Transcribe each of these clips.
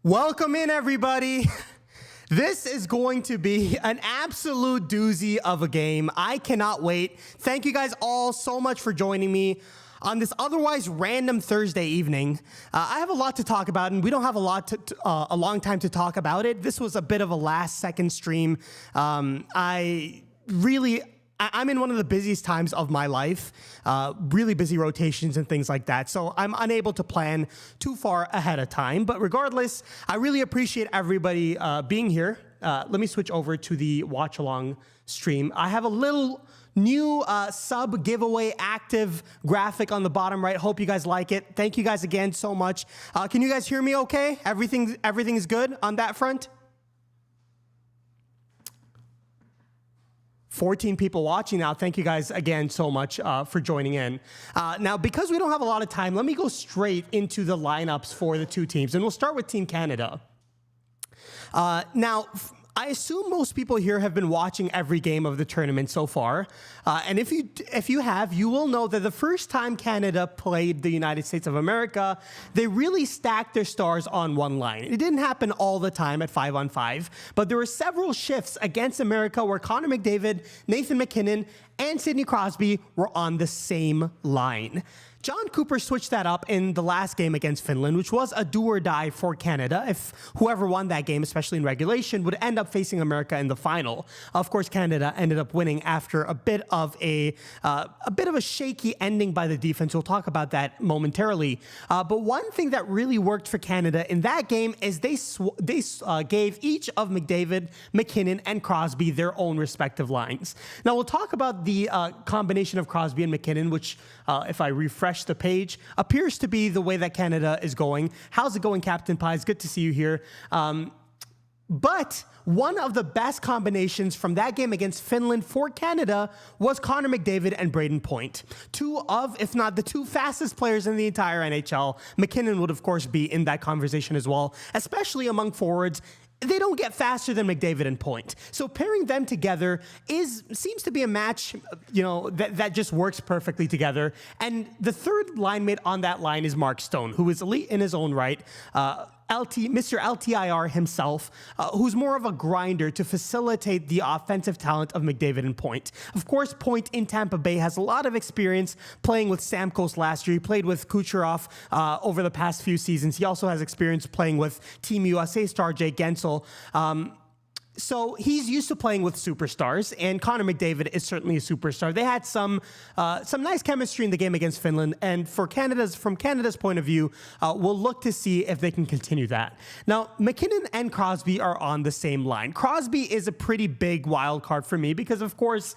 Welcome in, everybody. This is going to be an absolute doozy of a game. I cannot wait. Thank you guys all so much for joining me on this otherwise random Thursday evening. I have a lot to talk about, and we don't have a long time to talk about it. This was a bit of a last-second stream. I'm in one of the busiest times of my life, really busy rotations and things like that. So I'm unable to plan too far ahead of time. But regardless, I really appreciate everybody being here. Let me switch over to the Watchalong stream. I have a little new sub giveaway active graphic on the bottom right. Hope you guys like it. Thank you guys again so much. Can you guys hear me okay? Everything is good on that front? 14 people watching now. Thank you guys again so much for joining in. Now, because we don't have a lot of time, let me go straight into the lineups for the two teams, and we'll start with Team Canada. Now, I assume most people here have been watching every game of the tournament so far. And if you have, you will know that the first time Canada played the United States of America, they really stacked their stars on one line. It didn't happen all the time at 5-on-5, but there were several shifts against America where Connor McDavid, Nathan MacKinnon, and Sidney Crosby were on the same line. John Cooper switched that up in the last game against Finland, which was a do-or-die for Canada. If whoever won that game, especially in regulation, would end up facing America in the final. Of course, Canada ended up winning after a bit of a shaky ending by the defense. We'll talk about that momentarily. But one thing that really worked for Canada in that game is they gave each of McDavid, MacKinnon, and Crosby their own respective lines. Now, we'll talk about the combination of Crosby and MacKinnon, which, if I refresh the page, appears to be the way that Canada is going. How's it going, Captain Pies? Good to see you here. But one of the best combinations from that game against Finland for Canada was Connor McDavid and Brayden Point. Two of, if not the two fastest players in the entire NHL. MacKinnon would, of course, be in that conversation as well, especially among forwards. They don't get faster than McDavid and Point. So pairing them together seems to be a match, that just works perfectly together. And the third line mate on that line is Mark Stone, who is elite in his own right. Mr. LTIR himself, who's more of a grinder to facilitate the offensive talent of McDavid and Point. Of course, Point in Tampa Bay has a lot of experience playing with Stamkos last year. He played with Kucherov over the past few seasons. He also has experience playing with Team USA star Jake Gensel. So he's used to playing with superstars, and Connor McDavid is certainly a superstar. They had some nice chemistry in the game against Finland, and from Canada's point of view, we'll look to see if they can continue that. Now, MacKinnon and Crosby are on the same line. Crosby is a pretty big wild card for me because, of course,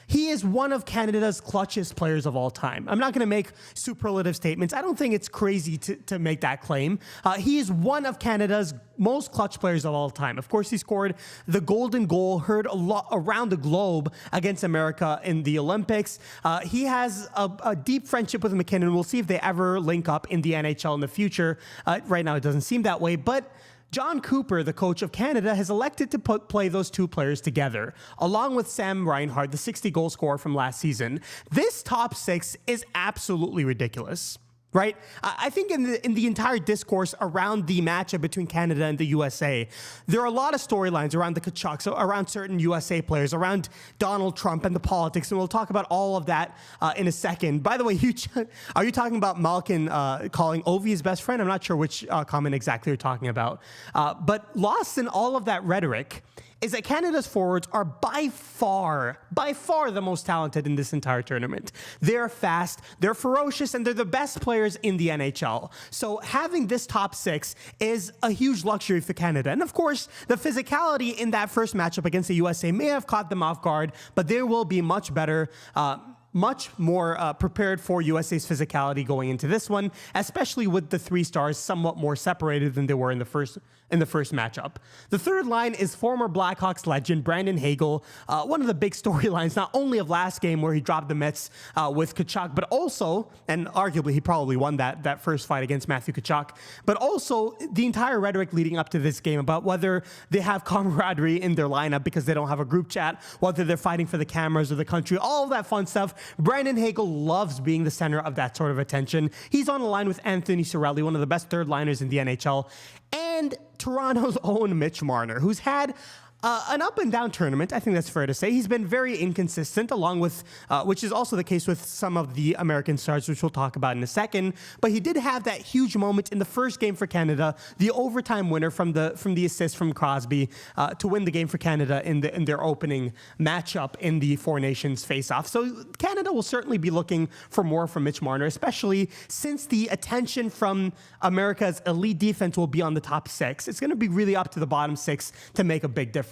he is one of Canada's clutchest players of all time. I'm not going to make superlative statements. I don't think it's crazy to make that claim. He is one of Canada's most clutch players of all time. Of course, he scored the golden goal, heard a lot around the globe against America in the Olympics. He has a deep friendship with MacKinnon. We'll see if they ever link up in the NHL in the future. Right now, it doesn't seem that way, but John Cooper, the coach of Canada, has elected to play those two players together, along with Sam Reinhart, the 60-goal scorer from last season. This top six is absolutely ridiculous. Right? I think in the entire discourse around the matchup between Canada and the USA, there are a lot of storylines around the Kachucks, around certain USA players, around Donald Trump and the politics, and we'll talk about all of that in a second. By the way, are you talking about Malkin calling Ovi his best friend? I'm not sure which comment exactly you're talking about. But lost in all of that rhetoric is that Canada's forwards are by far the most talented in this entire tournament. They're fast, they're ferocious, and they're the best players in the NHL. So having this top six is a huge luxury for Canada. And of course, the physicality in that first matchup against the USA may have caught them off guard, but they will be much better, much more prepared for USA's physicality going into this one, especially with the three stars somewhat more separated than they were in the first matchup. The third line is former Blackhawks legend Brandon Hagel, one of the big storylines, not only of last game where he dropped the mitts with Tkachuk, but also, and arguably he probably won that first fight against Matthew Tkachuk, but also the entire rhetoric leading up to this game about whether they have camaraderie in their lineup because they don't have a group chat, whether they're fighting for the cameras or the country, all of that fun stuff. Brandon Hagel loves being the center of that sort of attention. He's on a line with Anthony Cirelli, one of the best third liners in the NHL. And Toronto's own Mitch Marner, who's had an up and down tournament. I think that's fair to say. He's been very inconsistent, along with, which is also the case with some of the American stars, which we'll talk about in a second. But he did have that huge moment in the first game for Canada, the overtime winner from the assist from Crosby to win the game for Canada in their opening matchup in the Four Nations face-off. So Canada will certainly be looking for more from Mitch Marner, especially since the attention from America's elite defense will be on the top six. It's going to be really up to the bottom six to make a big difference.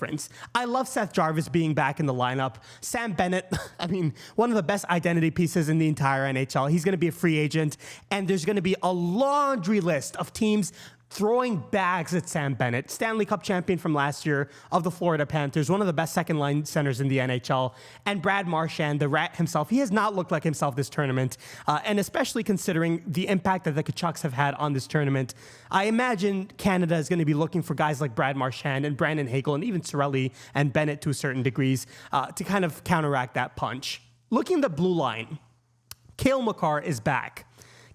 I love Seth Jarvis being back in the lineup. Sam Bennett, I mean, one of the best identity pieces in the entire NHL. He's going to be a free agent, and there's going to be a laundry list of teams throwing bags at Sam Bennett, Stanley Cup champion from last year of the Florida Panthers, one of the best second-line centers in the NHL, and Brad Marchand, the Rat himself. He has not looked like himself this tournament, and especially considering the impact that the Kachucks have had on this tournament, I imagine Canada is going to be looking for guys like Brad Marchand and Brandon Hagel and even Cirelli and Bennett to a certain degrees to kind of counteract that punch. Looking at the blue line, Cale Makar is back.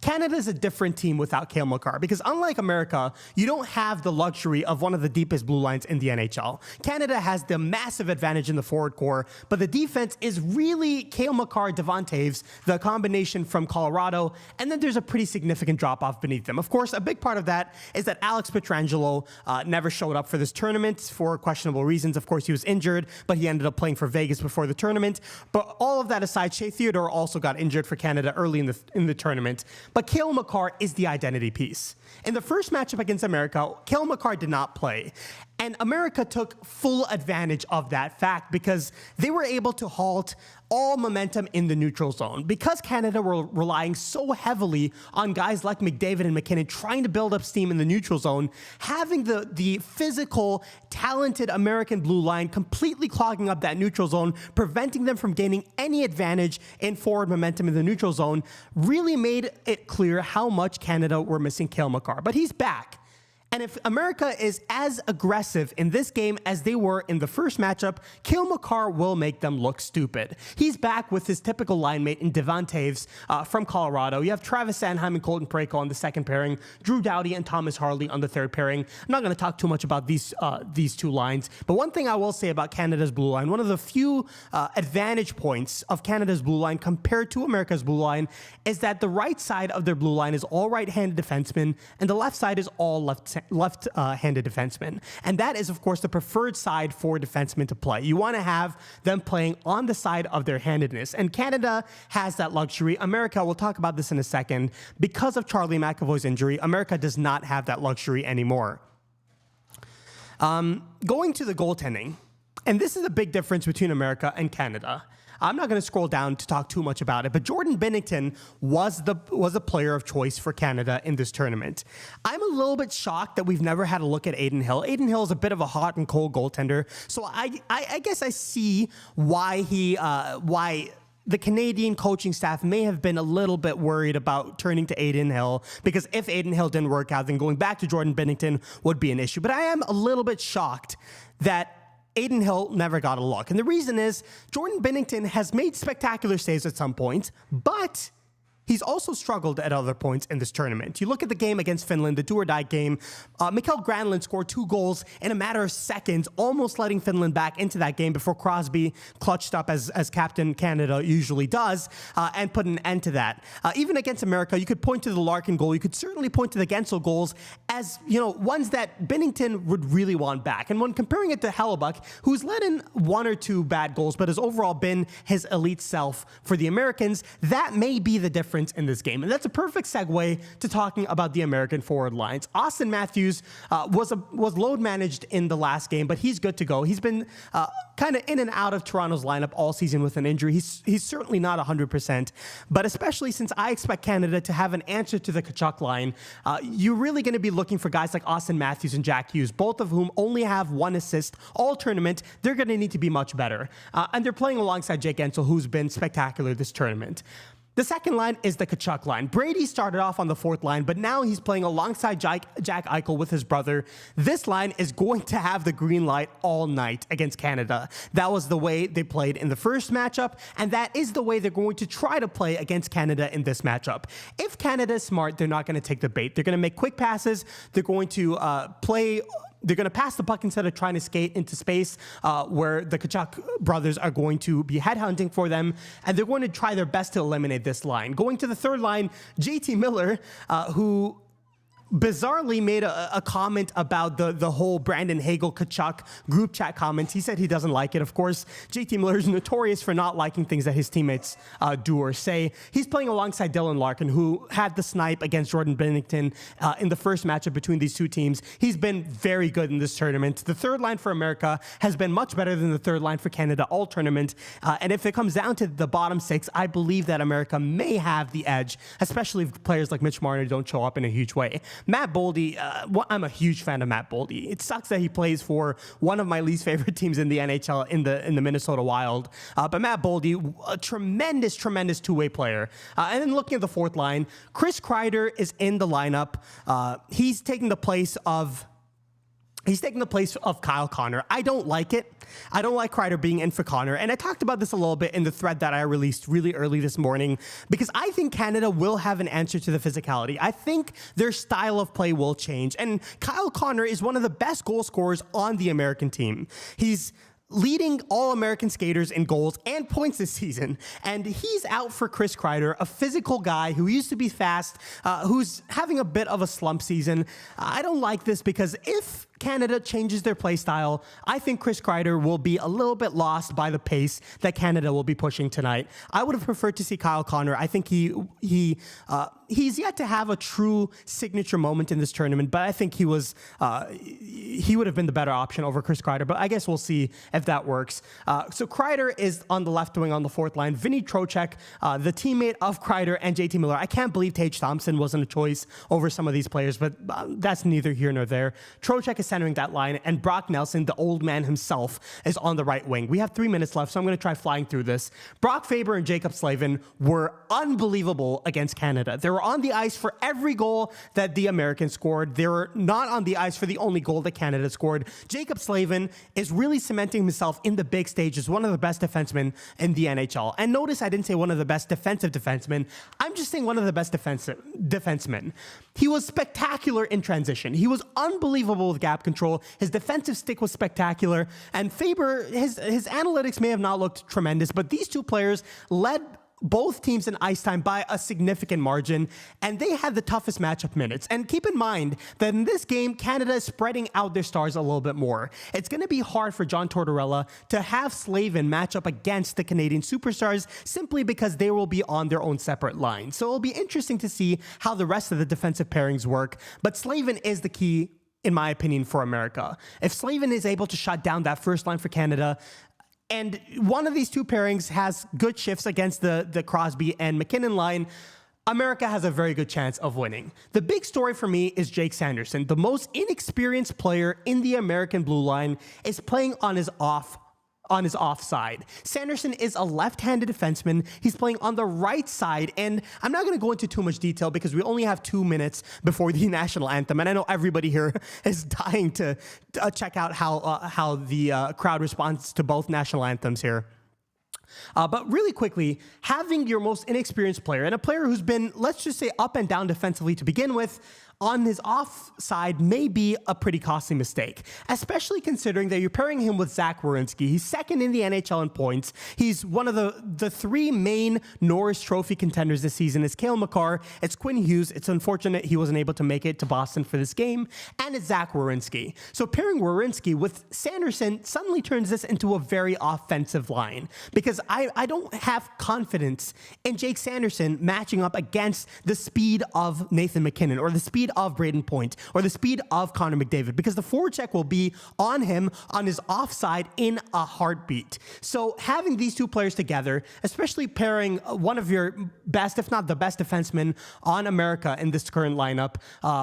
Canada is a different team without Cale Makar because unlike America, you don't have the luxury of one of the deepest blue lines in the NHL. Canada has the massive advantage in the forward core, but the defense is really Cale Makar, Devon Toews, the combination from Colorado, and then there's a pretty significant drop-off beneath them. Of course, a big part of that is that Alex Pietrangelo never showed up for this tournament for questionable reasons. Of course, he was injured, but he ended up playing for Vegas before the tournament. But all of that aside, Shea Theodore also got injured for Canada early in the tournament. But Cale Makar is the identity piece. In the first matchup against America, Cale Makar did not play. And America took full advantage of that fact because they were able to halt all momentum in the neutral zone. Because Canada were relying so heavily on guys like McDavid and McKinnon trying to build up steam in the neutral zone, having the physical, talented American blue line completely clogging up that neutral zone, preventing them from gaining any advantage in forward momentum in the neutral zone, really made it clear how much Canada were missing Cale Makar. But he's back. And if America is as aggressive in this game as they were in the first matchup, Cale Makar will make them look stupid. He's back with his typical line mate in Devon Toews from Colorado. You have Travis Sanheim and Colton Parayko on the second pairing, Drew Doughty and Thomas Harley on the third pairing. I'm not going to talk too much about these two lines, but one thing I will say about Canada's blue line, one of the few advantage points of Canada's blue line compared to America's blue line is that the right side of their blue line is all right-handed defensemen, and the left side is all left-handed defensemen. And that is, of course, the preferred side for defensemen to play. You want to have them playing on the side of their handedness. And Canada has that luxury. America, we'll talk about this in a second, because of Charlie McAvoy's injury, America does not have that luxury anymore. Going to the goaltending, and this is a big difference between America and Canada. I'm not going to scroll down to talk too much about it, but Jordan Binnington was a player of choice for Canada in this tournament. I'm a little bit shocked that we've never had a look at Adin Hill. Adin Hill is a bit of a hot and cold goaltender, so I guess I see why the Canadian coaching staff may have been a little bit worried about turning to Adin Hill, because if Adin Hill didn't work out, then going back to Jordan Binnington would be an issue. But I am a little bit shocked that Adin Hill never got a look. And the reason is Jordan Binnington has made spectacular saves at some points, but he's also struggled at other points in this tournament. You look at the game against Finland, the do-or-die game, Mikael Granlund scored 2 goals in a matter of seconds, almost letting Finland back into that game before Crosby clutched up as Captain Canada usually does and put an end to that. Even against America, you could point to the Larkin goal. You could certainly point to the Gensel goals as, ones that Binnington would really want back. And when comparing it to Hellebuck, who's let in 1 or 2 bad goals, but has overall been his elite self for the Americans, that may be the difference in this game. And that's a perfect segue to talking about the American forward lines. Austin Matthews was load managed in the last game, but he's good to go. He's been kind of in and out of Toronto's lineup all season with an injury. He's certainly not 100%, but especially since I expect Canada to have an answer to the Tkachuk line, you're really going to be looking for guys like Austin Matthews and Jack Hughes, both of whom only have 1 assist all tournament. They're going to need to be much better. And they're playing alongside Jake Gensel, who's been spectacular this tournament. The second line is the Tkachuk line. Brady started off on the fourth line, but now he's playing alongside Jack Eichel with his brother. This line is going to have the green light all night against Canada. That was the way they played in the first matchup, and that is the way they're going to try to play against Canada in this matchup. If Canada is smart, they're not going to take the bait. They're going to make quick passes. They're going to They're going to pass the puck instead of trying to skate into space where the Tkachuk brothers are going to be headhunting for them, and they're going to try their best to eliminate this line. Going to the third line, JT Miller, who bizarrely made a comment about the whole Brandon Hagel-Tkachuk group chat comments. He said he doesn't like it. Of course, JT Miller is notorious for not liking things that his teammates do or say. He's playing alongside Dylan Larkin, who had the snipe against Jordan Binnington in the first matchup between these two teams. He's been very good in this tournament. The third line for America has been much better than the third line for Canada all tournament. And if it comes down to the bottom six, I believe that America may have the edge, especially if players like Mitch Marner don't show up in a huge way. Matt Boldy, I'm a huge fan of Matt Boldy. It sucks that he plays for one of my least favorite teams in the NHL, in the Minnesota Wild. But Matt Boldy, a tremendous two-way player. And then looking at the fourth line, Chris Kreider is in the lineup. He's taking the place of Kyle Connor. I don't like it. I don't like Kreider being in for Connor. And I talked about this a little bit in the thread that I released really early this morning, because I think Canada will have an answer to the physicality. I think their style of play will change. And Kyle Connor is one of the best goal scorers on the American team. He's leading All-American skaters in goals and points this season. And he's out for Chris Kreider, a physical guy who used to be fast, who's having a bit of a slump season. I don't like this, because if Canada changes their play style, I think Chris Kreider will be a little bit lost by the pace that Canada will be pushing tonight. I would have preferred to see Kyle Connor. I think he's yet to have a true signature moment in this tournament, but I think he would have been the better option over Chris Kreider, but I guess we'll see if that works. So Kreider is on the left wing on the fourth line. Vinny Trocheck, the teammate of Kreider and JT Miller. I can't believe Tage Thompson wasn't a choice over some of these players, but that's neither here nor there. Trocheck is centering that line, and Brock Nelson, the old man himself, is on the right wing. We have 3 minutes left, so I'm going to try flying through this. Brock Faber and Jacob Slavin were unbelievable against Canada. They were on the ice for every goal that the Americans scored. They were not on the ice for the only goal that Canada scored. Jacob Slavin is really cementing himself in the big stage as one of the best defensemen in the NHL. And notice I didn't say one of the best defensive defensemen. I'm just saying one of the best defensemen. He was spectacular in transition. He was unbelievable with gap control. His defensive stick was spectacular. And Faber, his analytics may have not looked tremendous, but these two players led both teams in ice time by a significant margin, and they had the toughest matchup minutes. And keep in mind that in this game, Canada is spreading out their stars a little bit more. It's going to be hard for John Tortorella to have Slavin match up against the Canadian superstars simply because they will be on their own separate line. So it'll be interesting to see how the rest of the defensive pairings work, but Slavin is the key, in my opinion, for America. If Slavin is able to shut down that first line for Canada, and one of these two pairings has good shifts against the Crosby and McKinnon line, America has a very good chance of winning. The big story for me is Jake Sanderson. The most inexperienced player in the American blue line is playing on his offside. Sanderson is a left-handed defenseman. He's playing on the right side, and I'm not going to go into too much detail because we only have 2 minutes before the national anthem, and I know everybody here is dying to check out how the crowd responds to both national anthems here. But really quickly, having your most inexperienced player and a player who's been, let's just say, up and down defensively to begin with, on his offside may be a pretty costly mistake, especially considering that you're pairing him with Zach Werenski. He's second in the NHL in points. He's one of the three main Norris Trophy contenders this season. It's Cale Makar, it's Quinn Hughes. It's unfortunate he wasn't able to make it to Boston for this game, and it's Zach Werenski. So pairing Werenski with Sanderson suddenly turns this into a very offensive line, because I don't have confidence in Jake Sanderson matching up against the speed of Nathan McKinnon or the speed speed of Brayden Point or the speed of Connor McDavid, because the forecheck will be on him on his offside in a heartbeat. So having these two players together, especially pairing one of your best, if not the best defenseman on America in this current lineup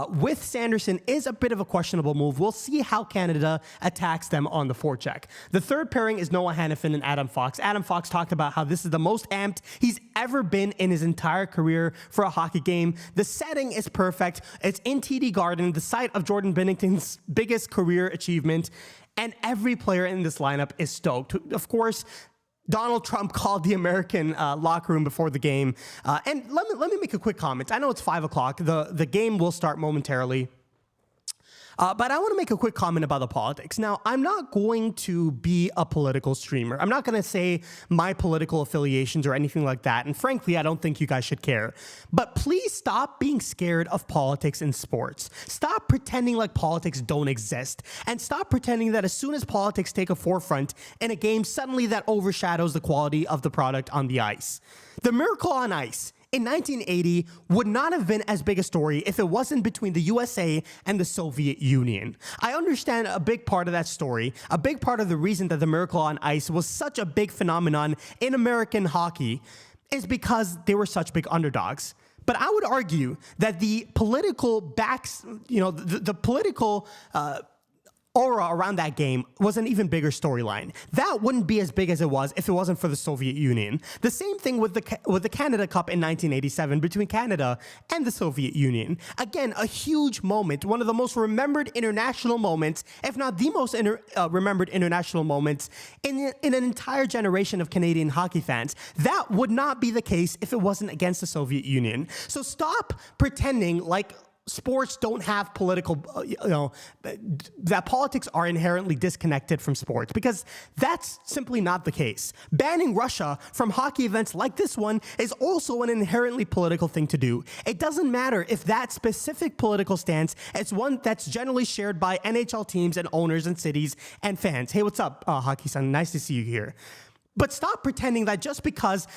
with Sanderson, is a bit of a questionable move. We'll see how Canada attacks them on the forecheck. The third pairing is Noah Hannafin and Adam Fox. Adam Fox talked about how this is the most amped he's ever been in his entire career for a hockey game. The setting is perfect. It's in TD Garden, the site of Jordan Binnington's biggest career achievement, and every player in this lineup is stoked. Of course, Donald Trump called the American locker room before the game. And let me make a quick comment. I know it's 5 o'clock. The game will start momentarily. But I want to make a quick comment about the politics. Now, I'm not going to be a political streamer. I'm not going to say my political affiliations or anything like that. And frankly, I don't think you guys should care. But please stop being scared of politics in sports. Stop pretending like politics don't exist. And stop pretending that as soon as politics take a forefront in a game, suddenly that overshadows the quality of the product on the ice. The Miracle on Ice in 1980 would not have been as big a story if it wasn't between the USA and the Soviet Union. I understand a big part of that story, a big part of the reason that the Miracle on Ice was such a big phenomenon in American hockey is because they were such big underdogs. But I would argue that the political the political aura around that game was an even bigger storyline. That wouldn't be as big as it was if it wasn't for the Soviet Union. The same thing with the Canada Cup in 1987 between Canada and the Soviet Union. Again, a huge moment, one of the most remembered international moments, if not the most remembered international moments in an entire generation of Canadian hockey fans. That would not be the case if it wasn't against the Soviet Union. So stop pretending like sports don't have political, that politics are inherently disconnected from sports, because that's simply not the case. Banning Russia from hockey events like this one is also an inherently political thing to do. It doesn't matter if that specific political stance is one that's generally shared by NHL teams and owners and cities and fans. Hey, what's up, Hockey Sun? Nice to see you here. But stop pretending that just because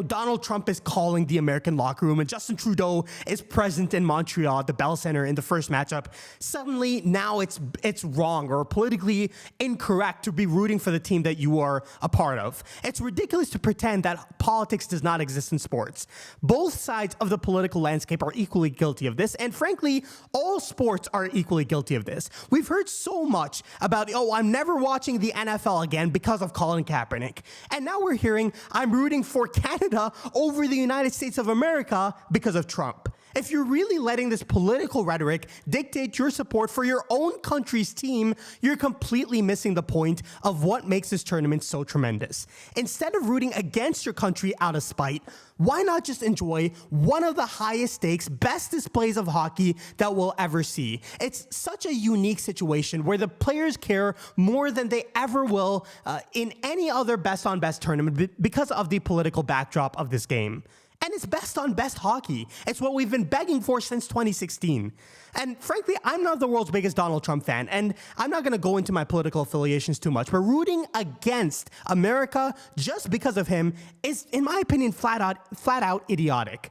Donald Trump is calling the American locker room and Justin Trudeau is present in Montreal at the Bell Center in the first matchup, suddenly now it's wrong or politically incorrect to be rooting for the team that you are a part of. It's ridiculous to pretend that politics does not exist in sports. Both sides of the political landscape are equally guilty of this, and frankly, all sports are equally guilty of this. We've heard so much about, I'm never watching the NFL again because of Colin Kaepernick. And now we're hearing, I'm rooting for Canada over the United States of America because of Trump. If you're really letting this political rhetoric dictate your support for your own country's team, you're completely missing the point of what makes this tournament so tremendous. Instead of rooting against your country out of spite, why not just enjoy one of the highest stakes, best displays of hockey that we'll ever see? It's such a unique situation where the players care more than they ever will in any other best-on-best tournament because of the political backdrop of this game. And it's best on best hockey. It's what we've been begging for since 2016. And frankly, I'm not the world's biggest Donald Trump fan, and I'm not going to go into my political affiliations too much, but rooting against America just because of him is, in my opinion, flat out idiotic.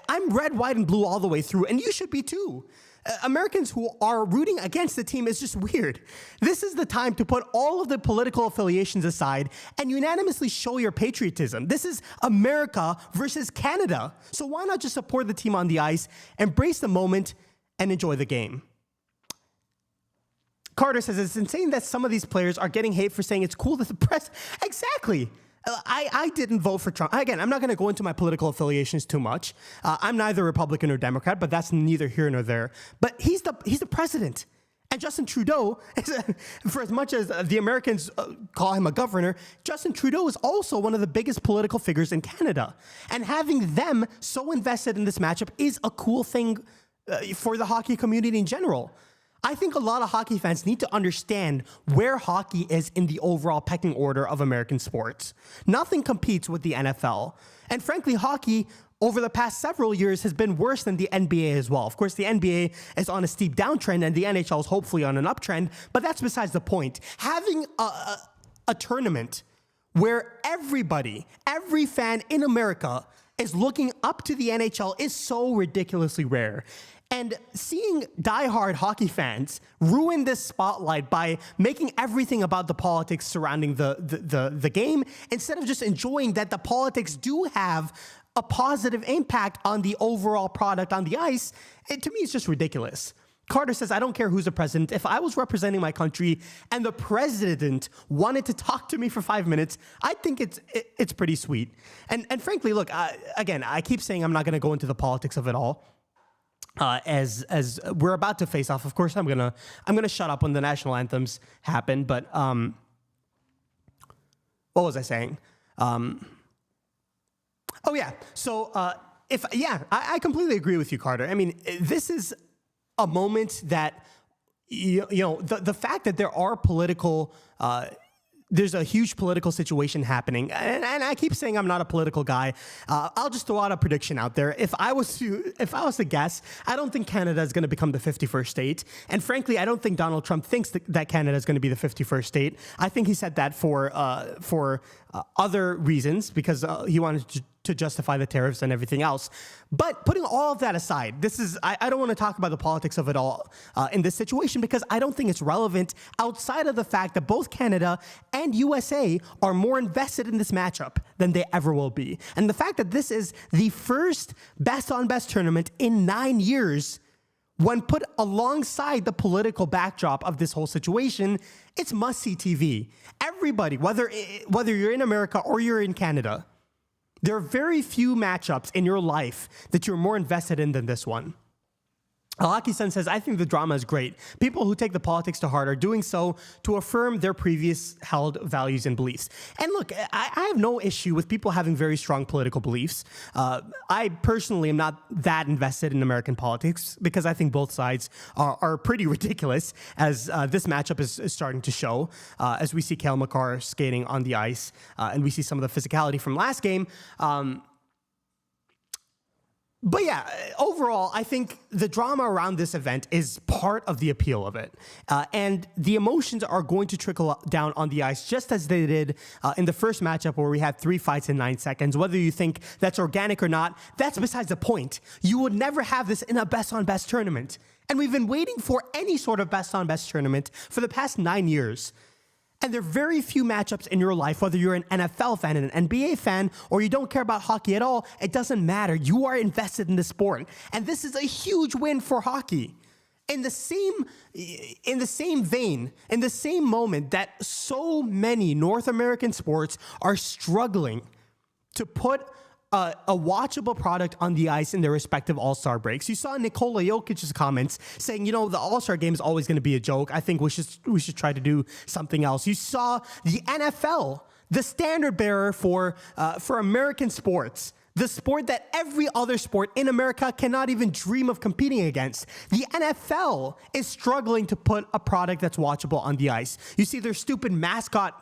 I'm red, white, and blue all the way through, and you should be too. Americans who are rooting against the team is just weird. This is the time to put all of the political affiliations aside and unanimously show your patriotism. This is America versus Canada. So why not just support the team on the ice, embrace the moment, and enjoy the game? Carter says it's insane that some of these players are getting hate for saying it's cool that the press... Exactly. I didn't vote for Trump. Again, I'm not going to go into my political affiliations too much. I'm neither Republican or Democrat, but that's neither here nor there. But he's the president. And Justin Trudeau, for as much as the Americans call him a governor, Justin Trudeau is also one of the biggest political figures in Canada. And having them so invested in this matchup is a cool thing for the hockey community in general. I think a lot of hockey fans need to understand where hockey is in the overall pecking order of American sports. Nothing competes with the NFL. And frankly, hockey over the past several years has been worse than the NBA as well. Of course, the NBA is on a steep downtrend and the NHL is hopefully on an uptrend, but that's besides the point. Having a tournament where every fan in America is looking up to the NHL is so ridiculously rare. And seeing diehard hockey fans ruin this spotlight by making everything about the politics surrounding the game, instead of just enjoying that the politics do have a positive impact on the overall product on the ice, to me, it's just ridiculous. Carter says, I don't care who's the president. If I was representing my country and the president wanted to talk to me for 5 minutes, I think it's pretty sweet. And frankly, look, again, I keep saying I'm not going to go into the politics of it all. As we're about to face off, of course, I'm gonna shut up when the national anthems happen. But what was I saying? Oh yeah. So I completely agree with you, Carter. I mean, this is a moment that you know the fact that there are political. There's a huge political situation happening. And I keep saying I'm not a political guy. I'll just throw out a prediction out there. If I was to guess, I don't think Canada is going to become the 51st state. And frankly, I don't think Donald Trump thinks that Canada is going to be the 51st state. I think he said that for other reasons, because he wanted to justify the tariffs and everything else. But putting all of that aside, I don't want to talk about the politics of it all in this situation, because I don't think it's relevant outside of the fact that both Canada and USA are more invested in this matchup than they ever will be. And the fact that this is the first best-on-best tournament in 9 years, when put alongside the political backdrop of this whole situation, it's must-see TV. Everybody, whether you're in America or you're in Canada, there are very few matchups in your life that you're more invested in than this one. Alaki-san says, I think the drama is great. People who take the politics to heart are doing so to affirm their previous held values and beliefs. And look, I have no issue with people having very strong political beliefs. I personally am not that invested in American politics, because I think both sides are pretty ridiculous, as this matchup is starting to show, as we see Cale Makar skating on the ice, and we see some of the physicality from last game. But yeah, overall, I think the drama around this event is part of the appeal of it. And the emotions are going to trickle down on the ice, just as they did in the first matchup, where we had 3 fights in 9 seconds. Whether you think that's organic or not, that's besides the point. You would never have this in a best-on-best tournament. And we've been waiting for any sort of best-on-best tournament for the past 9 years. And there are very few matchups in your life, whether you're an NFL fan, an NBA fan, or you don't care about hockey at all. It doesn't matter. You are invested in the sport. And this is a huge win for hockey. In the same vein, in the same moment that so many North American sports are struggling to put a watchable product on the ice in their respective All-Star breaks. You saw Nikola Jokic's comments saying, you know, the All-Star game is always going to be a joke. I think we should try to do something else. You saw the NFL, the standard bearer for American sports, the sport that every other sport in America cannot even dream of competing against. The NFL is struggling to put a product that's watchable on the ice. You see their stupid mascot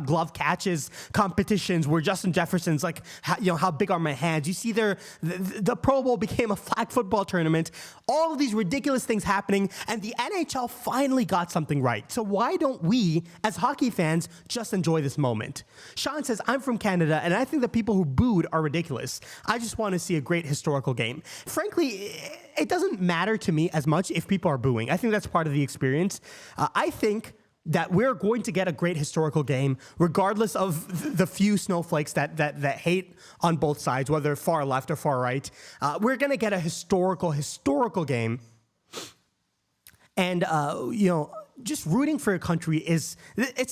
glove catches competitions where Justin Jefferson's like, how big are my hands? You see the Pro Bowl became a flag football tournament. All of these ridiculous things happening, and the NHL finally got something right. So why don't we, as hockey fans, just enjoy this moment? Sean says, I'm from Canada, and I think the people who booed are ridiculous. I just want to see a great historical game. Frankly, it doesn't matter to me as much if people are booing. I think that's part of the experience. I think that we're going to get a great historical game, regardless of the few snowflakes that hate on both sides, whether far left or far right. We're going to get a historical game. And, just rooting for your country it's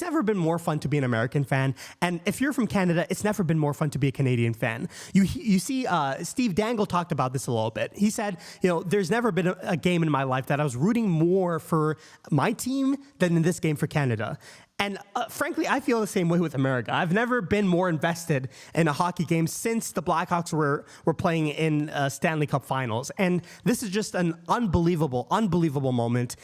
never been more fun to be an American fan. And if you're from Canada, it's never been more fun to be a Canadian fan. You see, Steve Dangle talked about this a little bit. He said, there's never been a game in my life that I was rooting more for my team than in this game for Canada. And frankly, I feel the same way with America. I've never been more invested in a hockey game since the Blackhawks were playing in Stanley Cup Finals. And this is just an unbelievable moment.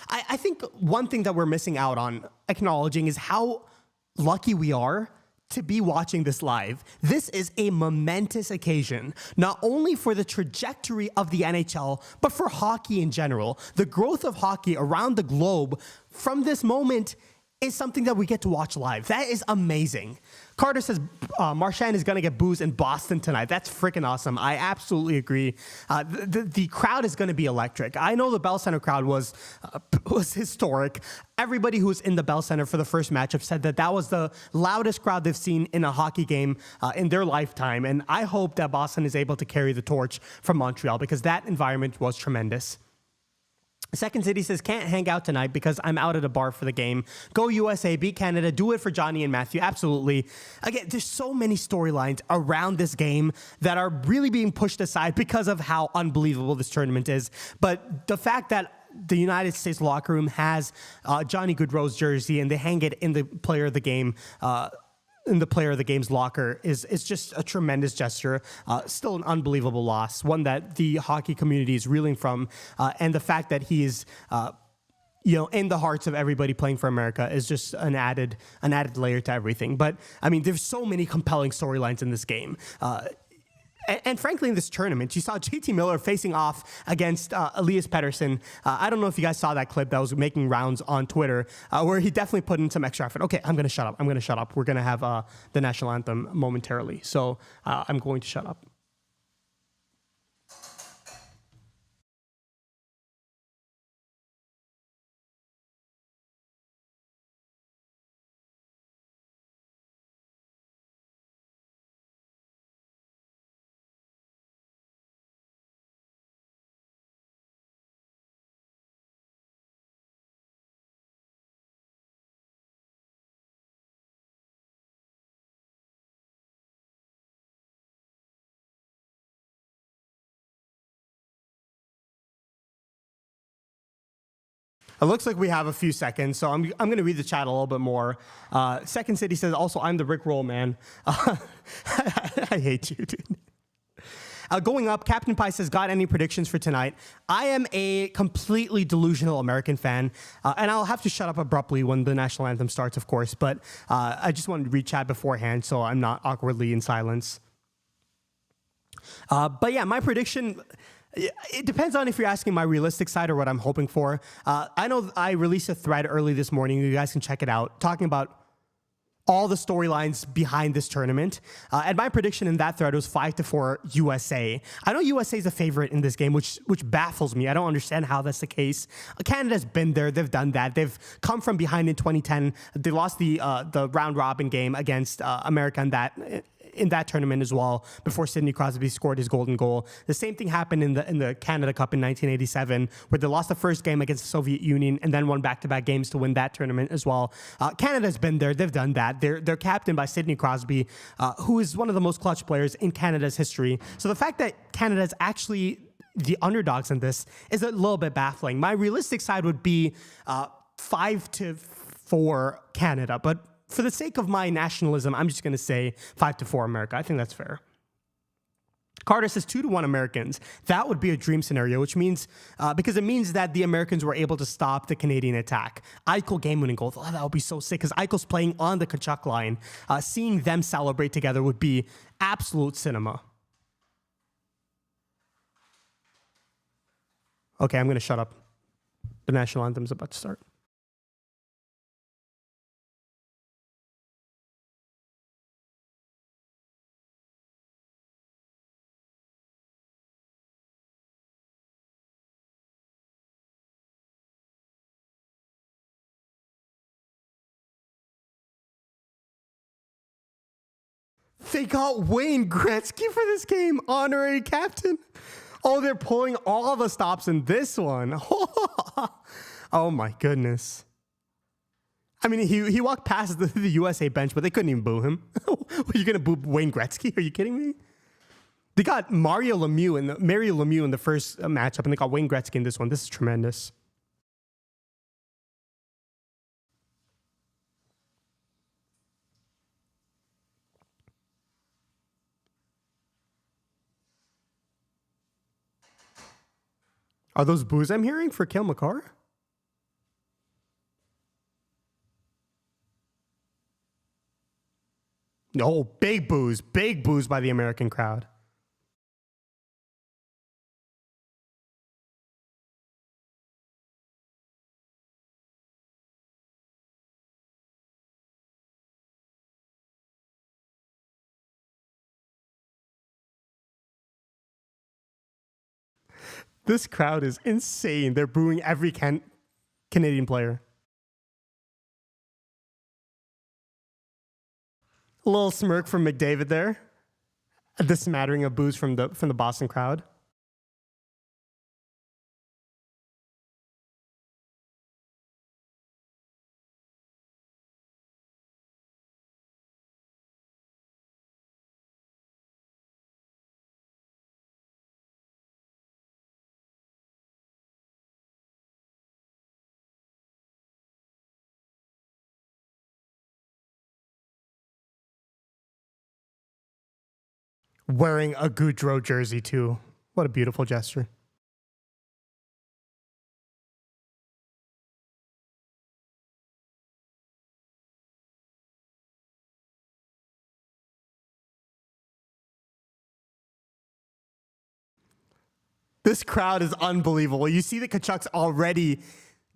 I think one thing that we're missing out on acknowledging is how lucky we are to be watching this live. This is a momentous occasion, not only for the trajectory of the NHL, but for hockey in general. The growth of hockey around the globe from this moment is something that we get to watch live. That is amazing. Carter says Marchand is going to get boos in Boston tonight. That's freaking awesome. I absolutely agree. The crowd is going to be electric. I know the Bell Center crowd was historic. Everybody who was in the Bell Center for the first matchup said that was the loudest crowd they've seen in a hockey game in their lifetime. And I hope that Boston is able to carry the torch from Montreal because that environment was tremendous. Second City says, can't hang out tonight because I'm out at a bar for the game. Go USA, beat Canada, do it for Johnny and Matthew. Absolutely. Again, there's so many storylines around this game that are really being pushed aside because of how unbelievable this tournament is. But the fact that the United States locker room has Johnny Gaudreau's jersey and they hang it in the player of the game in the player of the game's locker is just a tremendous gesture. Still an unbelievable loss, one that the hockey community is reeling from. And the fact that he is, in the hearts of everybody playing for America is just an added layer to everything. But I mean, there's so many compelling storylines in this game. And frankly, in this tournament, you saw JT Miller facing off against Elias Pettersson. I don't know if you guys saw that clip that was making rounds on Twitter where he definitely put in some extra effort. Okay, I'm going to shut up. We're going to have the national anthem momentarily. So I'm going to shut up. It looks like we have a few seconds, so I'm going to read the chat a little bit more. Second City says, also, I'm the Rickroll man. I hate you, dude. Going up, Captain Pie says, got any predictions for tonight? I am a completely delusional American fan, and I'll have to shut up abruptly when the national anthem starts, of course, but I just wanted to read chat beforehand so I'm not awkwardly in silence. But yeah, my prediction... It depends on if you're asking my realistic side or what I'm hoping for. I know I released a thread early this morning. You guys can check it out, talking about all the storylines behind this tournament. And my prediction in that thread was 5-4 USA. I know USA is a favorite in this game, which baffles me. I don't understand how that's the case. Canada's been there. They've done that. They've come from behind in 2010. They lost the round robin game against America in that tournament as well, before Sidney Crosby scored his golden goal. The same thing happened in the Canada Cup in 1987, where they lost the first game against the Soviet Union and then won back-to-back games to win that tournament as well. Canada's been there. They've done that. They're captained by Sidney Crosby, who is one of the most clutch players in Canada's history. So the fact that Canada is actually the underdogs in this is a little bit baffling. My realistic side would be 5-4 Canada, but for the sake of my nationalism, I'm just going to say 5-4 America. I think that's fair. Carter says 2-1 Americans. That would be a dream scenario, which means, because it means that the Americans were able to stop the Canadian attack. Eichel game-winning goal. Oh, that would be so sick, because Eichel's playing on the Kachuk line. Seeing them celebrate together would be absolute cinema. Okay, I'm going to shut up. The national anthem's about to start. They got Wayne Gretzky for this game, honorary captain. Oh, they're pulling all the stops in this one. Oh my goodness. I mean, he walked past the USA bench, but they couldn't even boo him. Are you gonna boo Wayne Gretzky? Are you kidding me? They got Mario Lemieux in the first matchup, and they got Wayne Gretzky in this one. This is tremendous. Are those boos I'm hearing for Cale Makar? No, big boos by the American crowd. This crowd is insane. They're booing every Canadian player. A little smirk from McDavid there. The smattering of boos from the Boston crowd. Wearing a Goudreau jersey too. What a beautiful gesture. This crowd is unbelievable. You see the Kachucks already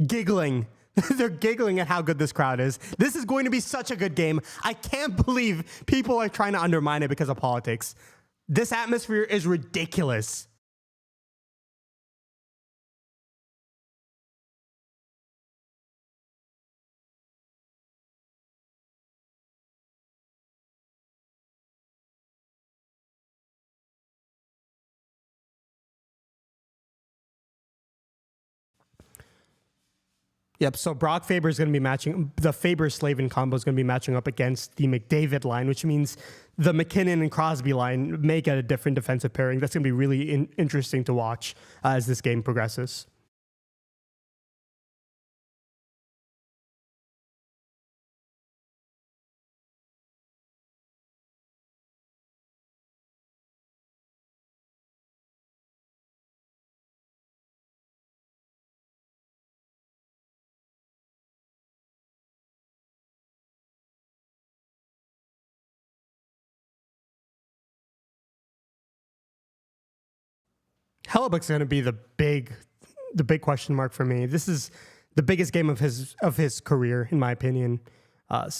giggling. They're giggling at how good this crowd is. This is going to be such a good game. I can't believe people are trying to undermine it because of politics. This atmosphere is ridiculous. Yep, so Brock Faber is going to be matching, the Faber-Slavin combo is going to be matching up against the McDavid line, which means the McKinnon and Crosby line may get a different defensive pairing. That's going to be really interesting to watch as this game progresses. Hellebuck's going to be the big question mark for me. This is the biggest game of his career, in my opinion. And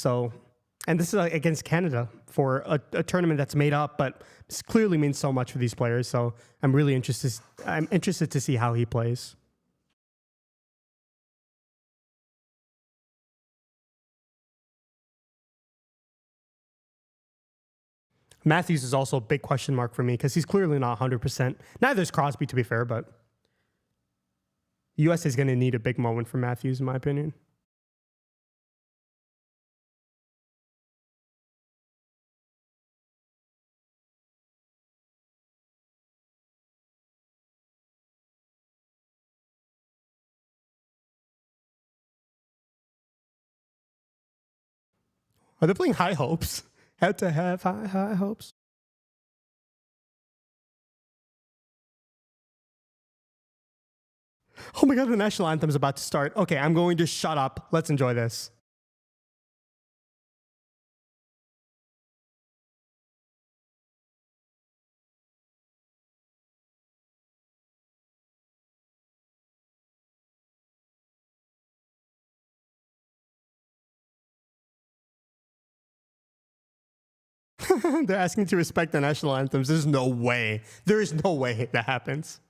this is against Canada for a tournament that's made up, but this clearly means so much for these players. So I'm really interested. I'm interested to see how he plays. Matthews is also a big question mark for me because he's clearly not 100%. Neither is Crosby, to be fair, but US is going to need a big moment for Matthews, in my opinion. Are they playing high hopes? Had to have high hopes. Oh my God, the national anthem is about to start. Okay, I'm going to shut up. Let's enjoy this. They're asking to respect the national anthems. There's no way. There is no way that happens.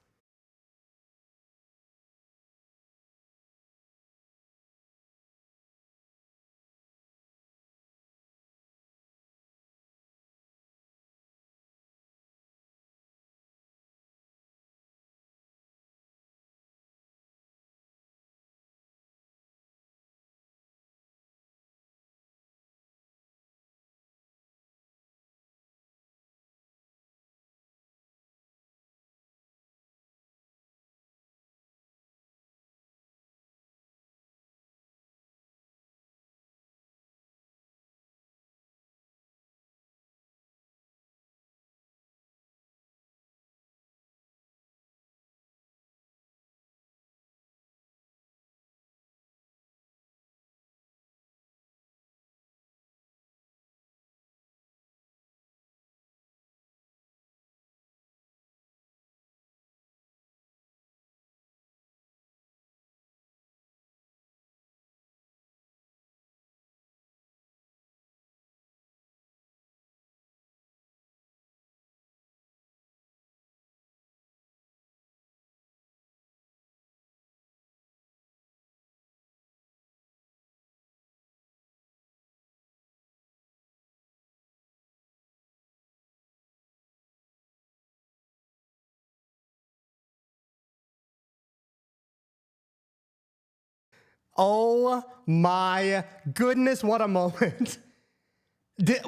Oh my goodness, what a moment.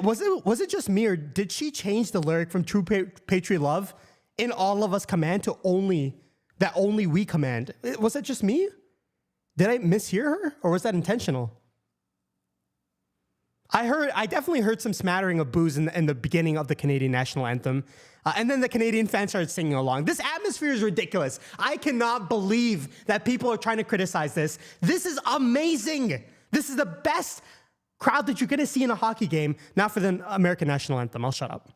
Was it just me, or did she change the lyric from True Patriot Love in All of Us Command to only we command? Was it just me? Did I mishear her, or was that intentional? I definitely heard some smattering of boos in the beginning of the Canadian national anthem. And then the Canadian fans started singing along. This atmosphere is ridiculous. I cannot believe that people are trying to criticize this. This is amazing. This is the best crowd that you're going to see in a hockey game. Now for the American national anthem. I'll shut up.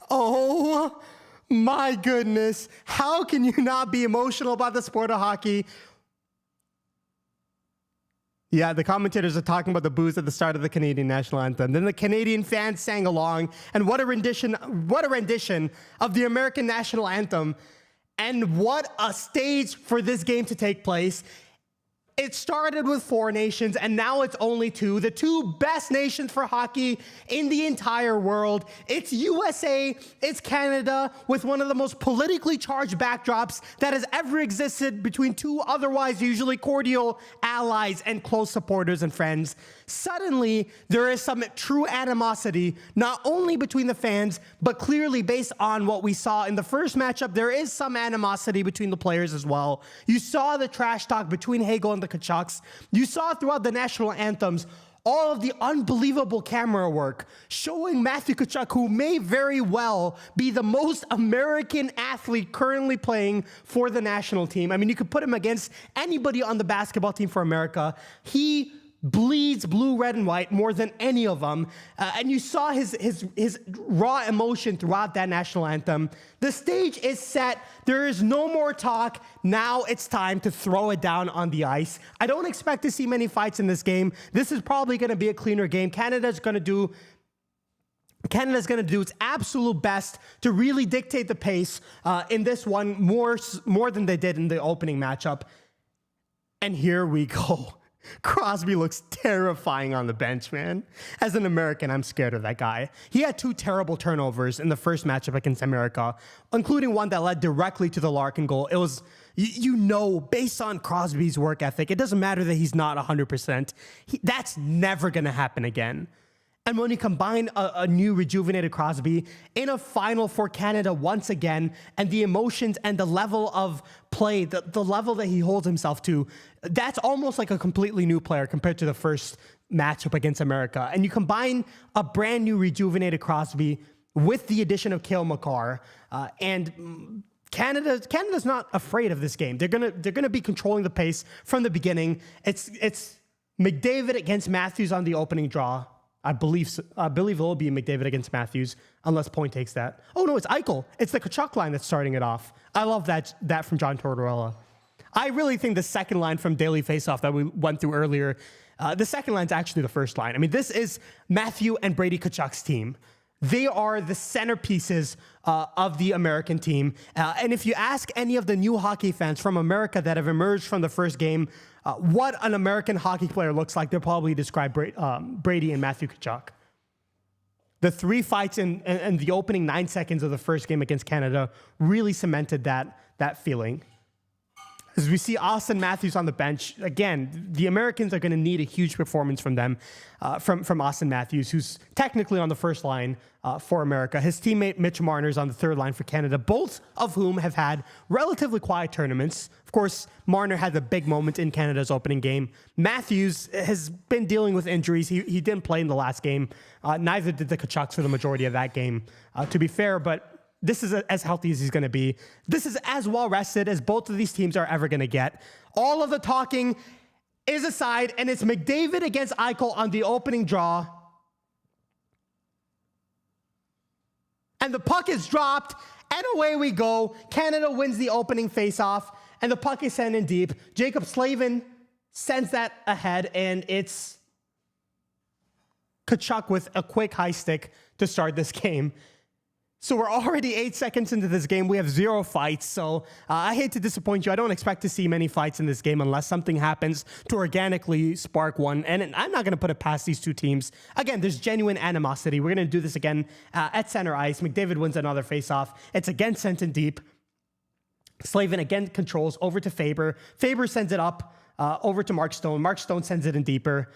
Oh my goodness. How can you not be emotional about the sport of hockey? Yeah, the commentators are talking about the boos at the start of the Canadian national anthem. Then the Canadian fans sang along, and what a rendition of the American national anthem, and what a stage for this game to take place. It started with 4 nations, and now it's only 2. The 2 best nations for hockey in the entire world. It's USA, it's Canada, with one of the most politically charged backdrops that has ever existed between 2 otherwise usually cordial allies and close supporters and friends. Suddenly, there is some true animosity, not only between the fans, but clearly based on what we saw in the first matchup, there is some animosity between the players as well. You saw the trash talk between Hagel and the Kachucks. You saw throughout the national anthems all of the unbelievable camera work showing Matthew Tkachuk, who may very well be the most American athlete currently playing for the national team. I mean, you could put him against anybody on the basketball team for America. He bleeds blue, red, and white more than any of them. And you saw his raw emotion throughout that national anthem. The stage is set. There is no more talk. Now it's time to throw it down on the ice. I don't expect to see many fights in this game. This is probably going to be a cleaner game. Canada's going to do its absolute best to really dictate the pace in this one more than they did in the opening matchup. And here we go. Crosby looks terrifying on the bench, man. As an American, I'm scared of that guy. He had 2 terrible turnovers in the first matchup against America, including one that led directly to the Larkin goal. It was, based on Crosby's work ethic, it doesn't matter that he's not 100%. That's never going to happen again. And when you combine a new rejuvenated Crosby in a final for Canada once again, and the emotions and the level of play, the level that he holds himself to, that's almost like a completely new player compared to the first matchup against America. And you combine a brand new rejuvenated Crosby with the addition of Cale Makar, and Canada's not afraid of this game. They're gonna be controlling the pace from the beginning. It's McDavid against Matthews on the opening draw. I believe it will be McDavid against Matthews, unless Point takes that. Oh, no, it's Eichel. It's the Tkachuk line that's starting it off. I love that from John Tortorella. I really think the second line from Daily Faceoff that we went through earlier, the second line is actually the first line. I mean, this is Matthew and Brady Tkachuk's team. They are the centerpieces of the American team. And if you ask any of the new hockey fans from America that have emerged from the first game, what an American hockey player looks like, they'll probably describe Brady and Matthew Tkachuk. The three fights in the opening 9 seconds of the first game against Canada really cemented that feeling. As we see Austin Matthews on the bench, again, the Americans are going to need a huge performance from them, from Austin Matthews, who's technically on the first line for America. His teammate Mitch Marner's on the third line for Canada, both of whom have had relatively quiet tournaments. Of course, Marner had the big moment in Canada's opening game. Matthews has been dealing with injuries. He didn't play in the last game. Neither did the Tkachuks for the majority of that game, to be fair, but this is as healthy as he's going to be. This is as well rested as both of these teams are ever going to get. All of the talking is aside, and it's McDavid against Eichel on the opening draw. And the puck is dropped, and away we go. Canada wins the opening faceoff, and the puck is sent in deep. Jacob Slavin sends that ahead, and it's Tkachuk with a quick high stick to start this game. So we're already 8 seconds into this game. We have 0 fights. So I hate to disappoint you. I don't expect to see many fights in this game unless something happens to organically spark one. And I'm not going to put it past these two teams. Again, there's genuine animosity. We're going to do this again at center ice. McDavid wins another faceoff. It's again sent in deep. Slavin again controls over to Faber. Faber sends it up over to Mark Stone. Mark Stone sends it in deeper.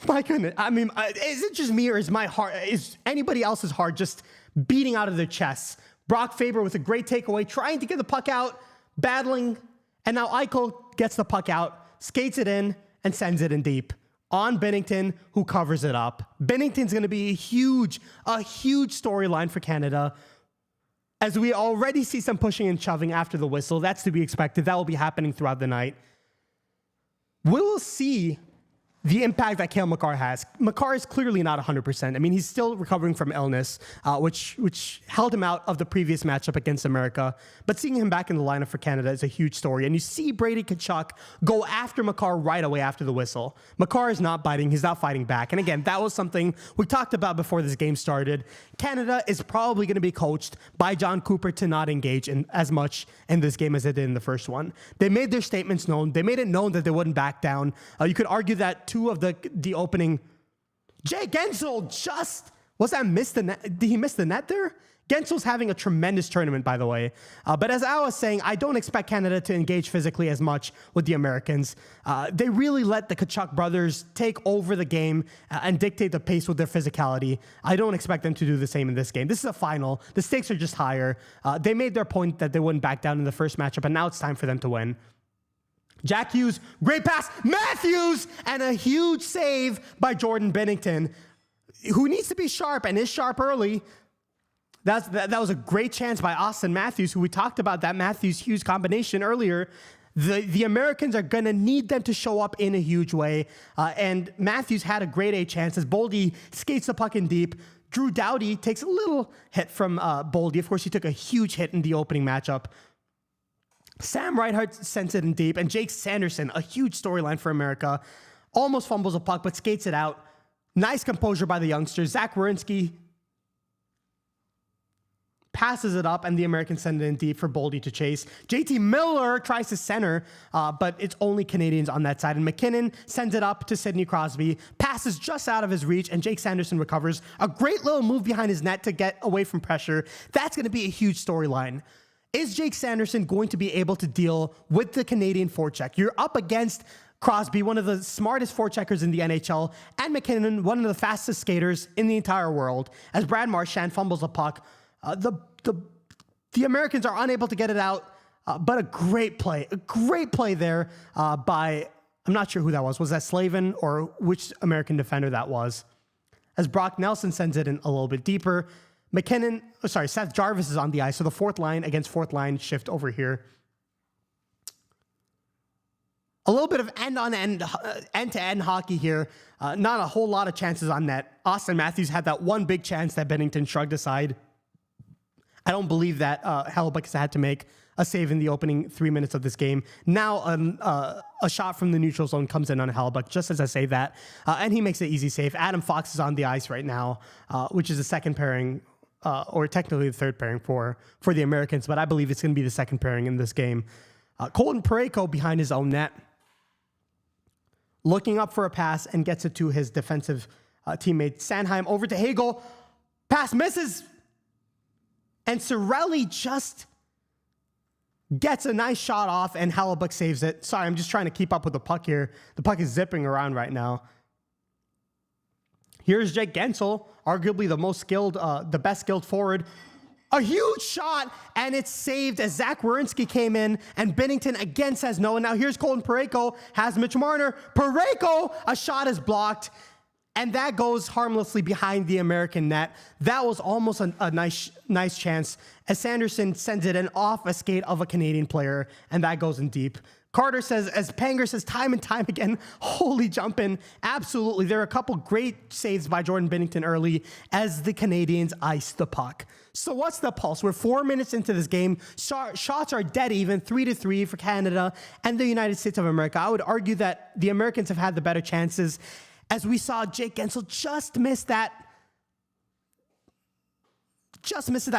My goodness. I mean, is it just me, or is my heart, is anybody else's heart just beating out of their chests? Brock Faber with a great takeaway, trying to get the puck out, battling, and now Eichel gets the puck out, skates it in, and sends it in deep on Binnington, who covers it up. Binnington's going to be a huge storyline for Canada, as we already see some pushing and shoving after the whistle. That's to be expected. That will be happening throughout the night. We will see the impact that Cale Makar has. Makar is clearly not 100%. I mean, he's still recovering from illness, which held him out of the previous matchup against America. But seeing him back in the lineup for Canada is a huge story. And you see Brady Tkachuk go after Makar right away after the whistle. Makar is not biting. He's not fighting back. And again, that was something we talked about before this game started. Canada is probably going to be coached by John Cooper to not engage in as much in this game as they did in the first one. They made their statements known. They made it known that they wouldn't back down. You could argue that two of the opening, Jay Gensel missed the net? Did he miss the net there? Gensel's having a tremendous tournament, by the way. But as I was saying, I don't expect Canada to engage physically as much with the Americans. They really let the Tkachuk brothers take over the game and dictate the pace with their physicality. I don't expect them to do the same in this game. This is a final. The stakes are just higher. They made their point that they wouldn't back down in the first matchup, and now it's time for them to win. Jack Hughes, great pass, Matthews, and a huge save by Jordan Binnington, who needs to be sharp and is sharp early. That was a great chance by Austin Matthews, who we talked about that Matthews-Hughes combination earlier. The Americans are going to need them to show up in a huge way, and Matthews had a great A chance as Boldy skates the puck in deep. Drew Doughty takes a little hit from Boldy. Of course, he took a huge hit in the opening matchup. Sam Reinhart sends it in deep, and Jake Sanderson, a huge storyline for America, almost fumbles a puck, but skates it out. Nice composure by the youngsters. Zach Werenski passes it up, and the Americans send it in deep for Boldy to chase. JT Miller tries to center, but it's only Canadians on that side, and McKinnon sends it up to Sidney Crosby, passes just out of his reach, and Jake Sanderson recovers. A great little move behind his net to get away from pressure. That's going to be a huge storyline. Is Jake Sanderson going to be able to deal with the Canadian forecheck? You're up against Crosby, one of the smartest forecheckers in the NHL, and McKinnon, one of the fastest skaters in the entire world. As Brad Marchand fumbles a puck, the Americans are unable to get it out, but a great play there by, I'm not sure who that was. Was that Slavin or which American defender that was? As Brock Nelson sends it in a little bit deeper. Seth Jarvis is on the ice, so the fourth line against fourth line shift over here. A little bit of end-to-end hockey here. Not a whole lot of chances on net. Austin Matthews had that one big chance that Bennington shrugged aside. I don't believe that Hellebuyck has had to make a save in the opening 3 minutes of this game. Now a shot from the neutral zone comes in on Hellebuyck, just as I say that, and he makes an easy save. Adam Fox is on the ice right now, which is the second pairing, or technically the third pairing for the Americans, but I believe it's going to be the second pairing in this game. Colton Parayko behind his own net, looking up for a pass and gets it to his defensive teammate Sanheim. Over to Hagel. Pass misses. And Cirelli just gets a nice shot off, and Hellebuyck saves it. Sorry, I'm just trying to keep up with the puck here. The puck is zipping around right now. Here's Jake Gensel, arguably the most skilled, the best skilled forward. A huge shot, and it's saved as Zach Werenski came in, and Bennington again says no. And now here's Colton Parayko, has Mitch Marner. Parayko, a shot is blocked, and that goes harmlessly behind the American net. That was almost a nice chance, as Sanderson sends it in off a skate of a Canadian player, and that goes in deep. Carter says, as Panger says time and time again, holy jumping. Absolutely. There are a couple great saves by Jordan Bennington early as the Canadians ice the puck. So what's the pulse? We're 4 minutes into this game. Shots are dead even, 3-3 for Canada and the United States of America. I would argue that the Americans have had the better chances, as we saw Jake Gensel just miss that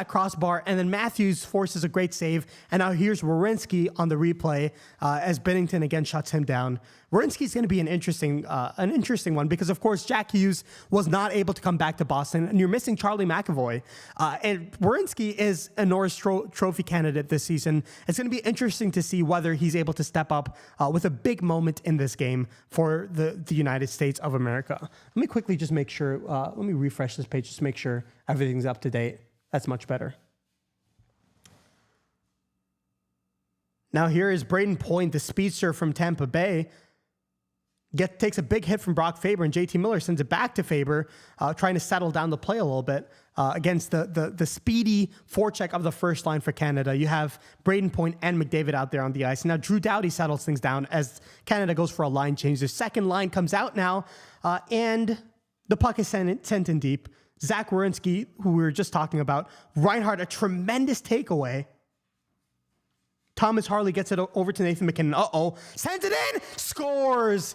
crossbar, and then Matthews forces a great save, and now here's Werenski on the replay as Bennington again shuts him down. Werenski's going to be an interesting one, because of course Jack Hughes was not able to come back to Boston, and you're missing Charlie McAvoy. And Werenski is a Norris Trophy candidate this season. It's going to be interesting to see whether he's able to step up with a big moment in this game for the United States of America. Let me quickly just make sure, let me refresh this page just to make sure everything's up to date. That's much better. Now here is Braden Point, the speedster from Tampa Bay. Takes a big hit from Brock Faber, and JT Miller sends it back to Faber, trying to settle down the play a little bit against the speedy forecheck of the first line for Canada. You have Braden Point and McDavid out there on the ice. Now Drew Doughty settles things down as Canada goes for a line change. The second line comes out now, and the puck is sent in deep. Zach Werenski, who we were just talking about. Reinhardt, a tremendous takeaway. Thomas Harley gets it over to Nathan MacKinnon. Sends it in, scores.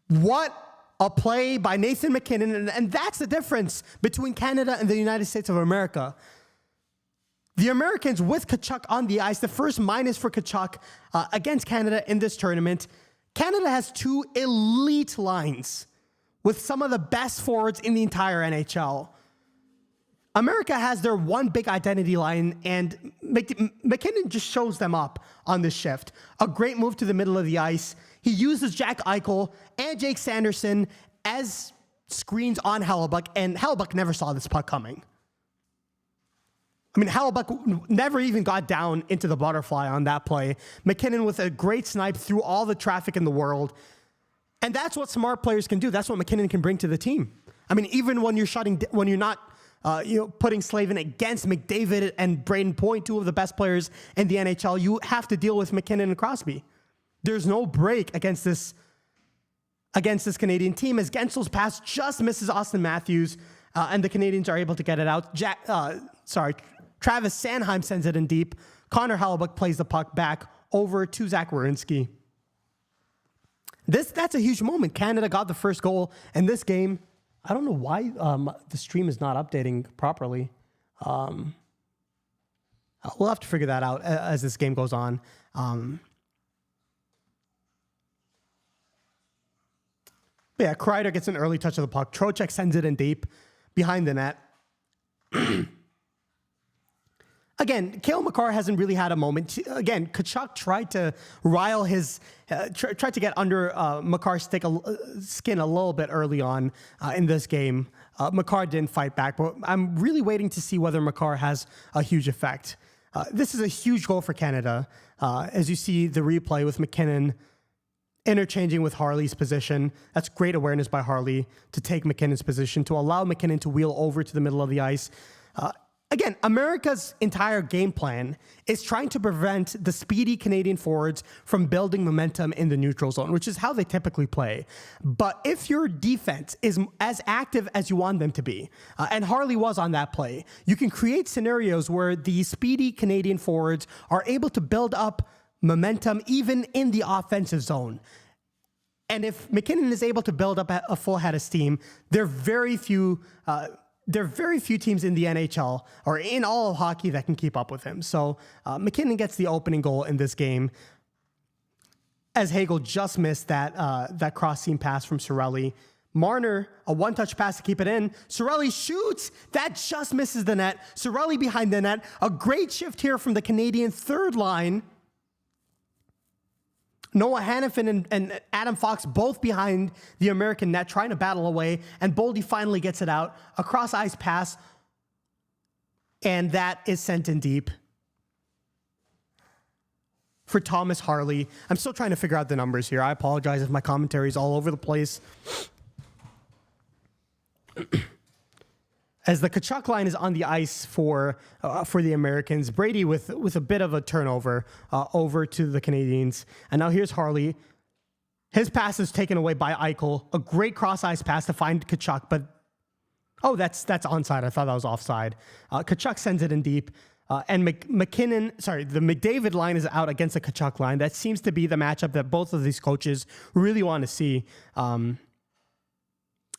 What a play by Nathan MacKinnon. And that's the difference between Canada and the United States of America. The Americans with Tkachuk on the ice, the first minus for Tkachuk against Canada in this tournament. Canada has two elite lines with some of the best forwards in the entire NHL. America has their one big identity line, and MacKinnon just shows them up on this shift. A great move to the middle of the ice. He uses Jack Eichel and Jake Sanderson as screens on Hellebuyck, and Hellebuyck never saw this puck coming. I mean, Hellebuyck never even got down into the butterfly on that play. MacKinnon with a great snipe through all the traffic in the world. And that's what smart players can do. That's what MacKinnon can bring to the team. I mean, even when you're not putting Slavin against McDavid and Braden Point, two of the best players in the NHL, you have to deal with MacKinnon and Crosby. There's no break against this Canadian team, as Gensel's pass just misses Austin Matthews, and the Canadians are able to get it out. Travis Sanheim sends it in deep. Connor Hellebuyck plays the puck back over to Zach Werenski. That's a huge moment. Canada got the first goal in this game. I don't know why the stream is not updating properly. We'll have to figure that out as this game goes on. Yeah, Kreider gets an early touch of the puck. Trocheck sends it in deep behind the net. Again, Cale Makar hasn't really had a moment. Again, Tkachuk tried to rile tried to get under Makar's skin a little bit early on in this game. Makar didn't fight back, but I'm really waiting to see whether Makar has a huge effect. This is a huge goal for Canada, as you see the replay with MacKinnon interchanging with Harley's position. That's great awareness by Harley to take MacKinnon's position, to allow MacKinnon to wheel over to the middle of the ice. again, America's entire game plan is trying to prevent the speedy Canadian forwards from building momentum in the neutral zone, which is how they typically play. But if your defense is as active as you want them to be, and Harley was on that play, you can create scenarios where the speedy Canadian forwards are able to build up momentum even in the offensive zone. And if McKinnon is able to build up a full head of steam, there are very few teams in the NHL or in all of hockey that can keep up with him. So McKinnon gets the opening goal in this game as Hagel just missed that cross seam pass from Cirelli. Marner, a one-touch pass to keep it in. Cirelli shoots. That just misses the net. Cirelli behind the net. A great shift here from the Canadian third line. Noah Hannafin and Adam Fox both behind the American net trying to battle away, and Boldy finally gets it out. A cross-ice pass, and that is sent in deep for Thomas Harley. I'm still trying to figure out the numbers here. I apologize if my commentary is all over the place. As the Tkachuk line is on the ice for the Americans, Brady with a bit of a turnover over to the Canadians. And now here's Harley. His pass is taken away by Eichel. A great cross-ice pass to find Tkachuk, but oh, that's onside. I thought that was offside. Tkachuk sends it in deep. And the McDavid line is out against the Tkachuk line. That seems to be the matchup that both of these coaches really want to see.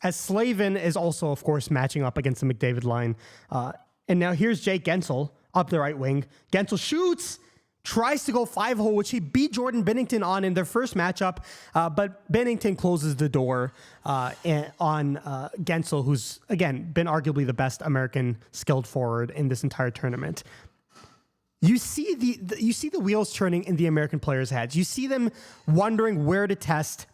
As Slavin is also, of course, matching up against the McDavid line. And now here's Jake Gensel up the right wing. Gensel shoots, tries to go 5-hole, which he beat Jordan Binnington on in their first matchup. But Binnington closes the door on Gensel, who's, again, been arguably the best American skilled forward in this entire tournament. You see the wheels turning in the American players' heads. You see them wondering where to test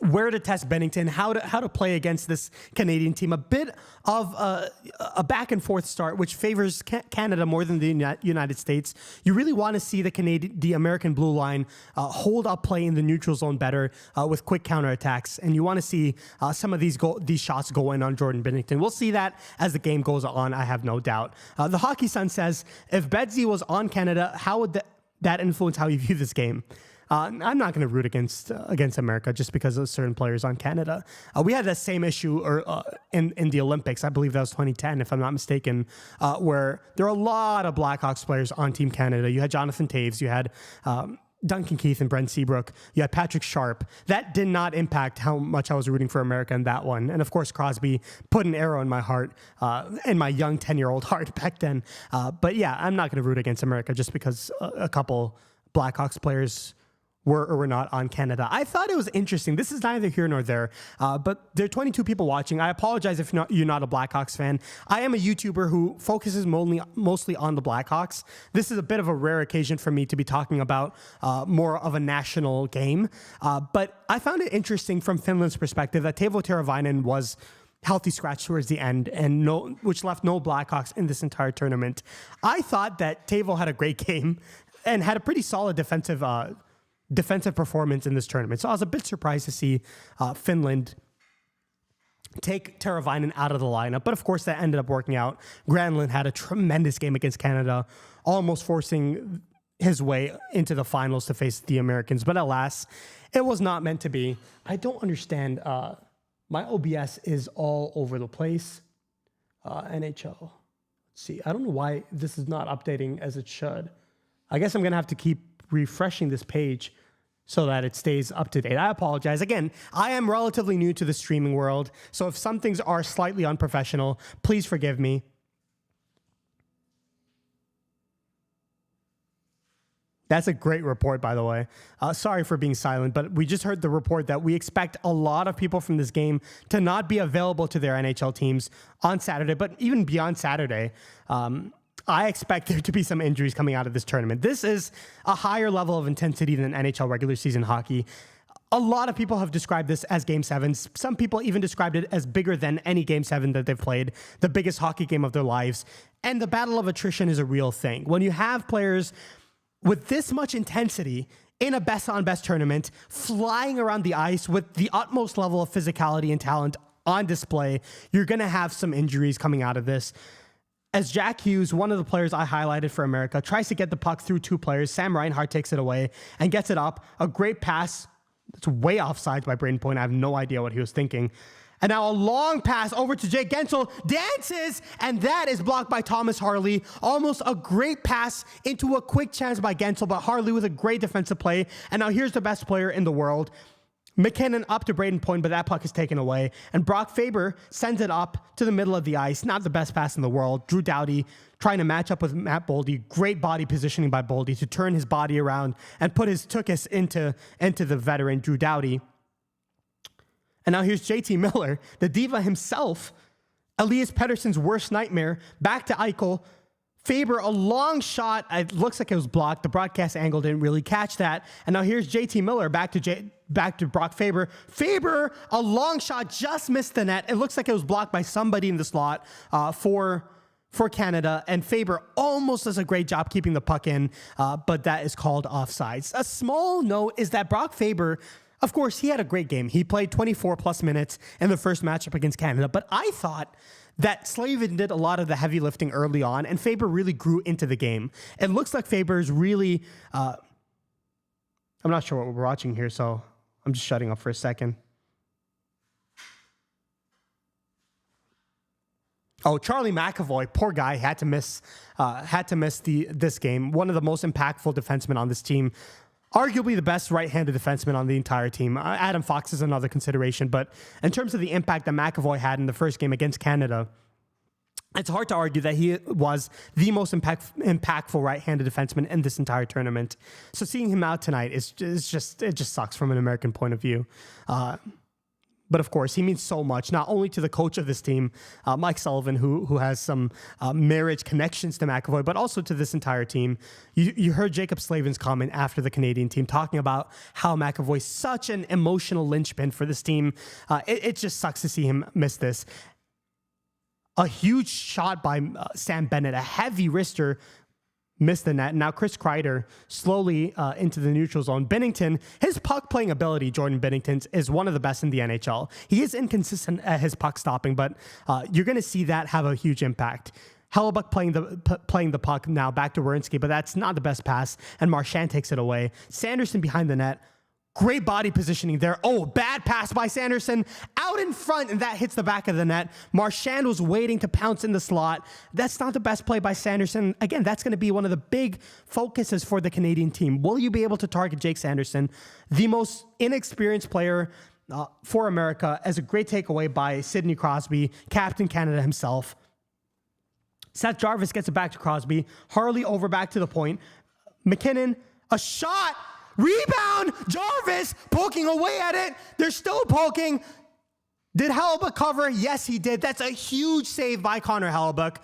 Binnington, how to play against this Canadian team. A bit of a back and forth start, which favors Canada more than the United States. You really want to see the American blue line hold up play in the neutral zone better with quick counterattacks, and you want to see some of these shots go in on Jordan Binnington. We'll see that as the game goes on, I have no doubt. The Hockey Sun says, if Bedsy was on Canada, how would that influence how you view this game? I'm not going to root against America just because of certain players on Canada. We had that same issue in the Olympics. I believe that was 2010, if I'm not mistaken, where there are a lot of Blackhawks players on Team Canada. You had Jonathan Toews, you had Duncan Keith and Brent Seabrook, you had Patrick Sharp. That did not impact how much I was rooting for America in that one. And of course, Crosby put an arrow in my heart, in my young 10-year-old heart back then. But yeah, I'm not going to root against America just because a couple Blackhawks players were or were not on Canada. I thought it was interesting. This is neither here nor there, but there are 22 people watching. I apologize if you're not a Blackhawks fan. I am a YouTuber who focuses mostly on the Blackhawks. This is a bit of a rare occasion for me to be talking about more of a national game, but I found it interesting from Finland's perspective that Teuvo Teravainen was healthy scratch towards the end, which left no Blackhawks in this entire tournament. I thought that Teuvo had a great game and had a pretty solid defensive performance in this tournament. So I was a bit surprised to see Finland take Teravainen out of the lineup. But of course, that ended up working out. Granlund had a tremendous game against Canada, almost forcing his way into the finals to face the Americans. But alas, it was not meant to be. I don't understand. My OBS is all over the place. NHL. Let's see. I don't know why this is not updating as it should. I guess I'm going to have to keep refreshing this page so that it stays up to date. I apologize. Again, I am relatively new to the streaming world, so if some things are slightly unprofessional, please forgive me. That's a great report, by the way. Sorry for being silent, but we just heard the report that we expect a lot of people from this game to not be available to their NHL teams on Saturday, but even beyond Saturday. I expect there to be some injuries coming out of this tournament. This is a higher level of intensity than NHL regular season hockey. A lot of people have described this as Game 7s. Some people even described it as bigger than any Game 7 that they've played, the biggest hockey game of their lives. And the battle of attrition is a real thing. When you have players with this much intensity in a best-on-best tournament, flying around the ice with the utmost level of physicality and talent on display, you're going to have some injuries coming out of this. as Jack Hughes, one of the players I highlighted for America, tries to get the puck through two players. Sam Reinhart takes it away and gets it up. A great pass. It's way offside by Brayden Point. I have no idea what he was thinking. And now a long pass over to Jake Gensel, dances, and that is blocked by Thomas Harley. Almost a great pass into a quick chance by Gensel, but Harley with a great defensive play. And now here's the best player in the world. McKinnon up to Brayden Point, but that puck is taken away. And Brock Faber sends it up to the middle of the ice. Not the best pass in the world. Drew Doughty trying to match up with Matt Boldy. Great body positioning by Boldy to turn his body around and put his tuchus into the veteran Drew Doughty. And now here's JT Miller, the diva himself. Elias Pettersson's worst nightmare. Back to Eichel. Faber, a long shot. It looks like it was blocked. The broadcast angle didn't really catch that. And now here's JT Miller back to Brock Faber. Faber, a long shot, just missed the net. It looks like it was blocked by somebody in the slot for Canada. And Faber almost does a great job keeping the puck in, but that is called offsides. A small note is that Brock Faber, of course, he had a great game. He played 24 plus minutes in the first matchup against Canada, but I thought that Slavin did a lot of the heavy lifting early on, and Faber really grew into the game. It looks like Faber is really, I'm not sure what we're watching here, so I'm just shutting up for a second. Oh, Charlie McAvoy, poor guy, had to miss this game. One of the most impactful defensemen on this team. Arguably the best right-handed defenseman on the entire team. Adam Fox is another consideration, but in terms of the impact that McAvoy had in the first game against Canada, it's hard to argue that he was the most impactful right-handed defenseman in this entire tournament. So seeing him out tonight it just sucks from an American point of view. But of course, he means so much, not only to the coach of this team, Mike Sullivan, who has some marriage connections to McAvoy, but also to this entire team. You heard Jacob Slavin's comment after the Canadian team talking about how McAvoy's such an emotional linchpin for this team. It just sucks to see him miss this. A huge shot by Sam Bennett, a heavy wrister, missed the net. Now Chris Kreider slowly into the neutral zone. Binnington, his puck playing ability, Jordan Binnington's, is one of the best in the NHL. He is inconsistent at his puck stopping, but you're going to see that have a huge impact. Hellebuck playing the puck now back to Werenski, but that's not the best pass, and Marchand takes it away. Sanderson behind the net. Great body positioning there. Oh, bad pass by Sanderson out in front, and that hits the back of the net. Marchand was waiting to pounce in the slot. That's not the best play by Sanderson. Again, that's going to be one of the big focuses for the Canadian team. Will you be able to target Jake Sanderson, the most inexperienced player for America, as a great takeaway by Sidney Crosby, Captain Canada himself. Seth Jarvis gets it back to Crosby. Harley over back to the point. McKinnon, a shot. Rebound, Jarvis poking away at it. They're still poking. Did Hellebuck cover? Yes, he did. That's a huge save by Connor Hellebuck.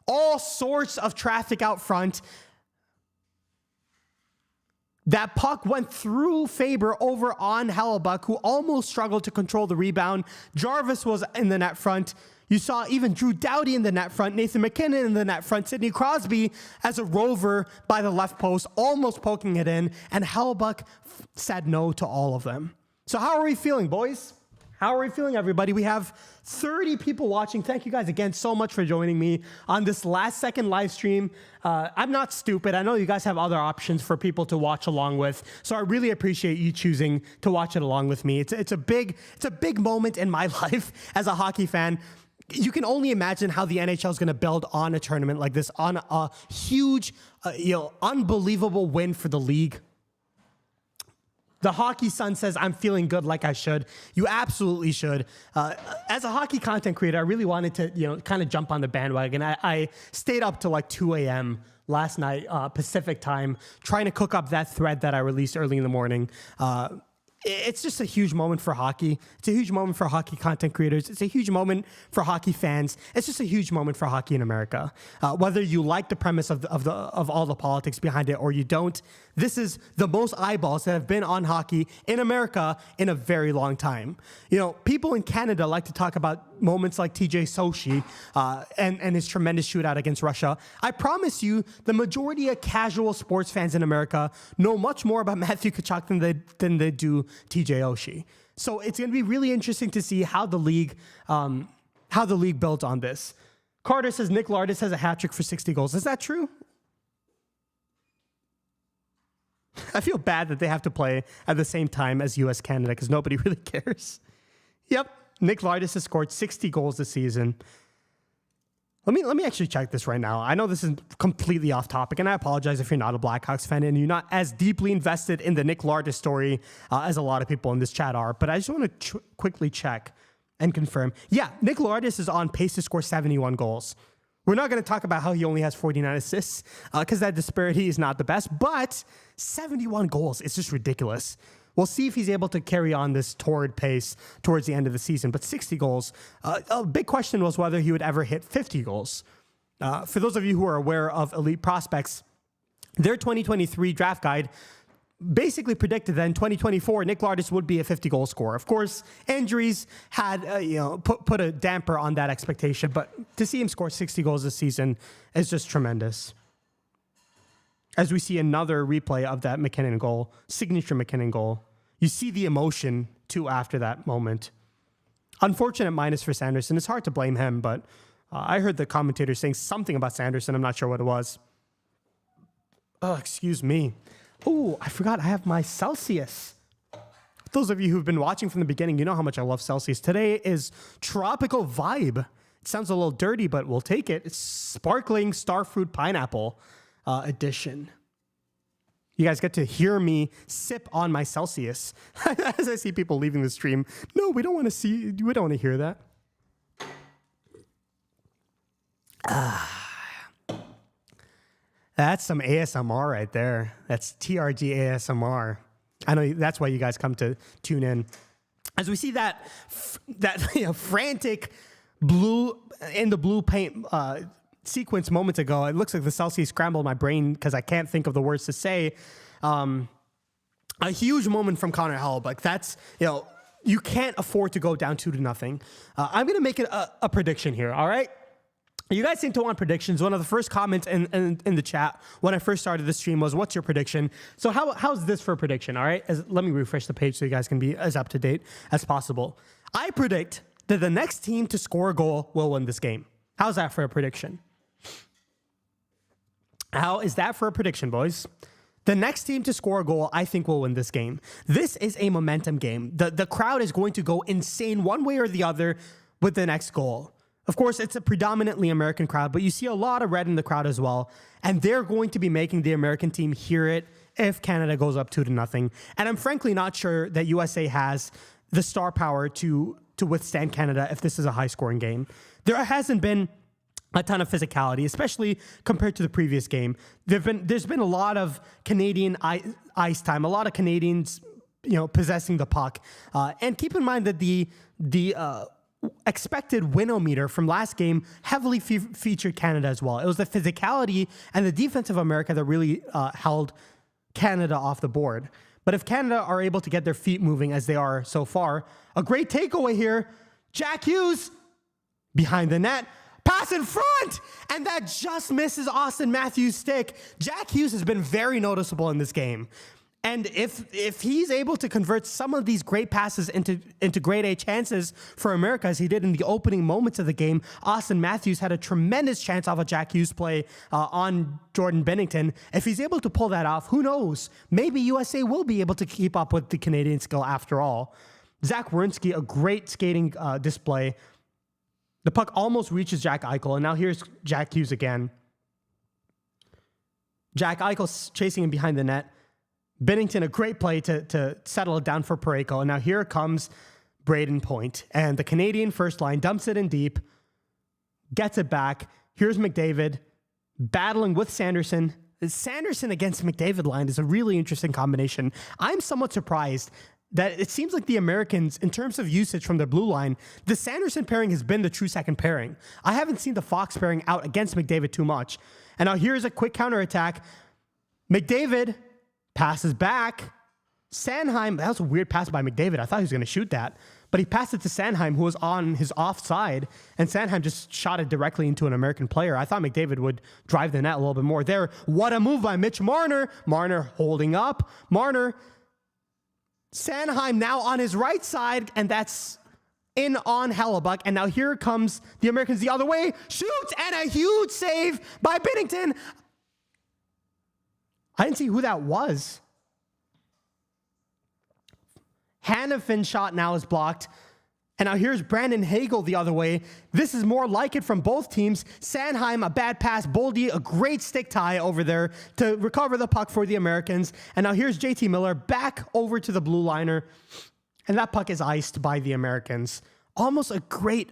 All sorts of traffic out front. That puck went through Faber over on Hellebuck, who almost struggled to control the rebound. Jarvis was in the net front. You saw even Drew Doughty in the net front, Nathan McKinnon in the net front, Sidney Crosby as a rover by the left post, almost poking it in, and Hellebuck said no to all of them. So how are we feeling, boys? How are we feeling, everybody? We have 30 people watching. Thank you guys again so much for joining me on this last-second live stream. I'm not stupid. I know you guys have other options for people to watch along with, so I really appreciate you choosing to watch it along with me. It's a big moment in my life as a hockey fan. You can only imagine how the NHL is going to build on a tournament like this, on a huge, unbelievable win for the league. The Hockey Sun says, I'm feeling good like I should. You absolutely should. As a hockey content creator, I really wanted to, kind of jump on the bandwagon. I stayed up till like 2 a.m. last night, Pacific time, trying to cook up that thread that I released early in the morning. It's just a huge moment for hockey. It's a huge moment for hockey content creators. It's a huge moment for hockey fans. It's just a huge moment for hockey in America. Whether you like the premise of all the politics behind it or you don't, this is the most eyeballs that have been on hockey in America in a very long time. People in Canada like to talk about moments like TJ Sochi and his tremendous shootout against Russia. I promise you, the majority of casual sports fans in America know much more about Matthew Tkachuk than they do TJ Oshie. So it's going to be really interesting to see how the league builds on this. Carter says Nick Lardis has a hat trick for 60 goals. Is that true? I feel bad that they have to play at the same time as US Canada because nobody really cares. Yep, Nick Lardis has scored 60 goals this season. Let me actually check this right now. I know this is completely off topic, and I apologize if you're not a Blackhawks fan and you're not as deeply invested in the Nick Lardis story as a lot of people in this chat are. But I just want to quickly check and confirm. Yeah, Nick Lardis is on pace to score 71 goals. We're not going to talk about how he only has 49 assists because that disparity is not the best, but 71 goals is just ridiculous. We'll see if he's able to carry on this torrid pace towards the end of the season. But 60 goals, a big question was whether he would ever hit 50 goals. For those of you who are aware of elite prospects, their 2023 draft guide basically predicted that in 2024, Nick Lardis would be a 50-goal scorer. Of course, injuries had put a damper on that expectation, but to see him score 60 goals this season is just tremendous. As we see another replay of that McKinnon goal, signature McKinnon goal, you see the emotion too after that moment. Unfortunate minus for Sanderson. It's hard to blame him, but I heard the commentator saying something about Sanderson. I'm not sure what it was. Oh, excuse me. Oh, I forgot I have my Celsius. Those of you who've been watching from the beginning, you know how much I love Celsius. Today is Tropical Vibe. It sounds a little dirty, but we'll take it. It's sparkling starfruit pineapple edition. You guys get to hear me sip on my Celsius as I see people leaving the stream. No, we don't want to see. We don't want to hear that. That's some ASMR right there. That's TRG ASMR. I know that's why you guys come to tune in. As we see that frantic blue in the blue paint sequence moments ago, it looks like the Celsius scrambled my brain because I can't think of the words to say. A huge moment from Connor Hellebuyck. That's, you can't afford to go down 2-0. I'm going to make it a prediction here, all right? You guys seem to want predictions. One of the first comments in the chat when I first started the stream was, what's your prediction? So how's this for a prediction, all right? Let me refresh the page so you guys can be as up to date as possible. I predict that the next team to score a goal will win this game. How's that for a prediction? How is that for a prediction, boys? The next team to score a goal, I think, will win this game. This is a momentum game. The crowd is going to go insane one way or the other with the next goal. Of course, it's a predominantly American crowd, but you see a lot of red in the crowd as well. And they're going to be making the American team hear it if Canada goes up 2-0. And I'm frankly not sure that USA has the star power to withstand Canada if this is a high-scoring game. There hasn't been a ton of physicality, especially compared to the previous game. There's been a lot of Canadian ice time, a lot of Canadians, possessing the puck. And keep in mind that the expected win-o-meter from last game heavily featured Canada as well. It was the physicality and the defense of America that really held Canada off the board. But if Canada are able to get their feet moving as they are so far, a great takeaway here, Jack Hughes behind the net, pass in front, and that just misses Austin Matthews' stick. Jack Hughes has been very noticeable in this game. And if he's able to convert some of these great passes into grade A chances for America, as he did in the opening moments of the game, Austin Matthews had a tremendous chance off a Jack Hughes play on Jordan Binnington. If he's able to pull that off, who knows? Maybe USA will be able to keep up with the Canadian skill after all. Zach Werenski, a great skating display. The puck almost reaches Jack Eichel, and now here's Jack Hughes again. Jack Eichel's chasing him behind the net. Binnington, a great play to settle it down for Parayko. And now here comes Brayden Point. And the Canadian first line dumps it in deep, gets it back. Here's McDavid battling with Sanderson. The Sanderson against McDavid line is a really interesting combination. I'm somewhat surprised that it seems like the Americans, in terms of usage from their blue line, the Sanderson pairing has been the true second pairing. I haven't seen the Fox pairing out against McDavid too much. And now here's a quick counterattack. McDavid passes back. Sanheim, that was a weird pass by McDavid. I thought he was going to shoot that. But he passed it to Sanheim, who was on his offside, and Sanheim just shot it directly into an American player. I thought McDavid would drive the net a little bit more there. What a move by Mitch Marner. Marner holding up. Marner. Sanheim now on his right side, and that's in on Hellebuck, and now here comes the Americans the other way, shoots, and a huge save by Binnington. I didn't see who that was. Hannafin's shot now is blocked. And now here's Brandon Hagel the other way. This is more like it from both teams. Sanheim, a bad pass. Boldy, a great stick tie over there to recover the puck for the Americans. And now here's JT Miller back over to the blue liner. And that puck is iced by the Americans. Almost a great,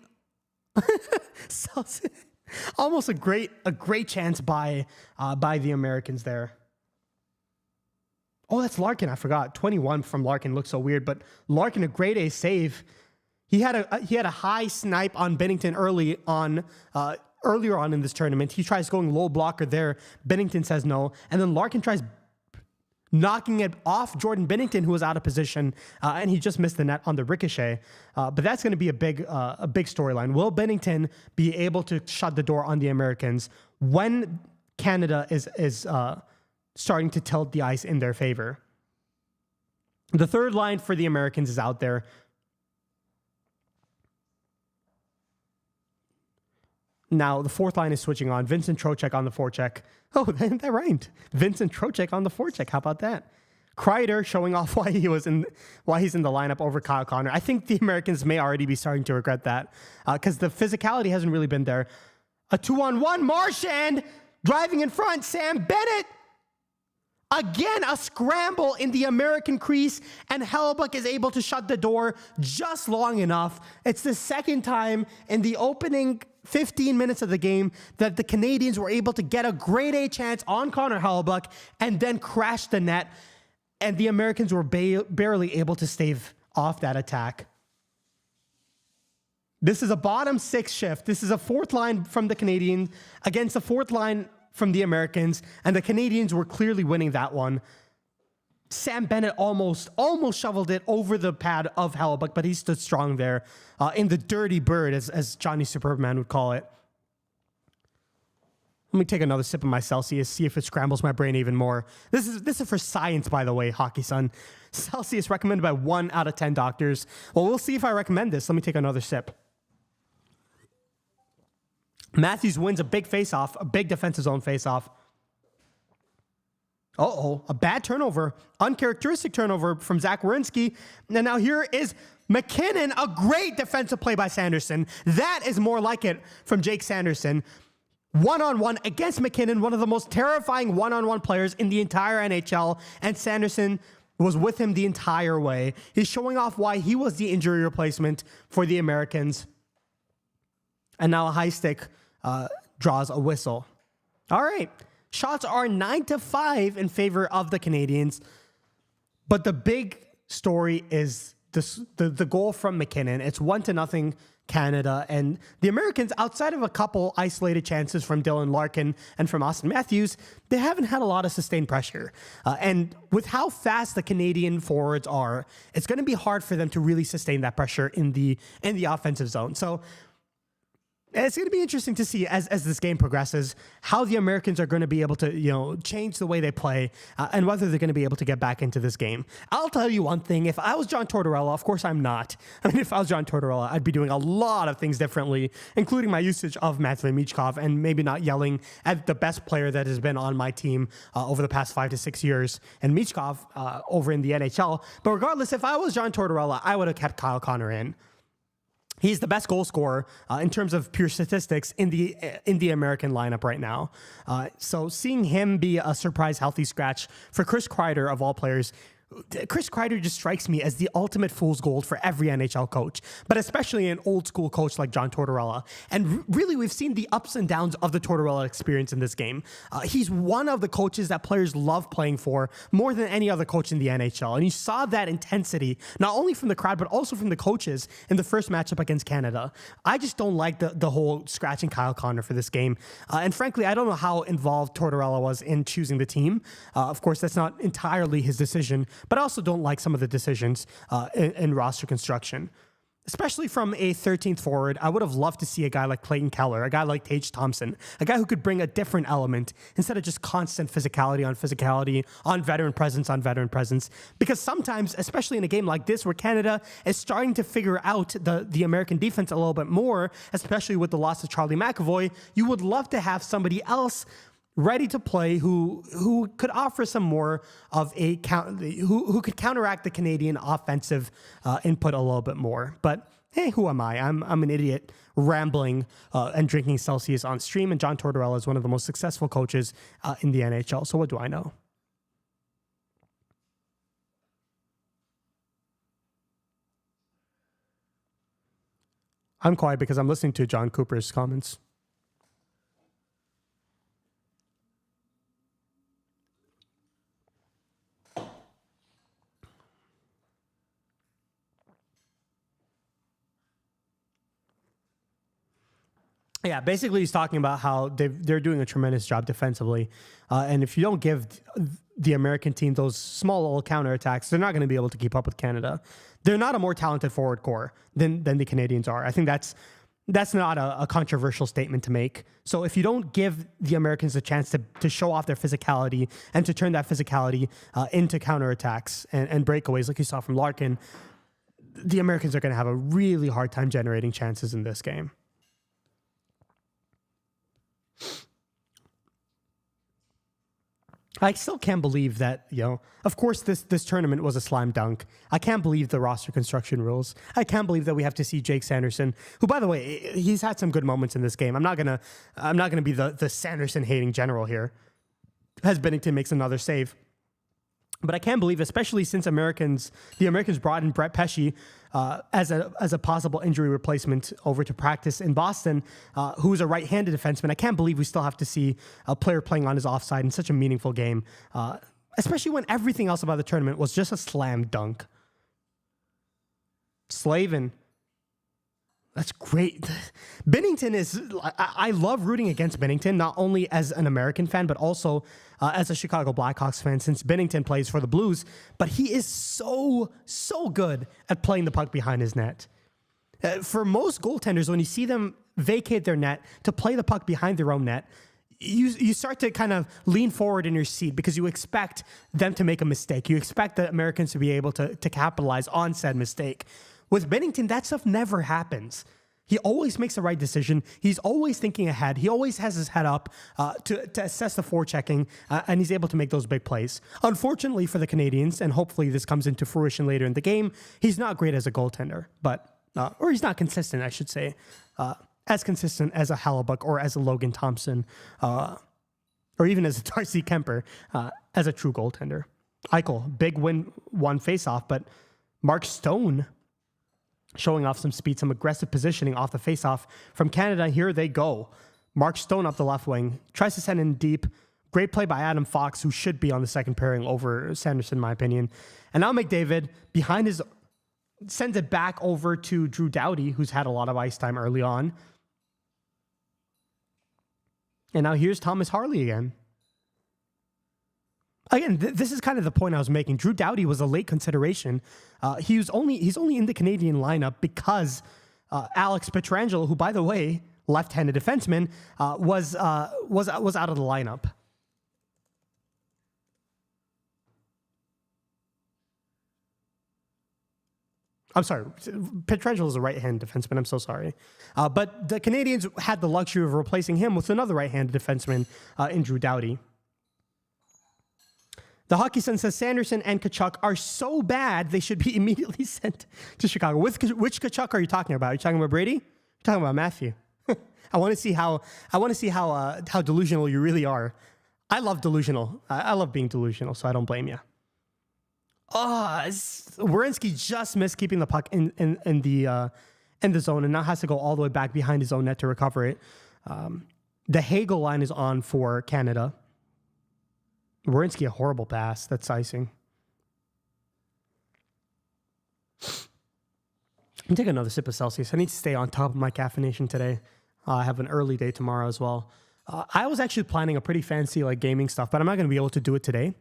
almost a great chance by the Americans there. Oh, that's Larkin. I forgot. 21 from Larkin looks so weird, but Larkin, a great A save. He had a high snipe on Binnington earlier on in this tournament. He tries going low blocker there. Binnington says no, and then Larkin tries knocking it off Jordan Binnington, who was out of position, and he just missed the net on the ricochet. But that's going to be a big storyline. Will Binnington be able to shut the door on the Americans when Canada is starting to tilt the ice in their favor? The third line for the Americans is out there. Now, the fourth line is switching on. Vincent Trocheck on the forecheck. Oh, that rhymed. Vincent Trocheck on the forecheck. How about that? Kreider showing off why he's in the lineup over Kyle Connor. I think the Americans may already be starting to regret that because the physicality hasn't really been there. A 2-on-1. Marchand driving in front. Sam Bennett. Again, a scramble in the American crease, and Hellebuck is able to shut the door just long enough. It's the second time in the opening 15 minutes of the game that the Canadians were able to get a grade A chance on Connor Hellebuck and then crash the net, and the Americans were barely able to stave off that attack. This is a bottom six shift. This is a fourth line from the Canadians against a fourth line from the Americans, and the Canadians were clearly winning that one. Sam Bennett almost shoveled it over the pad of Hellebuck, but he stood strong there in the dirty bird, as Johnny Superman would call it. Let me take another sip of my Celsius, see if it scrambles my brain even more. This is for science, by the way, Hockey Sun. Celsius recommended by 1 out of 10 doctors. Well, we'll see if I recommend this. Let me take another sip. Matthews wins a big face-off, a big defensive zone face-off. A bad turnover, uncharacteristic turnover from Zach Werenski. And now here is McKinnon, a great defensive play by Sanderson. That is more like it from Jake Sanderson. One-on-one against McKinnon, one of the most terrifying one-on-one players in the entire NHL, and Sanderson was with him the entire way. He's showing off why he was the injury replacement for the Americans. And now a high stick draws a whistle. All right. Shots are 9-5 in favor of the Canadians. But the big story is the goal from McKinnon. It's 1-0 Canada. And the Americans, outside of a couple isolated chances from Dylan Larkin and from Austin Matthews, they haven't had a lot of sustained pressure. And with how fast the Canadian forwards are, it's going to be hard for them to really sustain that pressure in the offensive zone. So it's going to be interesting to see as this game progresses how the Americans are going to be able to, change the way they play and whether they're going to be able to get back into this game. I'll tell you one thing. If I was John Tortorella, of course I'm not. I mean, if I was John Tortorella, I'd be doing a lot of things differently, including my usage of Matvei Michkov and maybe not yelling at the best player that has been on my team over the past 5 to 6 years and Michkov over in the NHL. But regardless, if I was John Tortorella, I would have kept Kyle Connor in. He's the best goal scorer in terms of pure statistics in the American lineup right now. So seeing him be a surprise healthy scratch for Chris Kreider, of all players, Chris Kreider just strikes me as the ultimate fool's gold for every NHL coach, but especially an old school coach like John Tortorella. And really, we've seen the ups and downs of the Tortorella experience in this game. He's one of the coaches that players love playing for more than any other coach in the NHL. And you saw that intensity, not only from the crowd, but also from the coaches in the first matchup against Canada. I just don't like the whole scratching Kyle Connor for this game. And frankly, I don't know how involved Tortorella was in choosing the team. Of course, that's not entirely his decision, but I also don't like some of the decisions in roster construction. especially from a 13th forward, I would have loved to see a guy like Clayton Keller, a guy like Tage Thompson, a guy who could bring a different element instead of just constant physicality, on veteran presence. Because sometimes, especially in a game like this where Canada is starting to figure out the American defense a little bit more, especially with the loss of Charlie McAvoy, you would love to have somebody else ready to play who could offer some more of who could counteract the Canadian offensive input a little bit more. But hey, who am I? I'm an idiot rambling and drinking Celsius on stream, and John Tortorella is one of the most successful coaches in the NHL. So what do I know? I'm quiet because I'm listening to John Cooper's comments. Yeah, basically he's talking about how they're doing a tremendous job defensively. And if you don't give the American team those small little counterattacks, they're not going to be able to keep up with Canada. They're not a more talented forward core than the Canadians are. I think that's not a controversial statement to make. So if you don't give the Americans a chance to show off their physicality and to turn that physicality into counterattacks and breakaways like you saw from Larkin, the Americans are going to have a really hard time generating chances in this game. I still can't believe that, of course, this tournament was a slam dunk. I can't believe the roster construction rules. I can't believe that we have to see Jake Sanderson, who, by the way, he's had some good moments in this game. I'm not gonna be the Sanderson hating general here, as Binnington makes another save. But I can't believe, especially since the Americans brought in Brett Pesce as a possible injury replacement over to practice in Boston, who's a right-handed defenseman. I can't believe we still have to see a player playing on his offside in such a meaningful game, especially when everything else about the tournament was just a slam dunk. Slavin. That's great. Binnington is... I love rooting against Binnington, not only as an American fan, but also as a Chicago Blackhawks fan, since Binnington plays for the Blues. But he is so good at playing the puck behind his net. For most goaltenders, when you see them vacate their net to play the puck behind their own net, you start to kind of lean forward in your seat because you expect them to make a mistake. You expect the Americans to be able to capitalize on said mistake. With Binnington, that stuff never happens. He always makes the right decision. He's always thinking ahead. He always has his head up to assess the forechecking, and he's able to make those big plays. Unfortunately for the Canadians, and hopefully this comes into fruition later in the game, he's not great as a goaltender, or he's not consistent, I should say, as consistent as a Hellebuyck or as a Logan Thompson, or even as a Darcy Kemper, as a true goaltender. Eichel, big win, one faceoff, but Mark Stone showing off some speed, some aggressive positioning off the faceoff from Canada. Here they go. Mark Stone up the left wing, tries to send in deep. Great play by Adam Fox, who should be on the second pairing over Sanderson, in my opinion. And now McDavid, sends it back over to Drew Doughty, who's had a lot of ice time early on. And now here's Thomas Harley again. Again, this is kind of the point I was making. Drew Doughty was a late consideration. He's only in the Canadian lineup because Alex Pietrangelo, who, by the way, left-handed defenseman, was out of the lineup. I'm sorry, Pietrangelo is a right-handed defenseman. I'm so sorry. But the Canadians had the luxury of replacing him with another right-handed defenseman in Drew Doughty. The Hockey Sun says Sanderson and Tkachuk are so bad they should be immediately sent to Chicago. Which Tkachuk are you talking about? Are you talking about Brady? You're talking about Matthew. I want to see how delusional you really are. I love delusional. I love being delusional, so I don't blame you. Werenski just missed keeping the puck in the zone and now has to go all the way back behind his own net to recover it. The Hagel line is on for Canada. Werenski, a horrible pass. That's icing. I'm taking another sip of Celsius. I need to stay on top of my caffeination today. I have an early day tomorrow as well. I was actually planning a pretty fancy gaming stuff, but I'm not going to be able to do it today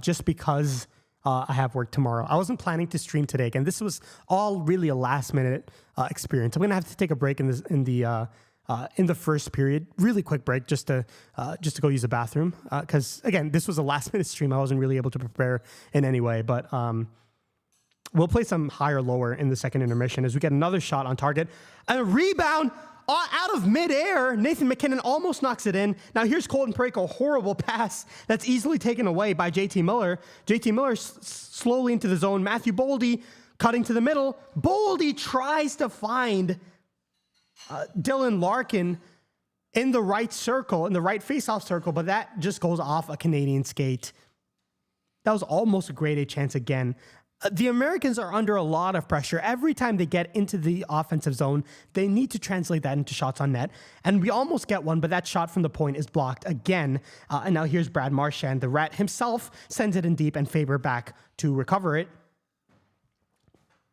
just because I have work tomorrow. I wasn't planning to stream today. Again, this was all really a last-minute experience. I'm gonna have to take a break in the first period, really quick break, just to go use the bathroom. Because again, this was a last-minute stream. I wasn't really able to prepare in any way, but we'll play some higher lower in the second intermission as we get another shot on target. A rebound out of midair. Nathan McKinnon almost knocks it in. Now here's Colton Parayko, a horrible pass that's easily taken away by JT Miller. JT Miller slowly into the zone. Matthew Boldy cutting to the middle. Boldy tries to find Dylan Larkin in the right circle, in the right face-off circle, but that just goes off a Canadian skate. That was almost a grade A chance again. The Americans are under a lot of pressure. Every time they get into the offensive zone, they need to translate that into shots on net. And we almost get one, but that shot from the point is blocked again. And now here's Brad Marchand. The Rat himself sends it in deep and Faber back to recover it.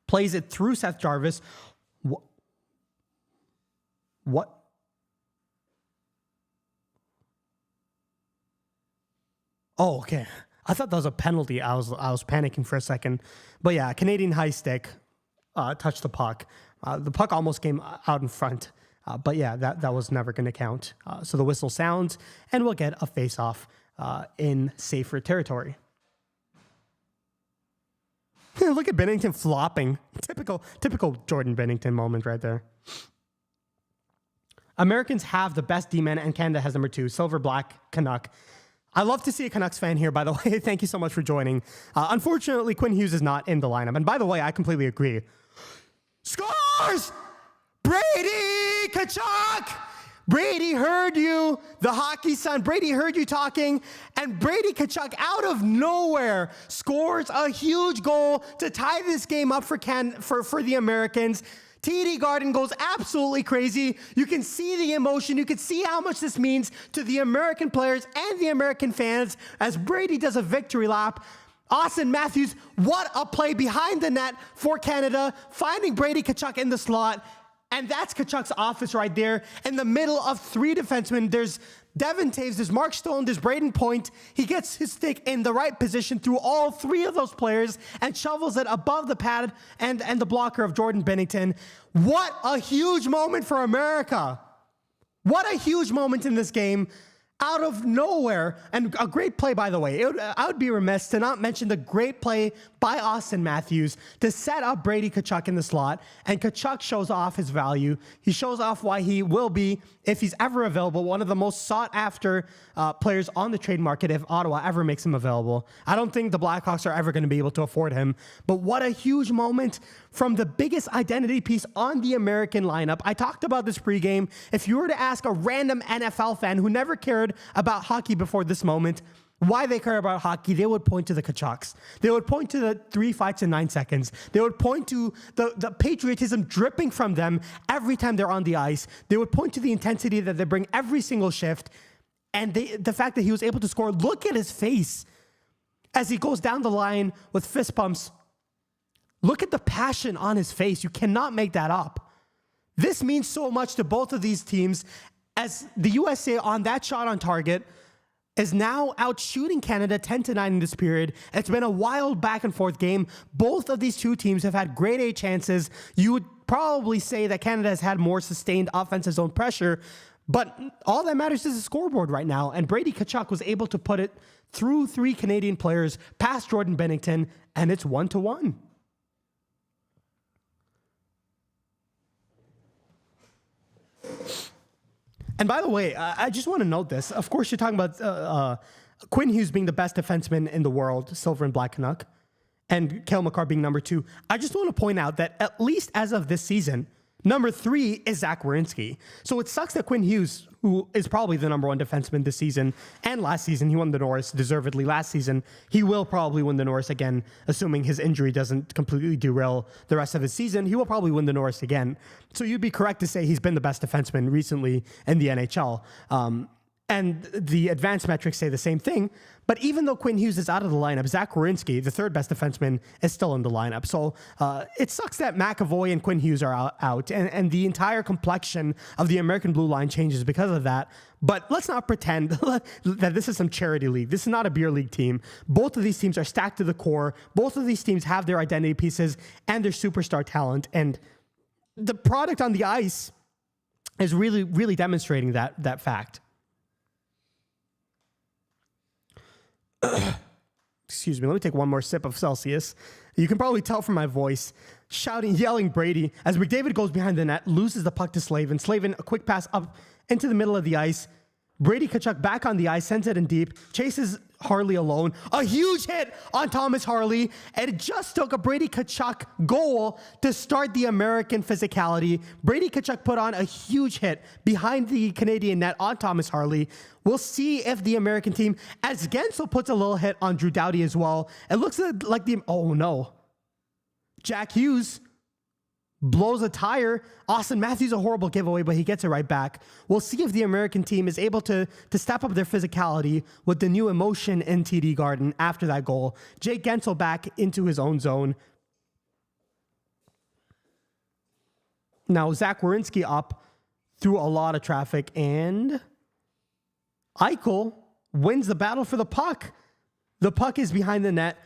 Plays it through Seth Jarvis. What? Oh, okay. I thought that was a penalty. I was panicking for a second. But yeah, Canadian high stick touched the puck. The puck almost came out in front. But yeah, that was never going to count. So the whistle sounds, and we'll get a face-off in safer territory. Look at Bennington flopping. Typical Jordan Bennington moment right there. Americans have the best D-man, and Canada has number 2, Silver Black Canuck. I love to see a Canucks fan here, by the way. Thank you so much for joining. Unfortunately, Quinn Hughes is not in the lineup. And by the way, I completely agree. Scores! Brady Tkachuk! Brady heard you, the hockey son. Brady heard you talking. And Brady Tkachuk, out of nowhere, scores a huge goal to tie this game up for the Americans. TD Garden goes absolutely crazy. You can see the emotion. You can see how much this means to the American players and the American fans as Brady does a victory lap. Austin Matthews, what a play behind the net for Canada, finding Brady Tkachuk in the slot. And that's Tkachuk's office right there in the middle of 3 defensemen. There's Devin Taves, there's Mark Stone, there's Braden Point. He gets his stick in the right position through all 3 of those players and shovels it above the pad and the blocker of Jordan Bennington. What a huge moment for America. What a huge moment in this game. Out of nowhere, and a great play, by the way. I would be remiss to not mention the great play by Austin Matthews to set up Brady Tkachuk in the slot, and Tkachuk shows off his value. He shows off why he will be, if he's ever available, one of the most sought-after players on the trade market if Ottawa ever makes him available. I don't think the Blackhawks are ever going to be able to afford him, but what a huge moment from the biggest identity piece on the American lineup. I talked about this pregame. If you were to ask a random NFL fan who never cared about hockey before this moment, why they care about hockey, they would point to the Tkachuks. They would point to the 3 fights in 9 seconds. They would point to the patriotism dripping from them every time they're on the ice. They would point to the intensity that they bring every single shift. And the fact that he was able to score. Look at his face as he goes down the line with fist pumps. Look at the passion on his face. You cannot make that up. This means so much to both of these teams as the USA on that shot on target is now out shooting Canada 10-9 in this period. It's been a wild back and forth game. Both of these two teams have had grade A chances. You would probably say that Canada has had more sustained offensive zone pressure, but all that matters is the scoreboard right now. And Brady Tkachuk was able to put it through 3 Canadian players past Jordan Bennington, and it's 1-1. And by the way, I just want to note this. Of course, you're talking about Quinn Hughes being the best defenseman in the world, Silver and Black Canuck, and Cale Makar being number 2. I just want to point out that at least as of this season, number 3 is Zach Werenski. So it sucks that Quinn Hughes, who is probably the number 1 defenseman this season and last season, he won the Norris deservedly last season. He will probably win the Norris again, assuming his injury doesn't completely derail the rest of his season. He will probably win the Norris again. So you'd be correct to say he's been the best defenseman recently in the NHL. And the advanced metrics say the same thing. But even though Quinn Hughes is out of the lineup, Zach Werenski, the third best defenseman, is still in the lineup. So it sucks that McAvoy and Quinn Hughes are out. And the entire complexion of the American blue line changes because of that. But let's not pretend that this is some charity league. This is not a beer league team. Both of these teams are stacked to the core. Both of these teams have their identity pieces and their superstar talent. And the product on the ice is really, really demonstrating that fact. Excuse me, let me take one more sip of Celsius. You can probably tell from my voice, yelling Brady as McDavid goes behind the net, loses the puck to Slavin. Slavin, a quick pass up into the middle of the ice. Brady Tkachuk back on the ice, sends it in deep, chases Harley alone. A huge hit on Thomas Harley, and it just took a Brady Tkachuk goal to start the American physicality. Brady Tkachuk put on a huge hit behind the Canadian net on Thomas Harley. We'll see if the American team, as Gensel puts a little hit on Drew Doughty as well. It looks like oh no. Jack Hughes blows a tire. Austin Matthews, a horrible giveaway, but he gets it right back. We'll see if the American team is able to step up their physicality with the new emotion in TD Garden after that goal. Jake Gensel back into his own zone. Now, Zach Werenski up through a lot of traffic, and Eichel wins the battle for the puck. The puck is behind the net.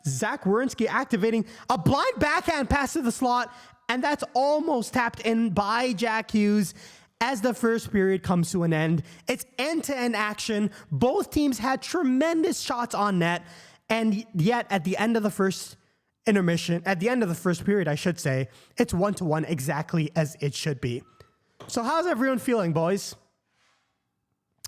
Zach Werenski activating a blind backhand pass to the slot, and that's almost tapped in by Jack Hughes as the first period comes to an end. It's end-to-end action. Both teams had tremendous shots on net, and yet at the end of the first intermission, at the end of the first period, I should say, it's 1-1 exactly as it should be. So how's everyone feeling, boys?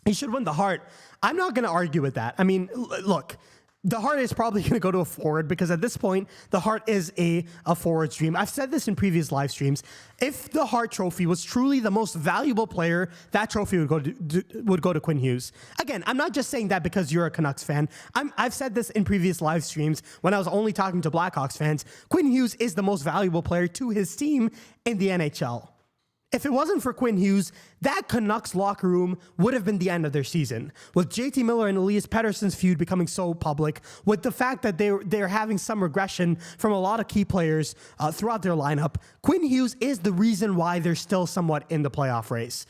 He should win the Hart. I'm not going to argue with that. I mean, look, the Hart is probably going to go to a forward because at this point, the Hart is a forward stream. I've said this in previous live streams. If the Hart Trophy was truly the most valuable player, that trophy would go to Quinn Hughes. Again, I'm not just saying that because you're a Canucks fan. I've said this in previous live streams when I was only talking to Blackhawks fans. Quinn Hughes is the most valuable player to his team in the NHL. If it wasn't for Quinn Hughes, that Canucks locker room would have been the end of their season. With JT Miller and Elias Pettersson's feud becoming so public, with the fact that they're having some regression from a lot of key players throughout their lineup, Quinn Hughes is the reason why they're still somewhat in the playoff race.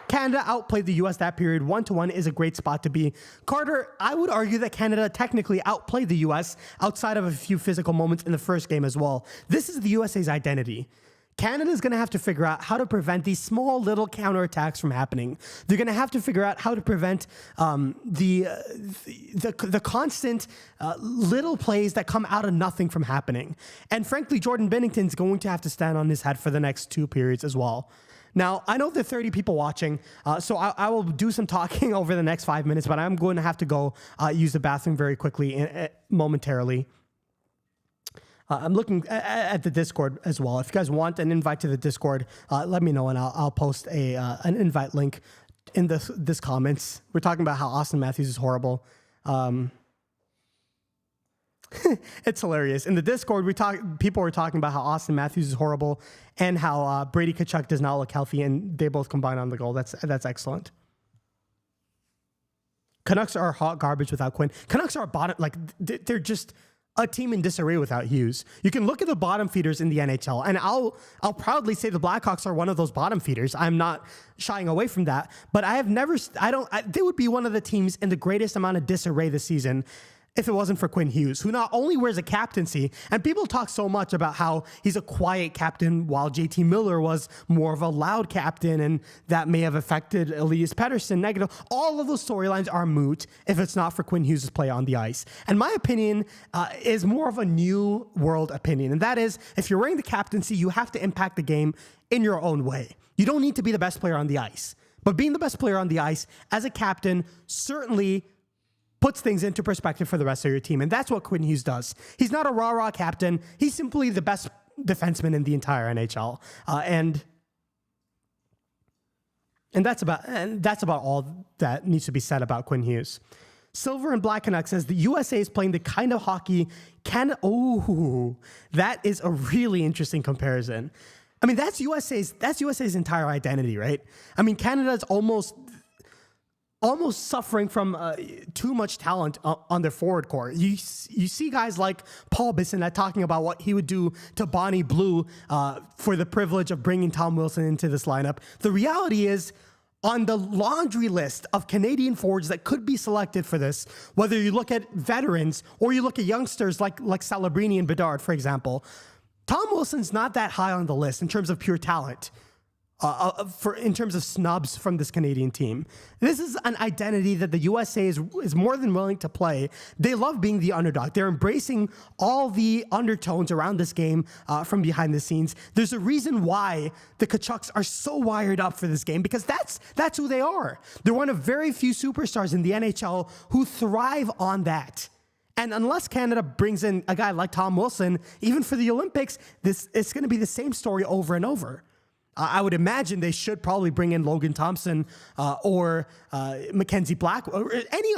Canada outplayed the U.S. that period. 1-1 is a great spot to be. Carter, I would argue that Canada technically outplayed the U.S. outside of a few physical moments in the first game as well. This is the USA's identity. Canada's going to have to figure out how to prevent these small little counterattacks from happening. They're going to have to figure out how to prevent the constant little plays that come out of nothing from happening. And frankly, Jordan Binnington's going to have to stand on his head for the next 2 periods as well. Now, I know there are 30 people watching, so I will do some talking over the next 5 minutes, but I'm going to have to go use the bathroom very quickly momentarily. I'm looking at the Discord as well. If you guys want an invite to the Discord, let me know and I'll post an invite link in this comments. We're talking about how Austin Matthews is horrible. It's hilarious. In the Discord, people were talking about how Austin Matthews is horrible and how Brady Tkachuk does not look healthy, and they both combine on the goal. That's excellent. Canucks are hot garbage without Quinn. Canucks are they're just a team in disarray without Hughes. You can look at the bottom feeders in the NHL, and I'll proudly say the Blackhawks are one of those bottom feeders. I'm not shying away from that, but they would be one of the teams in the greatest amount of disarray this season if it wasn't for Quinn Hughes, who not only wears a captaincy, and people talk so much about how he's a quiet captain while JT Miller was more of a loud captain, and that may have affected Elias Pettersson negative. All of those storylines are moot if it's not for Quinn Hughes' play on the ice. And my opinion is more of a new world opinion, and that is, if you're wearing the captaincy, you have to impact the game in your own way. You don't need to be the best player on the ice, but being the best player on the ice as a captain certainly puts things into perspective for the rest of your team. And that's what Quinn Hughes does. He's not a rah-rah captain. He's simply the best defenseman in the entire NHL. And that's about all that needs to be said about Quinn Hughes. Silver and Black Canucks says the USA is playing the kind of hockey Canada. Oh, that is a really interesting comparison. I mean, that's USA's entire identity, right? I mean, Canada's almost suffering from too much talent on their forward core. You see guys like Paul Bissonnette talking about what he would do to Bonnie Blue for the privilege of bringing Tom Wilson into this lineup. The reality is, on the laundry list of Canadian forwards that could be selected for this, whether you look at veterans or you look at youngsters like Celebrini and Bedard, for example, Tom Wilson's not that high on the list in terms of pure talent. In terms of snubs from this Canadian team. This is an identity that the USA is more than willing to play. They love being the underdog. They're embracing all the undertones around this game from behind the scenes. There's a reason why the Kachucks are so wired up for this game, because that's who they are. They're one of very few superstars in the NHL who thrive on that. And unless Canada brings in a guy like Tom Wilson, even for the Olympics, it's going to be the same story over and over. I would imagine they should probably bring in Logan Thompson or Mackenzie Black or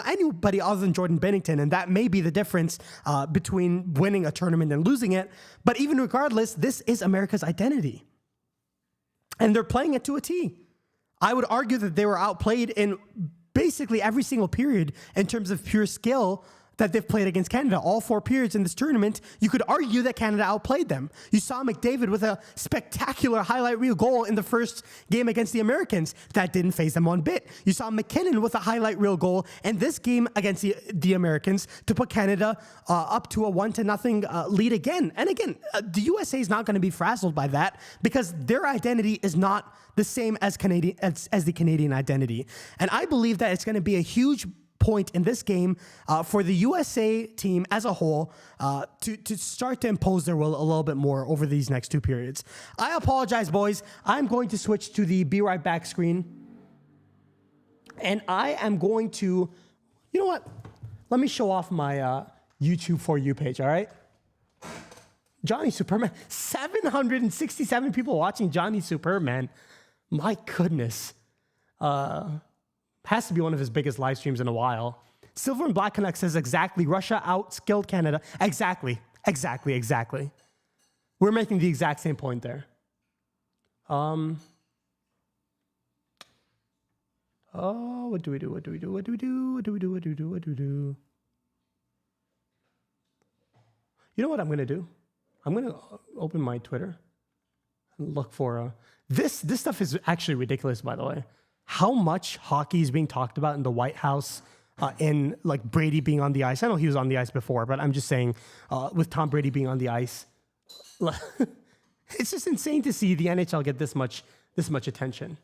anybody other than Jordan Binnington, and that may be the difference between winning a tournament and losing it. But even regardless, this is America's identity, and they're playing it to a T. I would argue that they were outplayed in basically every single period in terms of pure skill that they've played against Canada. All 4 periods in this tournament, you could argue that Canada outplayed them. You saw McDavid with a spectacular highlight reel goal in the first game against the Americans. That didn't faze them one bit. You saw McKinnon with a highlight reel goal in this game against the Americans to put Canada up to a 1-0 lead again. And again, the USA is not going to be frazzled by that because their identity is not the same as the Canadian identity. And I believe that it's going to be a huge point in this game for the USA team as a whole to start to impose their will a little bit more over these next 2 periods. I apologize, boys. I'm going to switch to the Be Right Back screen. And I am going to, you know what? Let me show off my YouTube For You page, all right? Johnny Superman. 767 people watching Johnny Superman. My goodness. Has to be one of his biggest live streams in a while. Silver and Black Connect says exactly. Russia outskilled Canada. Exactly. We're making the exact same point there. What do we do? You know what I'm going to do? I'm going to open my Twitter and look for this stuff is actually ridiculous, by the way. How much hockey is being talked about in the White House in like Brady being on the ice. I know he was on the ice before, but I'm just saying with Tom Brady being on the ice, it's just insane to see the NHL get this much attention.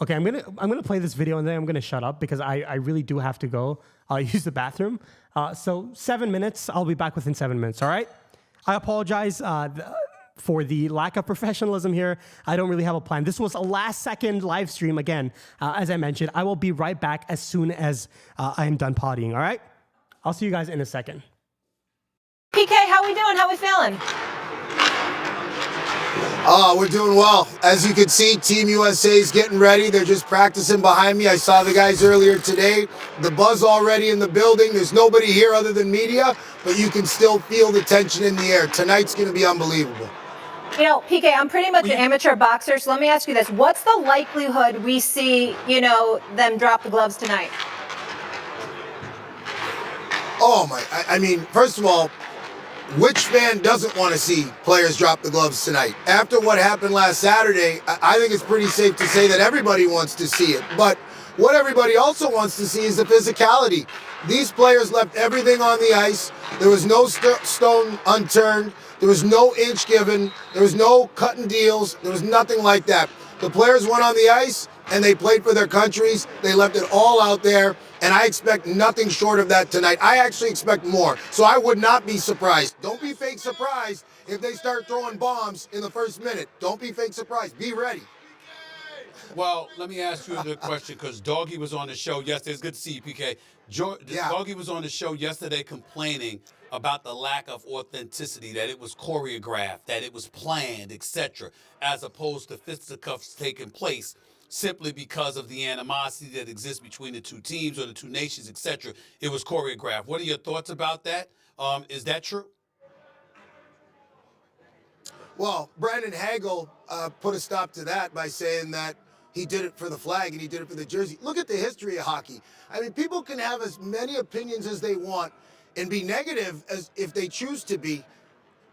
Okay, I'm gonna play this video and then I'm gonna shut up because I really do have to go use the bathroom. So 7 minutes. I'll be back within 7 minutes. All right. I apologize for the lack of professionalism here. I don't really have a plan. This was a last-second live stream again. As I mentioned, I will be right back as soon as I am done pottying. All right. I'll see you guys in a second. PK, how we doing? How we feeling? We're doing well. As you can see, Team USA is getting ready. They're just practicing behind me. I saw the guys earlier today. The buzz already in the building. There's nobody here other than media, but you can still feel the tension in the air. Tonight's going to be unbelievable. You know, PK, I'm pretty much an amateur boxer, so let me ask you this. What's the likelihood we see, them drop the gloves tonight? Oh, my. I mean, first of all, which fan doesn't want to see players drop the gloves tonight? After what happened last Saturday, I think it's pretty safe to say that everybody wants to see it. But what everybody also wants to see is the physicality. These players left everything on the ice. There was no stone unturned. There was no inch given. There was no cutting deals. There was nothing like that. The players went on the ice and they played for their countries. They left it all out there. And I expect nothing short of that tonight. I actually expect more. So I would not be surprised. Don't be fake surprised if they start throwing bombs in the first minute. Don't be fake surprised. Be ready. Well, let me ask you the question, because Doggy was on the show yesterday. It's good to see you, PK. Doggy was on the show yesterday complaining about the lack of authenticity, that it was choreographed, that it was planned, etc., as opposed to fisticuffs taking place. simply because of the animosity that exists between the two teams or the two nations, etc. It was choreographed. What are your thoughts about that? Is that true? Well, Brandon Hagel put a stop to that by saying that he did it for the flag and he did it for the jersey. Look at the history of hockey. I mean, people can have as many opinions as they want and be negative as if they choose to be.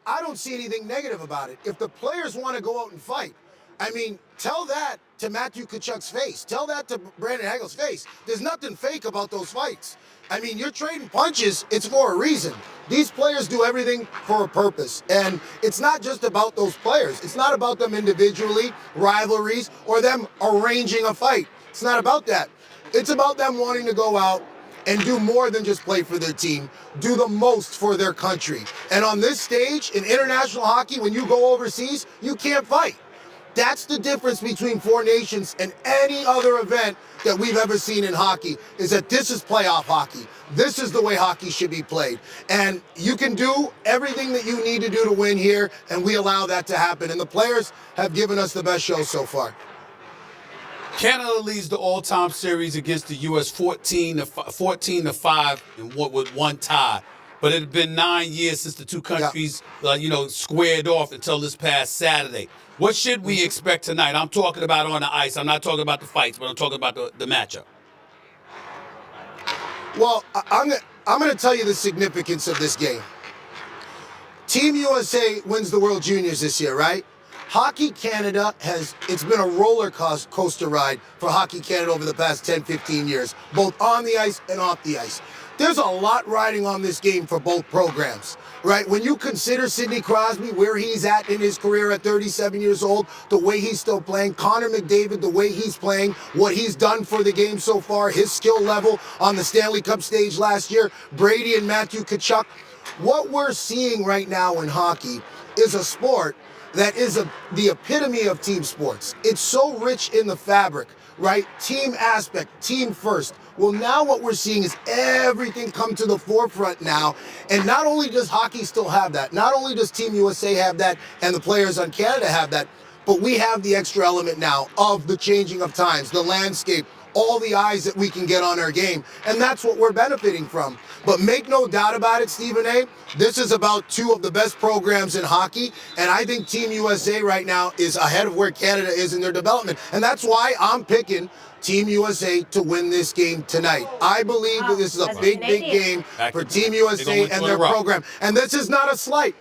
I don't see anything negative about it. If the players want to go out and fight, I mean, tell that to Matthew Tkachuk's face. Tell that to Brandon Hagel's face. There's nothing fake about those fights. I mean, you're trading punches. It's for a reason. These players do everything for a purpose. And it's not just about those players. It's not about them individually, rivalries, or them arranging a fight. It's not about that. It's about them wanting to go out and do more than just play for their team, do the most for their country. And on this stage, in international hockey, when you go overseas, you can't fight. That's the difference between Four Nations and any other event that we've ever seen in hockey, is that this is playoff hockey. This is the way hockey should be played. And you can do everything that you need to do to win here, and we allow that to happen. And the players have given us the best show so far. Canada leads the all-time series against the U.S. 14-5 and with one tie. But it had been 9 years since the two countries, squared off until this past Saturday. What should we expect tonight? I'm talking about on the ice. I'm not talking about the fights, but I'm talking about the matchup. Well, I'm going to tell you the significance of this game. Team USA wins the World Juniors this year, right? Hockey Canada it's been a roller coaster ride for Hockey Canada over the past 10, 15 years, both on the ice and off the ice. There's a lot riding on this game for both programs, right? When you consider Sidney Crosby, where he's at in his career at 37 years old, the way he's still playing, Connor McDavid, the way he's playing, what he's done for the game so far, his skill level on the Stanley Cup stage last year, Brady and Matthew Tkachuk. What we're seeing right now in hockey is a sport that is the epitome of team sports. It's so rich in the fabric, right? Team aspect, team first. Well, now what we're seeing is everything come to the forefront now. And not only does hockey still have that, not only does Team USA have that and the players on Canada have that, but we have the extra element now of the changing of times, the landscape, all the eyes that we can get on our game. And that's what we're benefiting from. But make no doubt about it, Stephen A., this is about two of the best programs in hockey. And I think Team USA right now is ahead of where Canada is in their development. And that's why I'm picking Team USA to win this game tonight. I believe that this is a big game for Team USA and their program. And this is not a slight.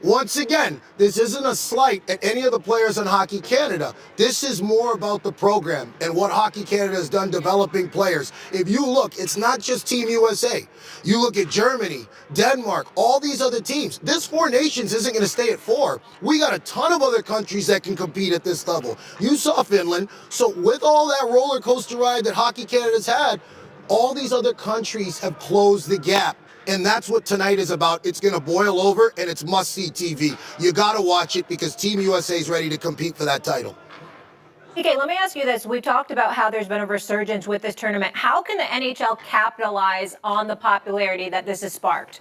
Once again, this isn't a slight at any of the players on Hockey Canada. This is more about the program and what Hockey Canada has done developing players. If you look, it's not just Team USA. You look at Germany, Denmark, all these other teams. This Four Nations isn't going to stay at 4. We got a ton of other countries that can compete at this level. You saw Finland. So with all that roller coaster ride that Hockey Canada's had, all these other countries have closed the gap. And that's what tonight is about. It's going to boil over, and it's must-see TV. You got to watch it because Team USA is ready to compete for that title. Okay, let me ask you this. We've talked about how there's been a resurgence with this tournament. How can the NHL capitalize on the popularity that this has sparked?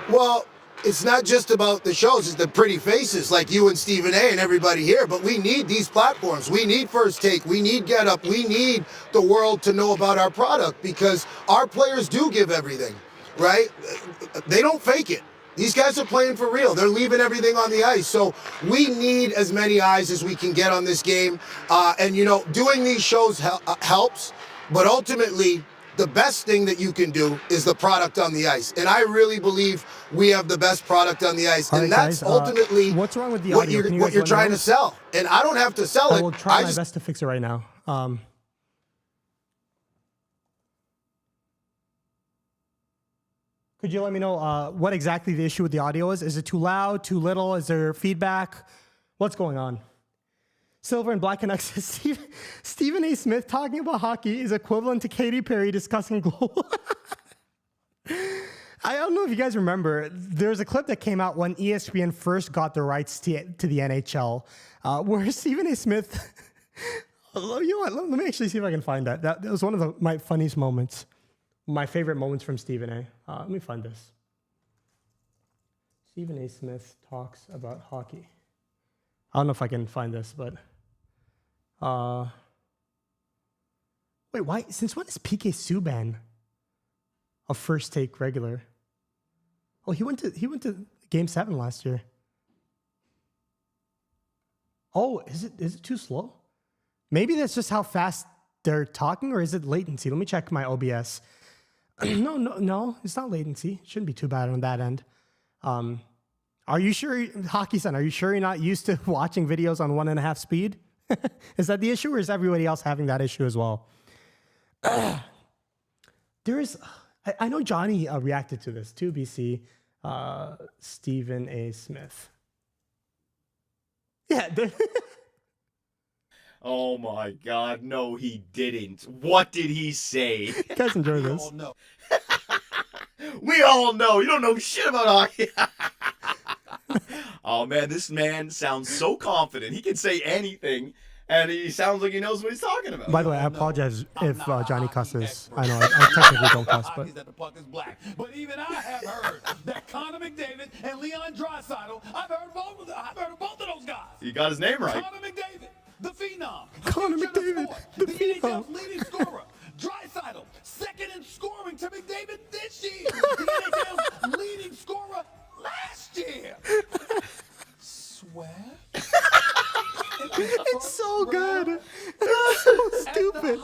Well, it's not just about the shows, it's the pretty faces like you and Stephen A. and everybody here, but we need these platforms. We need First Take. We need Get Up. We need the world to know about our product because our players do give everything, right? They don't fake it. These guys are playing for real. They're leaving everything on the ice. So we need as many eyes as we can get on this game. And, doing these shows helps, but ultimately, the best thing that you can do is the product on the ice. And I really believe we have the best product on the ice. And that's ultimately what's wrong with the what audio? you're trying to sell. And I don't have to sell it. I will try my best to fix it right now. Could you let me know what exactly the issue with the audio is? Is it too loud, too little? Is there feedback? What's going on? Silver and Black and X says Stephen A. Smith talking about hockey is equivalent to Katy Perry discussing global. I don't know if you guys remember, there's a clip that came out when ESPN first got the rights to the NHL, where Stephen A. Smith, you know what, let me actually see if I can find that. That was one of my funniest moments, my favorite moments from Stephen A. Let me find this. Stephen A. Smith talks about hockey. I don't know if I can find this, but wait, why? Since when is PK Subban a first take regular? Oh, he went to Game 7 last year. Oh, is it too slow? Maybe that's just how fast they're talking, or is it latency? Let me check my OBS. No, it's not latency. It shouldn't be too bad on that end. Are you sure, Hockey-san, are you sure you're not used to watching videos on 1.5 speed? Is that the issue, or is everybody else having that issue as well? I know Johnny reacted to this too, BC. Stephen A. Smith. Yeah. Oh my God, no, he didn't. What did he say? You guys enjoy this? all know. We all know. You don't know shit about hockey. Oh man, this man sounds so confident. He can say anything, and he sounds like he knows what he's talking about. By the way, I apologize if Johnny cusses. I know I technically don't cuss, but That the puck is black. But even I have heard that Connor McDavid and Leon Draisaitl, I've heard of both of those guys. You got his name right. Connor McDavid, the phenom. Connor future of McDavid, sport, the NHL's phenom. leading scorer. Draisaitl, second in scoring to McDavid this year. The NHL's leading scorer last year. Swear? it's so good. It's so stupid.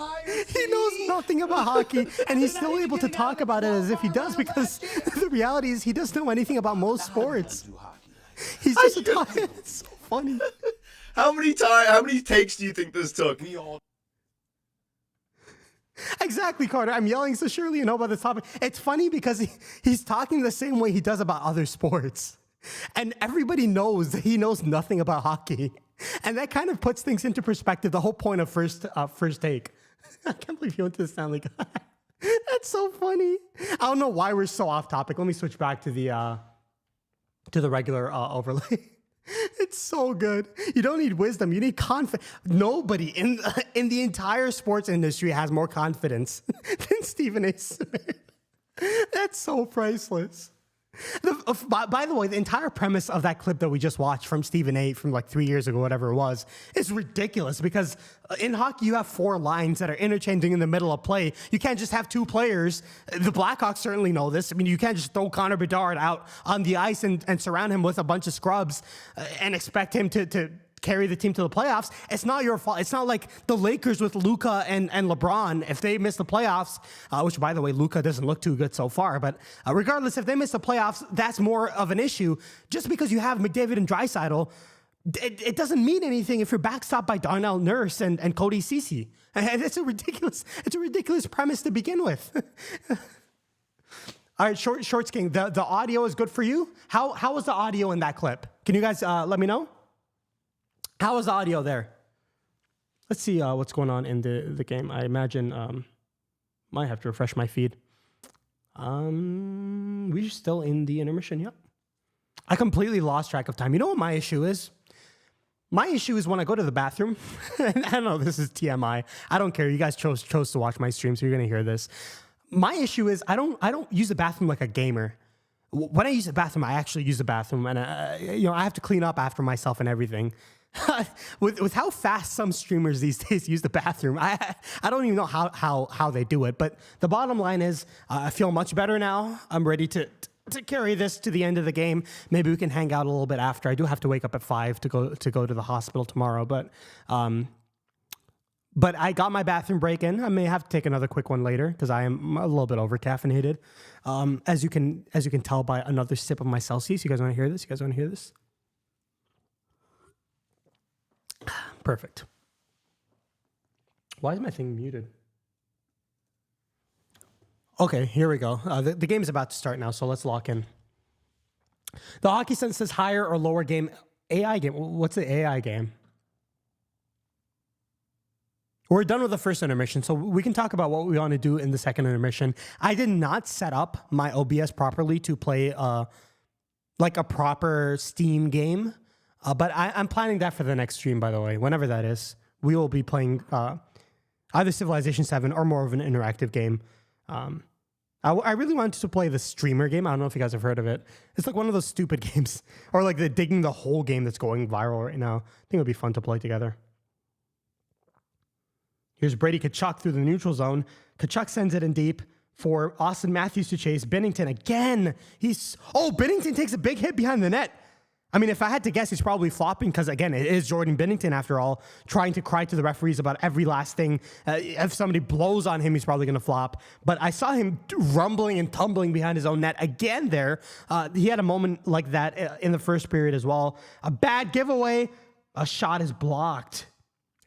He knows nothing about hockey, and he's still able to talk about it as if he does, because the reality is he doesn't know anything about most sports. He's just talking. It's so funny. How many takes do you think this took? Exactly, Carter. I'm yelling, so surely you know about this topic. It's funny because he's talking the same way he does about other sports. And everybody knows that he knows nothing about hockey. And that kind of puts things into perspective, the whole point of first take. I can't believe you went to the Stanley Cup. That's so funny. I don't know why we're so off topic. Let me switch back to the regular overlay. It's so good. You don't need wisdom. You need confidence. Nobody in the entire sports industry has more confidence than Stephen A. Smith. That's so priceless. By the way, the entire premise of that clip that we just watched from Stephen A. from like 3 years ago, whatever it was, is ridiculous, because in hockey, you have 4 lines that are interchanging in the middle of play. You can't just have 2 players. The Blackhawks certainly know this. I mean, you can't just throw Connor Bedard out on the ice and surround him with a bunch of scrubs and expect him to carry the team to the playoffs. It's not your fault. It's not like the Lakers with Luka and LeBron. If they miss the playoffs, which, by the way, Luka doesn't look too good so far, but regardless, if they miss the playoffs, that's more of an issue. Just because you have McDavid and Draisaitl, it doesn't mean anything if you're backstopped by Darnell Nurse and Cody Ceci. And it's a ridiculous premise to begin with. All right, Shorts King, the audio is good for you? How was the audio in that clip? Can you guys let me know? How was the audio there? Let's see what's going on in the game. I imagine might have to refresh my feed. We're still in the intermission, yep. I completely lost track of time. You know what my issue is? My issue is when I go to the bathroom. And I don't know, this is TMI. I don't care. You guys chose to watch my stream, so you're gonna hear this. My issue is I don't use the bathroom like a gamer. When I use the bathroom, I actually use the bathroom, and I have to clean up after myself and everything. with how fast some streamers these days use the bathroom, I don't even know how they do it. But the bottom line is, I feel much better now. I'm ready to carry this to the end of the game. Maybe we can hang out a little bit after. I do have to wake up at 5 to go to the hospital tomorrow. But I got my bathroom break in. I may have to take another quick one later because I am a little bit over caffeinated. As you can tell by another sip of my Celsius. You guys want to hear this? Perfect. Why is my thing muted? Okay, here we go. The game is about to start now, so let's lock in. The Hockey Sense says higher or lower game. AI game. What's the AI game? We're done with the first intermission, so we can talk about what we want to do in the second intermission. I did not set up my OBS properly to play like a proper Steam game. But I'm planning that for the next stream, by the way. Whenever that is, we will be playing either Civilization 7 or more of an interactive game. I really wanted to play the streamer game. I don't know if you guys have heard of it. It's like one of those stupid games, or like the digging the whole game that's going viral right now. I think it would be fun to play together. Here's Brady Tkachuk through the neutral zone. Tkachuk sends it in deep for Austin Matthews to chase. Binnington again. Binnington takes a big hit behind the net. I mean, if I had to guess, he's probably flopping because, again, it is Jordan Binnington, after all, trying to cry to the referees about every last thing. If somebody blows on him, he's probably going to flop. But I saw him rumbling and tumbling behind his own net again there. He had a moment like that in the first period as well. A bad giveaway. A shot is blocked.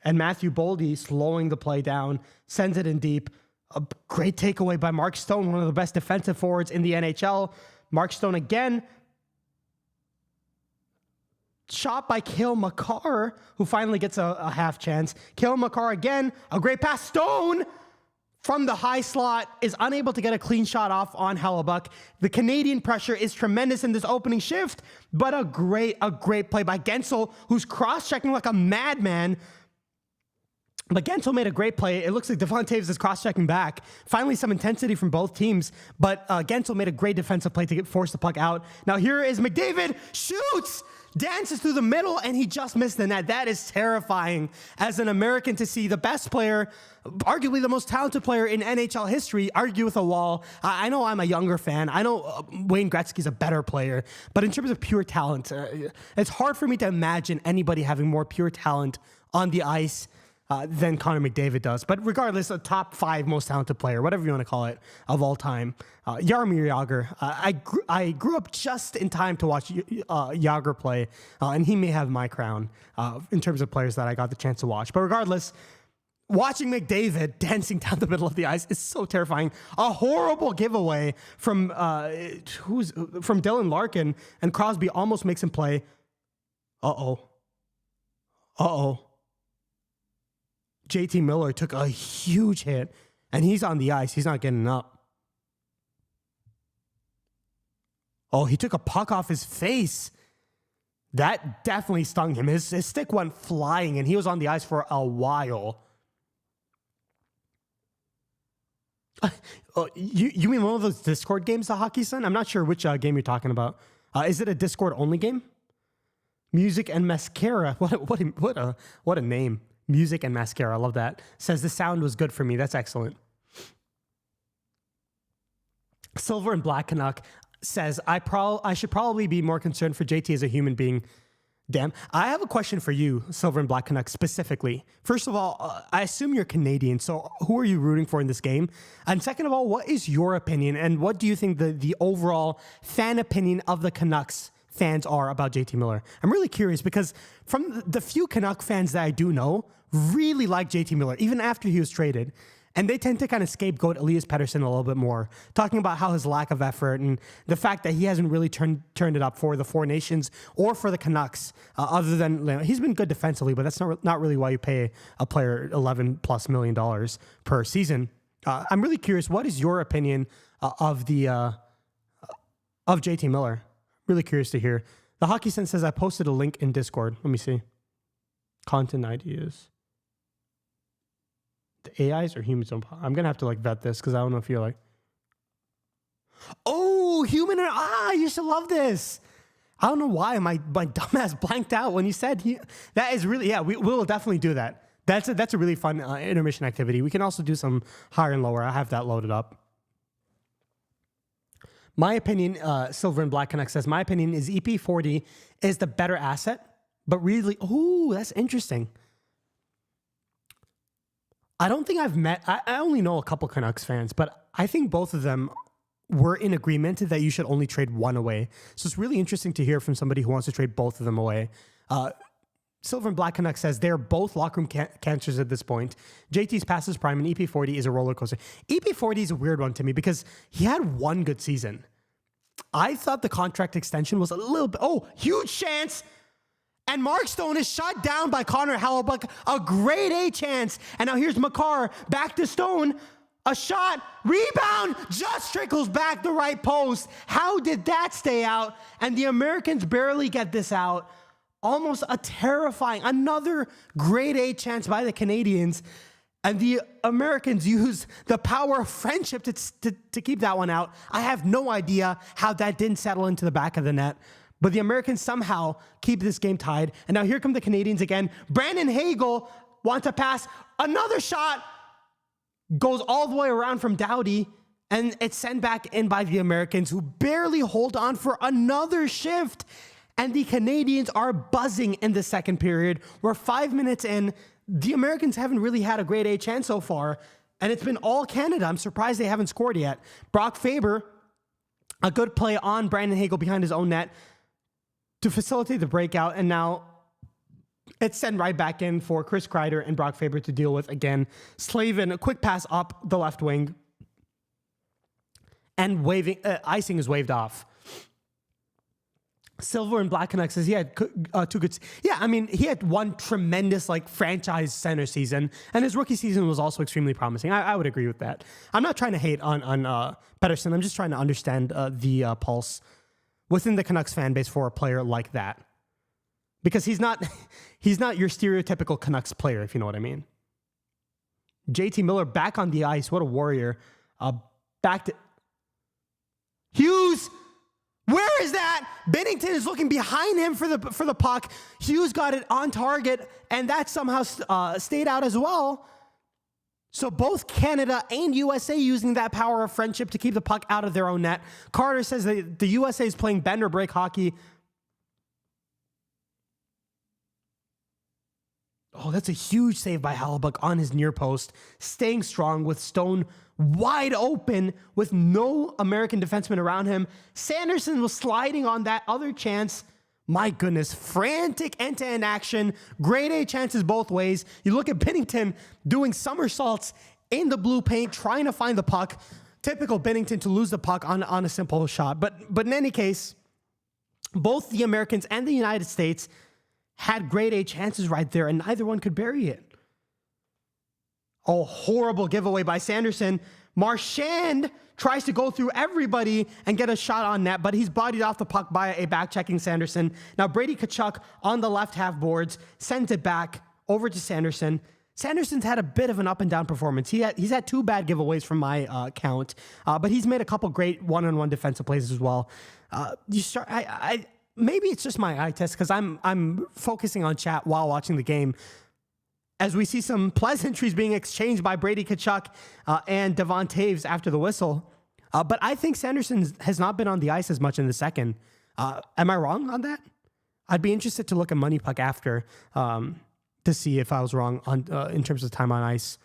And Matthew Boldy, slowing the play down, sends it in deep. A great takeaway by Mark Stone, one of the best defensive forwards in the NHL. Mark Stone again. Shot by Cale Makar, who finally gets a half chance. Cale Makar again, a great pass. Stone from the high slot is unable to get a clean shot off on Hellebuck. The Canadian pressure is tremendous in this opening shift, but a great play by Gensel, who's cross-checking like a madman. But Gensel made a great play. It looks like Devon Toews is cross-checking back. Finally, some intensity from both teams, but Gensel made a great defensive play to force the puck out. Now here is McDavid, shoots! Dances through the middle, and he just missed the net. That is terrifying as an American to see the best player, arguably the most talented player in NHL history, argue with a wall. I know I'm a younger fan. I know Wayne Gretzky's a better player, but in terms of pure talent, it's hard for me to imagine anybody having more pure talent on the ice than Connor McDavid does. But regardless, a top 5 most talented player, whatever you want to call it, of all time. Jaromir Jagr. I grew up just in time to watch Jagr play, and he may have my crown in terms of players that I got the chance to watch. But regardless, watching McDavid dancing down the middle of the ice is so terrifying. A horrible giveaway from Dylan Larkin, and Crosby almost makes him play. Uh-oh. JT Miller took a huge hit, and he's on the ice. He's not getting up. Oh, he took a puck off his face. That definitely stung him. His stick went flying, and he was on the ice for a while. You mean one of those Discord games, the Hockey Sun? I'm not sure which game you're talking about. Is it a Discord-only game? Music and Mascara. What a name. Music and Mascara. I love that. Says the sound was good for me. That's excellent. Silver and Black Canuck says, I should probably be more concerned for JT as a human being. Damn. I have a question for you, Silver and Black Canuck, specifically. First of all, I assume you're Canadian, so who are you rooting for in this game? And second of all, what is your opinion, and what do you think the overall fan opinion of the Canucks fans are about JT Miller? I'm really curious because from the few Canuck fans that I do know, really like JT Miller, even after he was traded. And they tend to kind of scapegoat Elias Pettersson a little bit more, talking about how his lack of effort and the fact that he hasn't really turned it up for the Four Nations or for the Canucks, other than he's been good defensively, but that's not really why you pay a player $11+ million per season. I'm really curious, what is your opinion of JT Miller? Really curious to hear. The Hockey Sense says, I posted a link in Discord. Let me see. Content ideas. The AIs or humans don't. I'm going to have to vet this because I don't know if you're oh, human. You should love this. I don't know why my dumbass blanked out when you said that is really, yeah, we'll definitely do that. That's a really fun intermission activity. We can also do some higher and lower. I have that loaded up. My opinion, Silver and Black Connect says, my opinion is EP40 is the better asset, but really, that's interesting. I don't think I've met, I only know a couple Canucks fans, but I think both of them were in agreement that you should only trade one away. So it's really interesting to hear from somebody who wants to trade both of them away. Silver and Black Canuck says they're both locker room cancers at this point. JT's past his prime, and EP40 is a roller coaster. EP40 is a weird one to me because he had one good season. I thought the contract extension was a little bit, huge chance. And Mark Stone is shut down by Connor Hellebuck, a grade A chance. And now here's Makar, back to Stone, a shot, rebound, just trickles back the right post. How did that stay out? And the Americans barely get this out. Almost a terrifying, another grade A chance by the Canadians. And the Americans use the power of friendship to keep that one out. I have no idea how that didn't settle into the back of the net. But the Americans somehow keep this game tied. And now here come the Canadians again. Brandon Hagel wants to pass. Another shot goes all the way around from Doughty. And it's sent back in by the Americans, who barely hold on for another shift. And the Canadians are buzzing in the second period. We're 5 minutes in. The Americans haven't really had a grade A chance so far. And it's been all Canada. I'm surprised they haven't scored yet. Brock Faber, a good play on Brandon Hagel behind his own net to facilitate the breakout. And now it's sent right back in for Chris Kreider and Brock Faber to deal with again. Slavin, a quick pass up the left wing. And icing is waved off. Silver and Black Canucks says he had two good. Yeah, I mean, he had one tremendous franchise center season, and his rookie season was also extremely promising. I would agree with that. I'm not trying to hate on Pettersson. I'm just trying to understand the pulse within the Canucks fan base for a player like that, because he's not your stereotypical Canucks player, if you know what I mean. JT Miller back on the ice. What a warrior. Back to Hughes. Where is that? Bennington is looking behind him for the puck. Hughes got it on target, and that somehow stayed out as well. So both Canada and USA using that power of friendship to keep the puck out of their own net. Carter says that the USA is playing bend or break hockey. Oh, that's a huge save by Hellebuyck on his near post. Staying strong with Stone wide open with no American defenseman around him. Sanderson was sliding on that other chance. My goodness, frantic end-to-end action. Grade A chances both ways. You look at Binnington doing somersaults in the blue paint, trying to find the puck. Typical Binnington to lose the puck on a simple shot. But in any case, both the Americans and the United States had grade A chances right there, and neither one could bury it. Oh, horrible giveaway by Sanderson. Marchand tries to go through everybody and get a shot on net, but he's bodied off the puck by a back-checking Sanderson. Now Brady Tkachuk on the left half boards sends it back over to Sanderson. Sanderson's had a bit of an up-and-down performance. He's had two bad giveaways from my count, but he's made a couple great one-on-one defensive plays as well. Maybe it's just my eye test because I'm focusing on chat while watching the game, as we see some pleasantries being exchanged by Brady Tkachuk and Devon Taves after the whistle. But I think Sanderson has not been on the ice as much in the second. Am I wrong on that? I'd be interested to look at Money Puck after to see if I was wrong on in terms of time on ice.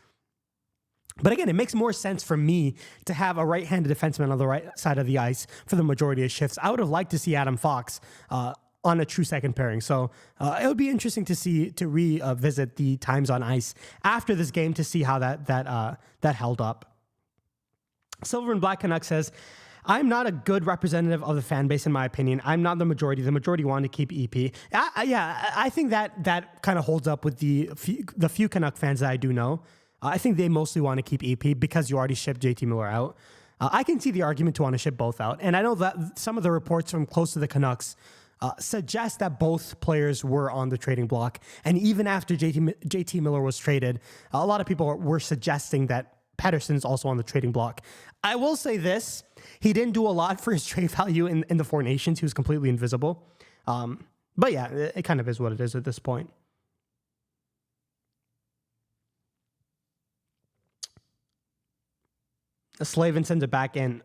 But again, it makes more sense for me to have a right-handed defenseman on the right side of the ice for the majority of shifts. I would have liked to see Adam Fox on a true second pairing. So it would be interesting to revisit the times on ice after this game to see how that held up. Silver and Black Canuck says, I'm not a good representative of the fan base, in my opinion. I'm not the majority. The majority want to keep EP. I think that kind of holds up with the few Canuck fans that I do know. I think they mostly want to keep EP because you already shipped JT Miller out. I can see the argument to want to ship both out. And I know that some of the reports from close to the Canucks suggest that both players were on the trading block. And even after JT Miller was traded, a lot of people were suggesting that Pettersson's also on the trading block. I will say this. He didn't do a lot for his trade value in the Four Nations. He was completely invisible. But yeah, it kind of is what it is at this point. Slavin sends it back in.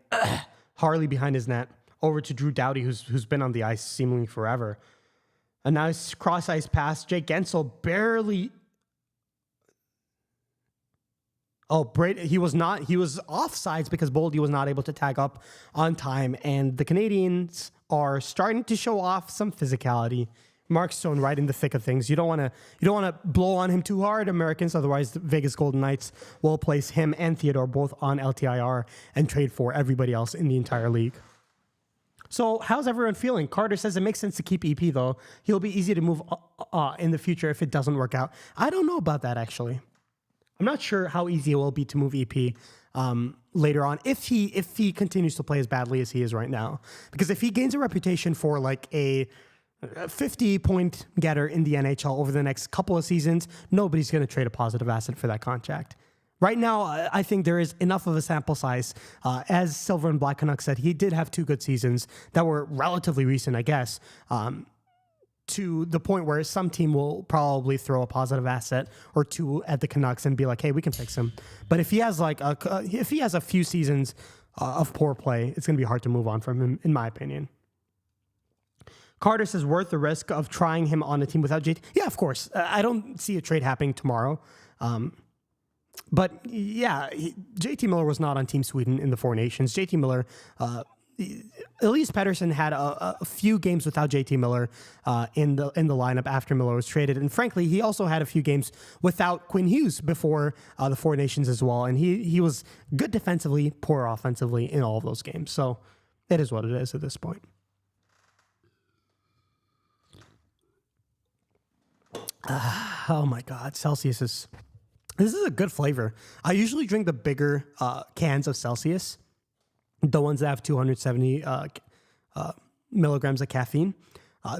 Harley behind his net. Over to Drew Doughty, who's been on the ice seemingly forever. A nice cross-ice pass. Jake Gensel barely... he was offsides because Boldy was not able to tag up on time, and the Canadians are starting to show off some physicality. Mark Stone right in the thick of things. You don't want to blow on him too hard, Americans. Otherwise, the Vegas Golden Knights will place him and Theodore both on LTIR and trade for everybody else in the entire league. So how's everyone feeling? Carter says it makes sense to keep EP, though. He'll be easy to move in the future if it doesn't work out. I don't know about that, actually. I'm not sure how easy it will be to move EP later on if he continues to play as badly as he is right now. Because if he gains a reputation for like a a 50-point getter in the NHL over the next couple of seasons, nobody's going to trade a positive asset for that contract. Right now, I think there is enough of a sample size. As Silver and Black Canuck said, he did have 2 good seasons that were relatively recent, I guess, to the point where some team will probably throw a positive asset or 2 at the Canucks and be like, hey, we can fix him. But if he has a few seasons of poor play, it's going to be hard to move on from him, in my opinion. Carter says, worth the risk of trying him on a team without JT? Yeah, of course. I don't see a trade happening tomorrow. But yeah, JT Miller was not on Team Sweden in the Four Nations. JT Miller, Elias Pettersson had a few games without JT Miller in the lineup after Miller was traded. And frankly, he also had a few games without Quinn Hughes before the Four Nations as well. And he was good defensively, poor offensively in all of those games. So it is what it is at this point. Oh my God, Celsius is... This is a good flavor. I usually drink the bigger cans of Celsius, the ones that have 270 milligrams of caffeine.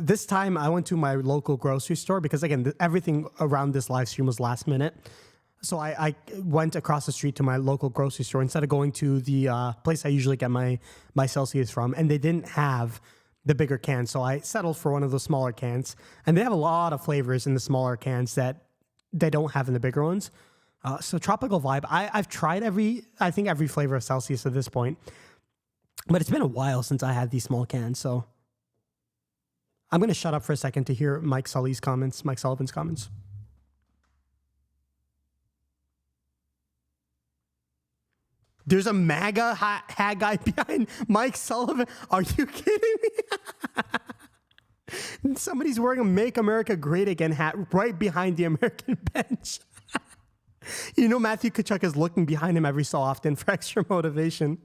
This time I went to my local grocery store because, again, everything around this live stream was last minute. So I went across the street to my local grocery store instead of going to the place I usually get my Celsius from, and they didn't have the bigger cans. So I settled for one of the smaller cans, and they have a lot of flavors in the smaller cans that they don't have in the bigger ones. So Tropical Vibe, I've tried every flavor of Celsius at this point, but it's been a while since I had these small cans. So I'm going to shut up for a second to hear Mike Sullivan's comments. There's a MAGA hat guy behind Mike Sullivan. Are you kidding me? Somebody's wearing a Make America Great Again hat right behind the American bench. You know, Matthew Tkachuk is looking behind him every so often for extra motivation.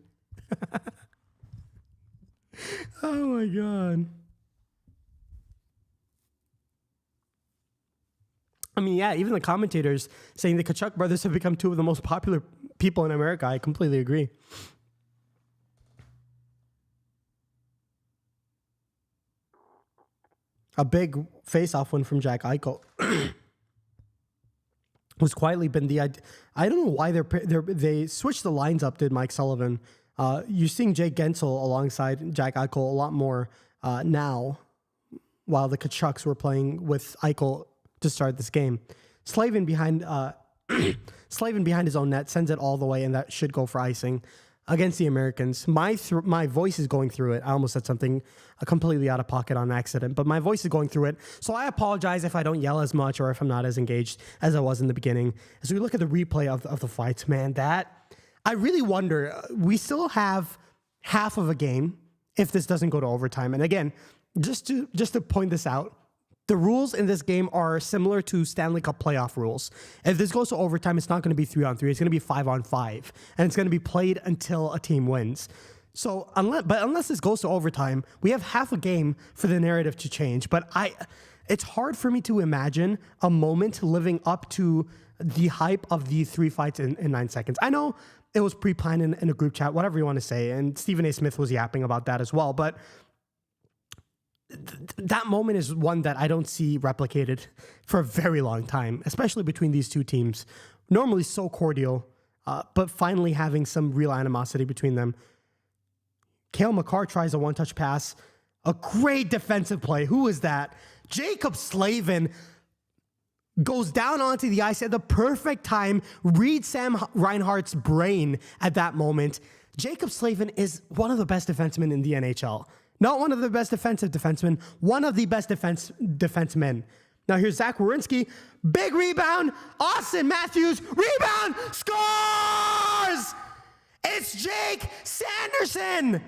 Oh my God. I mean, yeah, even the commentators saying the Tkachuk brothers have become 2 of the most popular people in America. I completely agree. A big face-off win from Jack Eichel was quietly been the... I don't know why they switched the lines up, did Mike Sullivan. You're seeing Jake Gensel alongside Jack Eichel a lot more now, while the Tkachuks were playing with Eichel to start this game. Slavin behind his own net sends it all the way, and that should go for icing against the Americans. My voice is going through it. I almost said something completely out of pocket on accident, but my voice is going through it. So I apologize if I don't yell as much or if I'm not as engaged as I was in the beginning. As we look at the replay of the fights, man, I really wonder, we still have half of a game if this doesn't go to overtime. And again, just to point this out, the rules in this game are similar to Stanley Cup playoff rules. If this goes to overtime, it's not going to be 3-on-3. It's going to be 5-on-5, and it's going to be played until a team wins. So unless this goes to overtime, we have half a game for the narrative to change. But it's hard for me to imagine a moment living up to the hype of the 3 fights in 9 seconds. I know it was pre-planned in a group chat, whatever you want to say, and Stephen A. Smith was yapping about that as well. But that moment is one that I don't see replicated for a very long time, especially between these two teams. Normally so cordial, but finally having some real animosity between them. Cale Makar tries a one-touch pass. A great defensive play. Who is that? Jacob Slavin goes down onto the ice at the perfect time, reads Sam Reinhart's brain at that moment. Jacob Slavin is one of the best defensemen in the NHL. Not one of the best defensive defensemen, one of the best defensemen. Now here's Zach Werenski. Big rebound. Austin Matthews. Rebound. Scores! It's Jake Sanderson.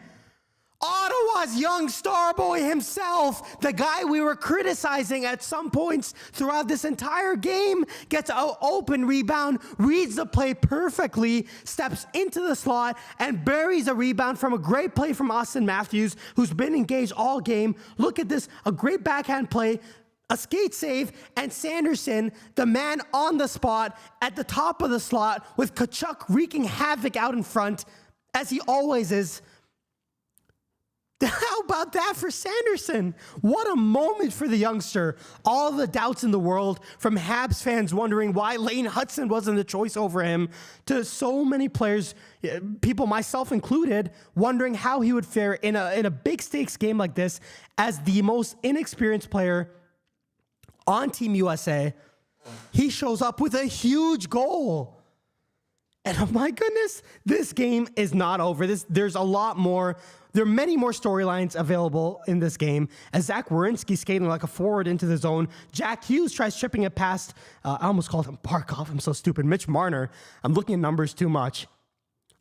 Ottawa's young star boy himself, the guy we were criticizing at some points throughout this entire game, gets an open rebound, reads the play perfectly, steps into the slot, and buries a rebound from a great play from Austin Matthews, who's been engaged all game. Look at this, a great backhand play, a skate save, and Sanderson, the man on the spot at the top of the slot, with Tkachuk wreaking havoc out in front, as he always is. How about that for Sanderson? What a moment for the youngster. All the doubts in the world, from Habs fans wondering why Lane Hudson wasn't the choice over him, to so many players, people, myself included, wondering how he would fare in a big stakes game like this as the most inexperienced player on Team USA. He shows up with a huge goal. And oh my goodness, this game is not over. There's a lot more. There are many more storylines available in this game as Zach Werenski skating like a forward into the zone. Jack Hughes tries chipping it past, I almost called him Barkov. I'm so stupid. Mitch Marner. I'm looking at numbers too much.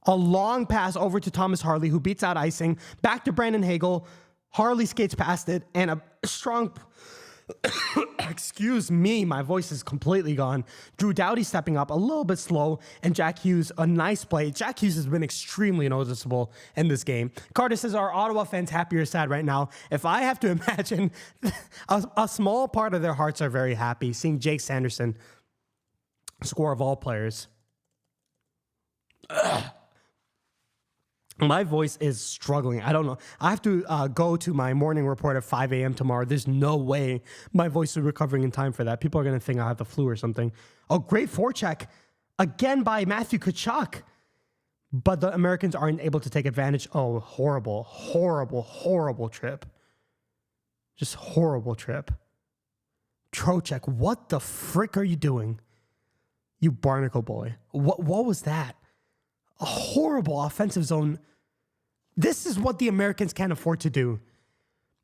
A long pass over to Thomas Harley, who beats out icing. Back to Brandon Hagel. Harley skates past it, and a strong... Excuse me, my voice is completely gone. Drew Doughty stepping up a little bit slow, and Jack Hughes, a nice play. Jack Hughes has been extremely noticeable in this game. Carter says, are Ottawa fans happy or sad right now? If I have to imagine, a small part of their hearts are very happy seeing Jake Sanderson score of all players. My voice is struggling. I don't know. I have to go to my morning report at 5 a.m. tomorrow. There's no way my voice is recovering in time for that. People are going to think I have the flu or something. Oh, great forecheck. Again by Matthew Tkachuk. But the Americans aren't able to take advantage. Oh, horrible, horrible, horrible trip. Just horrible trip. Trocheck, what the frick are you doing? You barnacle boy. What was that? A horrible offensive zone. This is what the Americans can't afford to do.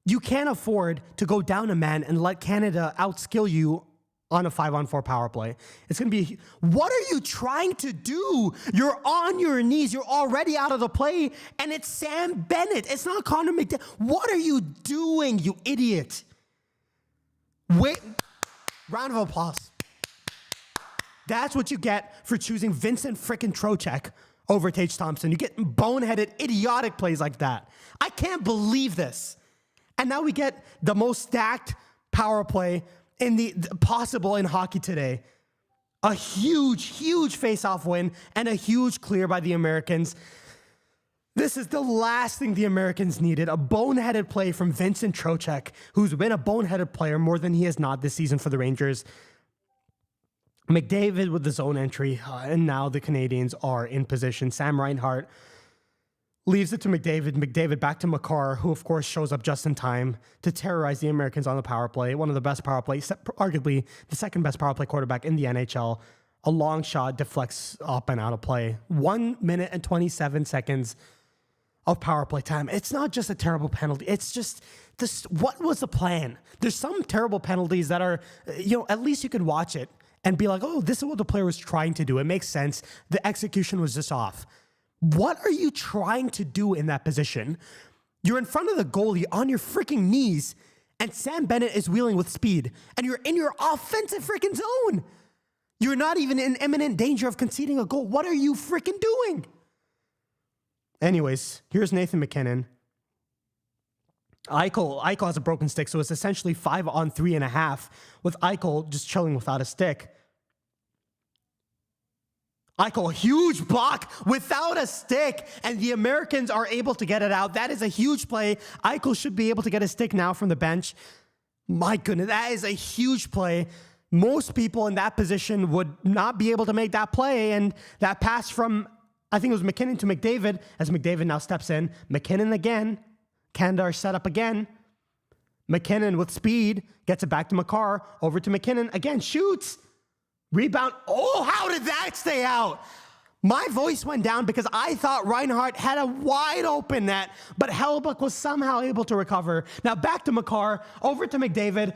You can't afford to go down a man and let Canada outskill you on a 5-on-4 power play. It's going to be, what are you trying to do? You're on your knees. You're already out of the play, and it's Sam Bennett. It's not Connor McDavid. What are you doing, you idiot? Wait. Round of applause. That's what you get for choosing Vincent frickin' Trocheck over Tage Thompson. You get boneheaded, idiotic plays like that. I can't believe this. And now we get the most stacked power play in the possible in hockey today. A huge, huge face-off win and a huge clear by the Americans. This is the last thing the Americans needed. A boneheaded play from Vincent Trocheck, who's been a boneheaded player more than he has not this season for the Rangers. McDavid with the zone entry, and now the Canadians are in position. Sam Reinhart leaves it to McDavid. McDavid back to Makar, who of course shows up just in time to terrorize the Americans on the power play. One of the best power plays, arguably the second best power play quarterback in the NHL. A long shot deflects up and out of play. 1 minute and 27 seconds of power play time. It's not just a terrible penalty. It's just this. What was the plan? There's some terrible penalties that are, at least you could watch it and be like, oh, this is what the player was trying to do. It makes sense. The execution was just off. What are you trying to do in that position? You're in front of the goalie on your freaking knees, and Sam Bennett is wheeling with speed, and you're in your offensive freaking zone. You're not even in imminent danger of conceding a goal. What are you freaking doing? Anyways, here's Nathan McKinnon. Eichel has a broken stick, so it's essentially 5-on-3.5 with Eichel just chilling without a stick. Eichel, a huge block without a stick, and the Americans are able to get it out. That is a huge play. Eichel should be able to get a stick now from the bench. My goodness, that is a huge play. Most people in that position would not be able to make that play, and that pass from, I think it was McKinnon to McDavid, as McDavid now steps in. McKinnon again. Canada are set up again. McKinnon with speed gets it back to Makar. Over to McKinnon. Again, shoots. Rebound. Oh, how did that stay out? My voice went down because I thought Reinhart had a wide open net, but Hellebuyck was somehow able to recover. Now back to Makar. Over to McDavid.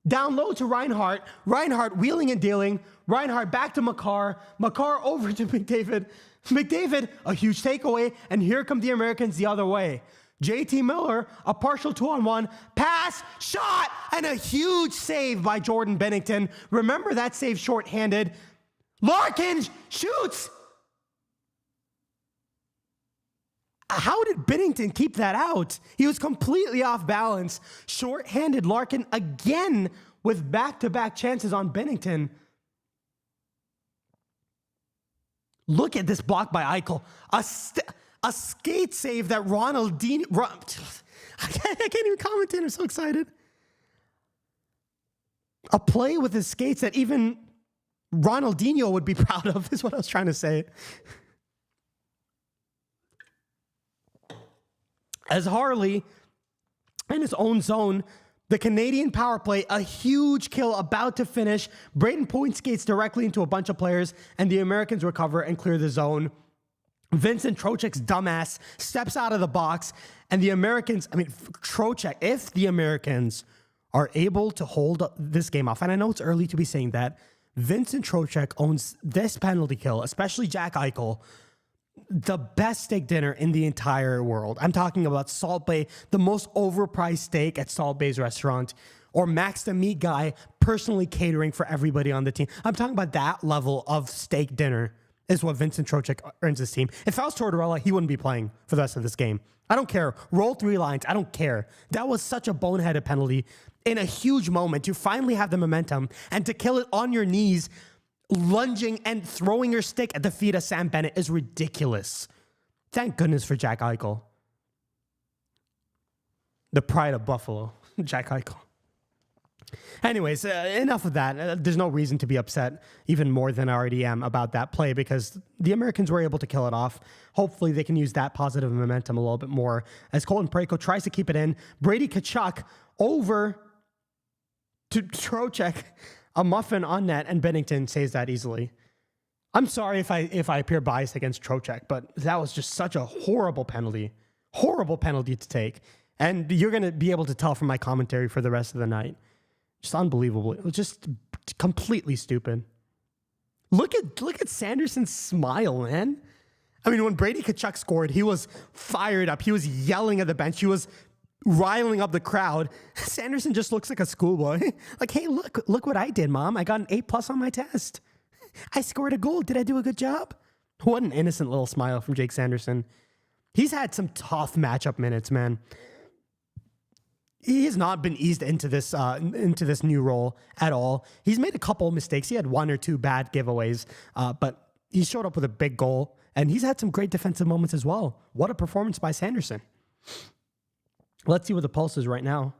Down low to Reinhart. Reinhart wheeling and dealing. Reinhart back to Makar. Makar over to McDavid. McDavid, a huge takeaway. And here come the Americans the other way. JT Miller, a partial 2-on-1, pass, shot, and a huge save by Jordan Binnington. Remember that save shorthanded. Larkin shoots. How did Binnington keep that out? He was completely off balance. Shorthanded Larkin again with back-to-back chances on Binnington. Look at this block by Eichel. A skate save that Ronaldinho... I can't even commentate. I'm so excited. A play with his skates that even Ronaldinho would be proud of is what I was trying to say. As Harley, in his own zone, the Canadian power play, a huge kill about to finish. Braden Point skates directly into a bunch of players, and the Americans recover and clear the zone. Vincent Trocheck's dumbass steps out of the box, and the Americans, Trocheck, if the Americans are able to hold this game off, and I know it's early to be saying that, Vincent Trocheck owns this penalty kill, especially Jack Eichel, the best steak dinner in the entire world. I'm talking about Salt Bay, the most overpriced steak at Salt Bay's restaurant, or Max the Meat Guy personally catering for everybody on the team. I'm talking about that level of steak dinner is what Vincent Trocheck earns his team. If I was Tortorella, he wouldn't be playing for the rest of this game. I don't care. Roll 3 lines. I don't care. That was such a boneheaded penalty in a huge moment to finally have the momentum and to kill it on your knees. Lunging and throwing your stick at the feet of Sam Bennett is ridiculous. Thank goodness for Jack Eichel. The pride of Buffalo, Jack Eichel. Anyways, enough of that. There's no reason to be upset, even more than I already am, about that play because the Americans were able to kill it off. Hopefully, they can use that positive momentum a little bit more. As Colton Parayko tries to keep it in, Brady Tkachuk over to Trocheck. A muffin on net, and Bennington saves that easily. I'm sorry if I appear biased against Trocheck, but that was just such a horrible penalty to take. And you're going to be able to tell from my commentary for the rest of the night. Just unbelievable. It was just completely stupid. Look at Sanderson's smile, man. I mean, when Brady Tkachuk scored, he was fired up. He was yelling at the bench. He was riling up the crowd. Sanderson just looks like a schoolboy. Like, hey, look what I did, Mom. I got an A+ on my test. I scored a goal. Did I do a good job? What an innocent little smile from Jake Sanderson. He's had some tough matchup minutes, man. He has not been eased into this new role at all. He's made a couple of mistakes. He had 1 or 2 bad giveaways, but he showed up with a big goal, and he's had some great defensive moments as well. What a performance by Sanderson. Let's see what the pulse is right now.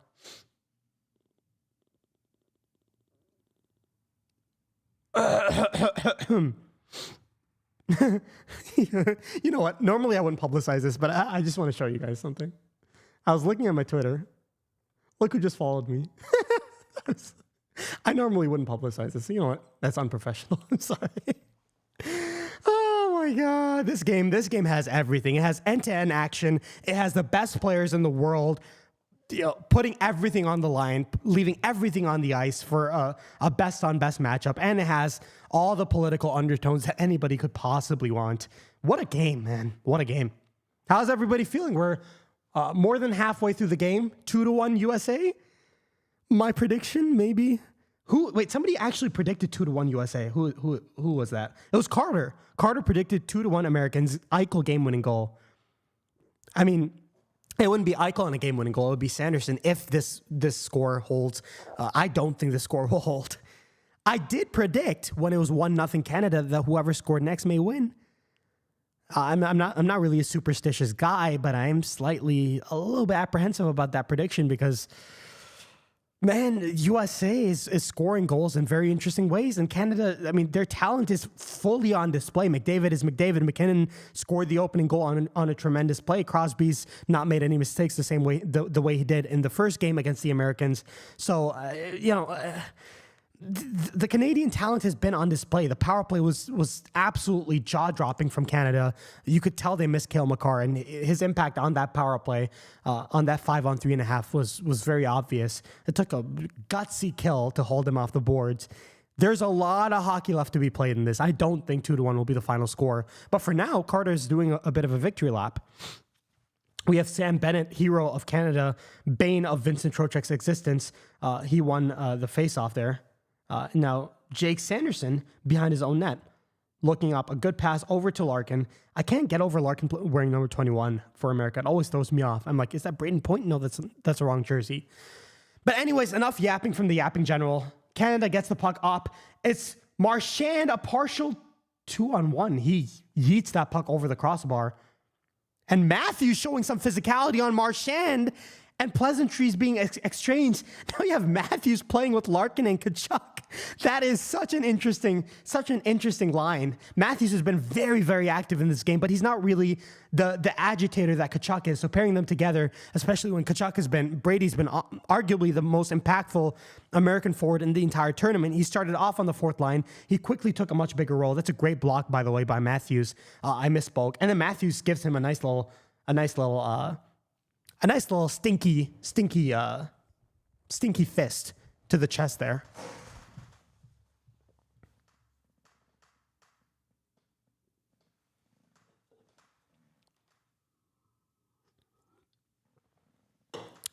You know what? Normally I wouldn't publicize this, but I just want to show you guys something. I was looking at my Twitter. Look who just followed me. I normally wouldn't publicize this. You know what? That's unprofessional. I'm sorry. Oh my God. This game has everything. It has end-to-end action. It has the best players in the world, putting everything on the line, leaving everything on the ice for a best-on-best matchup. And it has all the political undertones that anybody could possibly want. What a game, man. What a game. How's everybody feeling? We're more than halfway through the game. 2-1 USA. My prediction, maybe. Wait, somebody actually predicted 2-1 USA. Who was that? It was Carter. Carter predicted 2-1 Americans. Eichel game-winning goal. I mean, it wouldn't be Eichel on a game-winning goal. It would be Sanderson if this score holds. I don't think the score will hold. I did predict when it was 1-0 Canada that whoever scored next may win. I'm not really a superstitious guy, but I'm a little bit apprehensive about that prediction because, man, USA is scoring goals in very interesting ways. And Canada, I mean, their talent is fully on display. McDavid is McDavid. McKinnon scored the opening goal on a tremendous play. Crosby's not made any mistakes the same way, the way he did in the first game against the Americans. So, the Canadian talent has been on display. The power play was absolutely jaw-dropping from Canada. You could tell they missed Cale Makar, and his impact on that power play, on that 5-on-3.5 was very obvious. It took a gutsy kill to hold him off the boards. There's a lot of hockey left to be played in this. I don't think 2-1 will be the final score. But for now, Carter's doing a bit of a victory lap. We have Sam Bennett, hero of Canada, bane of Vincent Trocheck's existence. He won the face-off there. Now, Jake Sanderson behind his own net, looking up a good pass over to Larkin. I can't get over Larkin wearing number 21 for America. It always throws me off. I'm like, is that Braden Point? No, that's the wrong jersey. But anyways, enough yapping from the yapping general. Canada gets the puck up. It's Marchand, a partial 2-on-1. He yeets that puck over the crossbar. And Matthews showing some physicality on Marchand, and pleasantries being exchanged. Now you have Matthews playing with Larkin and Kachuk. That is such an interesting line. Matthews has been very, very active in this game, but he's not really the agitator that Kachuk is. So pairing them together, especially when Brady's been arguably the most impactful American forward in the entire tournament. He started off on the fourth line. He quickly took a much bigger role. That's a great block, by the way, by Matthews. I misspoke. And then Matthews gives him a nice little stinky fist to the chest there.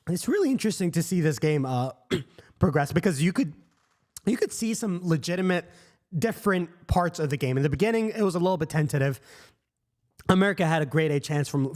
It's really interesting to see this game progress because you could see some legitimate different parts of the game. In the beginning, it was a little bit tentative. America had a grade A chance from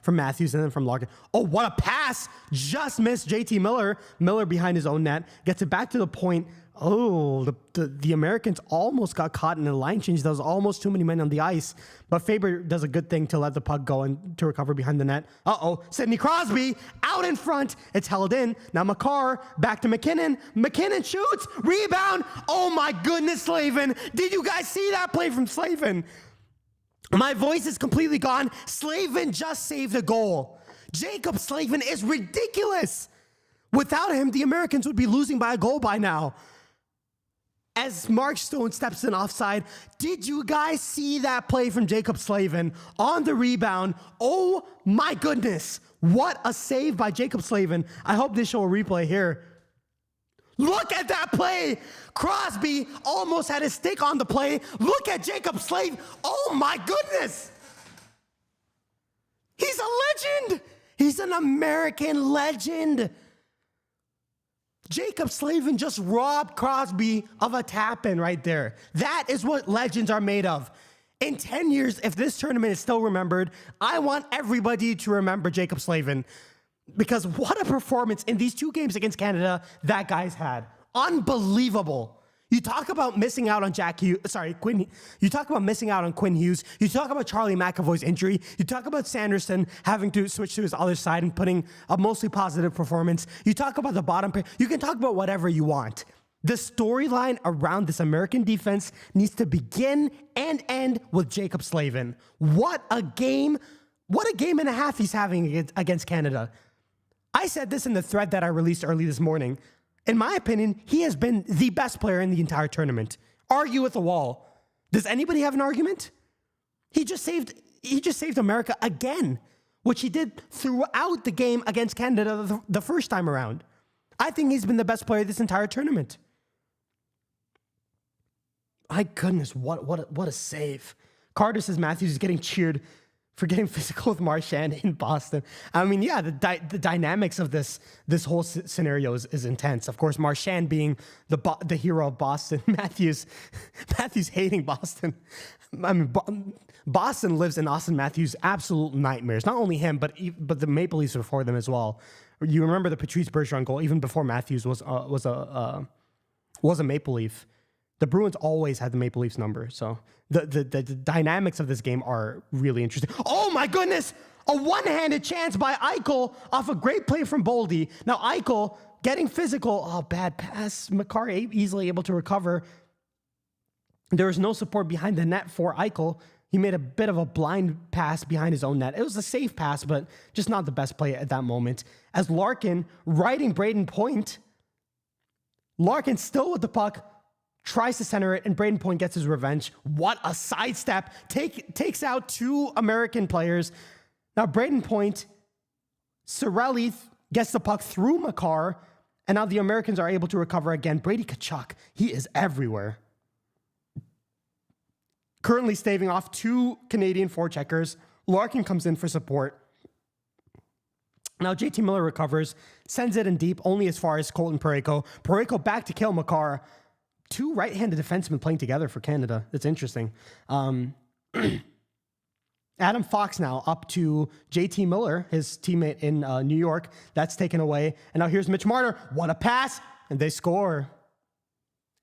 Matthews and then from Larkin. Oh, what a pass! Just missed JT Miller. Miller behind his own net. Gets it back to the point. Oh, the Americans almost got caught in a line change. There was almost too many men on the ice. But Faber does a good thing to let the puck go and to recover behind the net. Uh-oh, Sidney Crosby out in front. It's held in. Now Makar back to McKinnon. McKinnon shoots. Rebound. Oh my goodness, Slavin. Did you guys see that play from Slavin? My voice is completely gone. Slavin just saved a goal. Jacob Slavin is ridiculous. Without him, the Americans would be losing by a goal by now. As Mark Stone steps in offside, did you guys see that play from Jacob Slavin on the rebound? Oh my goodness. What a save by Jacob Slavin. I hope they show a replay here. Look at that play. Crosby almost had his stick on the play. Look at Jacob Slavin. Oh my goodness. He's a legend. He's an American legend. Jacob Slavin just robbed Crosby of a tap-in right there. That is what legends are made of. In 10 years, if this tournament is still remembered, I want everybody to remember Jacob Slavin. Because what a performance in these two games against Canada that guy's had. Unbelievable. You talk about missing out on Quinn. You talk about missing out on Quinn Hughes. You talk about Charlie McAvoy's injury. You talk about Sanderson having to switch to his other side and putting a mostly positive performance. You talk about the bottom pair. You can talk about whatever you want. The storyline around this American defense needs to begin and end with Jacob Slavin. What a game and a half he's having against Canada. I said this in the thread that I released early this morning. In my opinion, he has been the best player in the entire tournament. Argue with the wall. Does anybody have an argument? He just saved America again, which he did throughout the game against Canada the first time around. I think he's been the best player this entire tournament. My goodness, what a save. Carter says Matthews is getting cheered for getting physical with Marchand in Boston. I mean, yeah, the dynamics of this whole scenario is intense. Of course, Marchand being the hero of Boston, Matthews hating Boston. I mean, Boston lives in Austin Matthews' absolute nightmares. Not only him, but the Maple Leafs before them as well. You remember the Patrice Bergeron goal, even before Matthews was a Maple Leaf. The Bruins always had the Maple Leafs number, so the dynamics of this game are really interesting. Oh my goodness! A one-handed chance by Eichel off a great play from Boldy. Now Eichel getting physical. Oh, bad pass. Makar easily able to recover. There was no support behind the net for Eichel. He made a bit of a blind pass behind his own net. It was a safe pass, but just not the best play at that moment. As Larkin riding Braden Point. Larkin still with the puck. Tries to center it, and Braden Point gets his revenge. What a sidestep. Takes out two American players. Now Braden Point, Cirelli gets the puck through Makar, and now the Americans are able to recover again. Brady Tkachuk, he is everywhere. Currently staving off two Canadian forecheckers. Larkin comes in for support. Now JT Miller recovers, sends it in deep, only as far as Colton Parayko. Parayko back to kill Makar. Two right-handed defensemen playing together for Canada. That's interesting. Adam Fox now up to JT Miller, his teammate in New York. That's taken away. And now here's Mitch Marner. What a pass. And they score.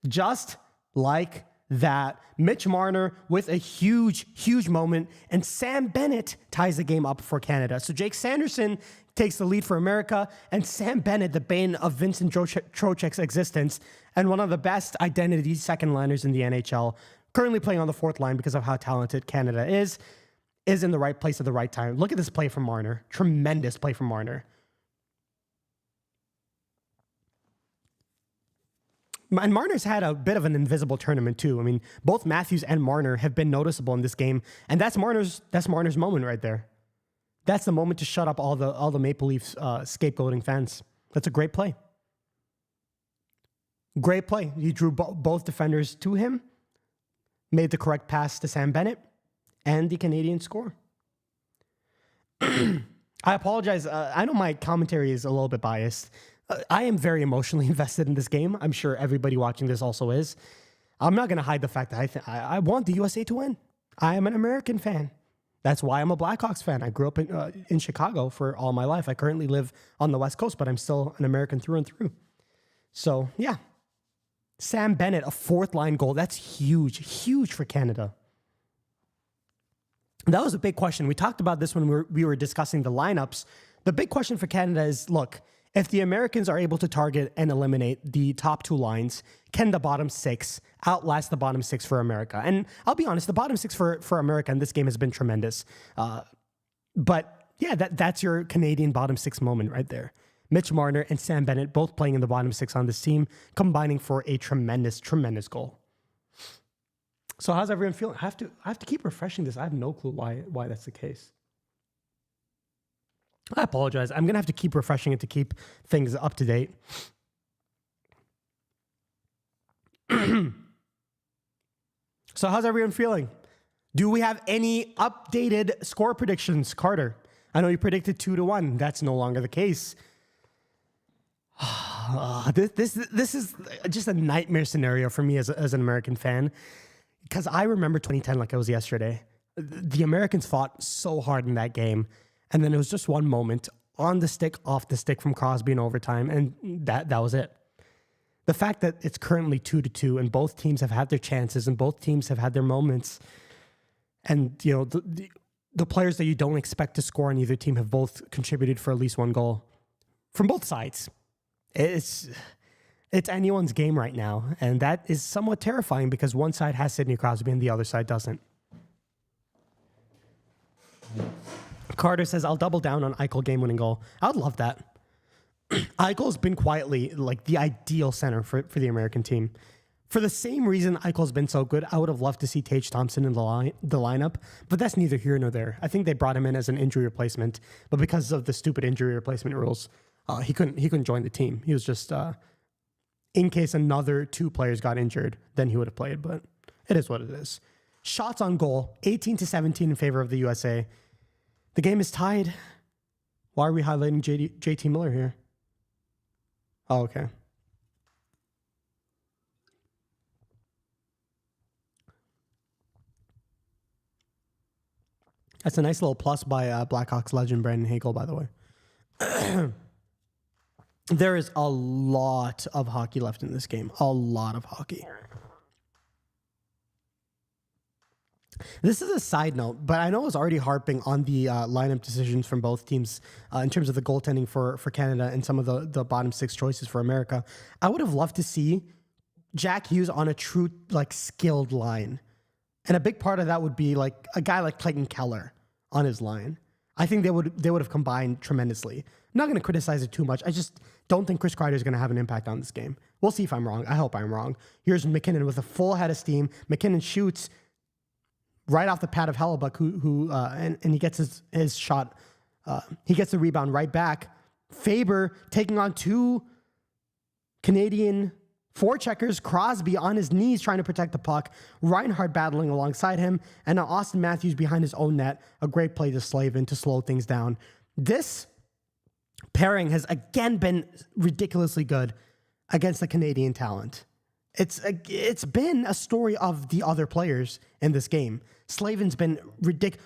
Just like that Mitch Marner with a huge, huge moment, and Sam Bennett ties the game up for Canada. So Jake Sanderson takes the lead for America, and Sam Bennett, the bane of Vincent Trocheck's existence, and one of the best identity second liners in the NHL, currently playing on the fourth line because of how talented Canada is in the right place at the right time. Look at this play from Marner. Tremendous play from Marner. And Marner's had a bit of an invisible tournament too. I mean, both Matthews and Marner have been noticeable in this game, and that's Marner's moment right there. That's the moment to shut up all the Maple Leafs scapegoating fans. That's a great play. Great play. He drew both defenders to him, made the correct pass to Sam Bennett, and the Canadian score. I apologize. I know my commentary is a little bit biased. I am very emotionally invested in this game. I'm sure everybody watching this also is. I'm not going to hide the fact that I want the USA to win. I am an American fan. That's why I'm a Blackhawks fan. I grew up in Chicago for all my life. I currently live on the West Coast, but I'm still an American through and through. So, yeah. Sam Bennett, a fourth line goal. That's huge, huge for Canada. That was a big question. We talked about this when we were discussing the lineups. The big question for Canada is, look, if the Americans are able to target and eliminate the top two lines, can the bottom six outlast the bottom six for America? And I'll be honest, the bottom six for America in this game has been tremendous. But yeah, that's your Canadian bottom six moment right there. Mitch Marner and Sam Bennett both playing in the bottom six on this team, combining for a tremendous, tremendous goal. So how's everyone feeling? I have to keep refreshing this. I have no clue why that's the case. I apologize. I'm going to have to keep refreshing it to keep things up to date. So how's everyone feeling? Do we have any updated score predictions, Carter? I know you predicted 2-1. That's no longer the case. This is just a nightmare scenario for me as an American fan, because I remember 2010 like it was yesterday. The Americans fought so hard in that game. And then it was just one moment on the stick, off the stick from Crosby in overtime, and that was it. The fact that it's currently 2-2, and both teams have had their chances, and both teams have had their moments, and you know the players that you don't expect to score on either team have both contributed for at least one goal from both sides. It's anyone's game right now, and that is somewhat terrifying because one side has Sidney Crosby and the other side doesn't. Carter says, I'll double down on Eichel game-winning goal. I would love that. Eichel's been quietly like the ideal center for the American team. For the same reason Eichel's been so good, I would have loved to see Tage Thompson in the lineup, but that's neither here nor there. I think they brought him in as an injury replacement, but because of the stupid injury replacement rules, he couldn't join the team. He was just, in case another two players got injured, then he would have played, but it is what it is. Shots on goal, 18-17 in favor of the USA. The game is tied. Why are we highlighting JT Miller here? Oh, okay. That's a nice little plus by Blackhawks legend Brandon Hagel, by the way. There is a lot of hockey left in this game. A lot of hockey. This is a side note, but I know I was already harping on the lineup decisions from both teams in terms of the goaltending for Canada and some of the bottom six choices for America. I would have loved to see Jack Hughes on a true skilled line. And a big part of that would be like a guy like Clayton Keller on his line. I think they would have combined tremendously. I'm not going to criticize it too much. I just don't think Chris Kreider is going to have an impact on this game. We'll see if I'm wrong. I hope I'm wrong. Here's McKinnon with a full head of steam. McKinnon shoots right off the pad of Hellebuck, and he gets his shot. He gets the rebound right back. Faber taking on two Canadian forecheckers. Crosby on his knees trying to protect the puck. Reinhart battling alongside him. And now Austin Matthews behind his own net. A great play to Slavin to slow things down. This pairing has again been ridiculously good against the Canadian talent. It's been a story of the other players in this game. Slavin's been ridiculous.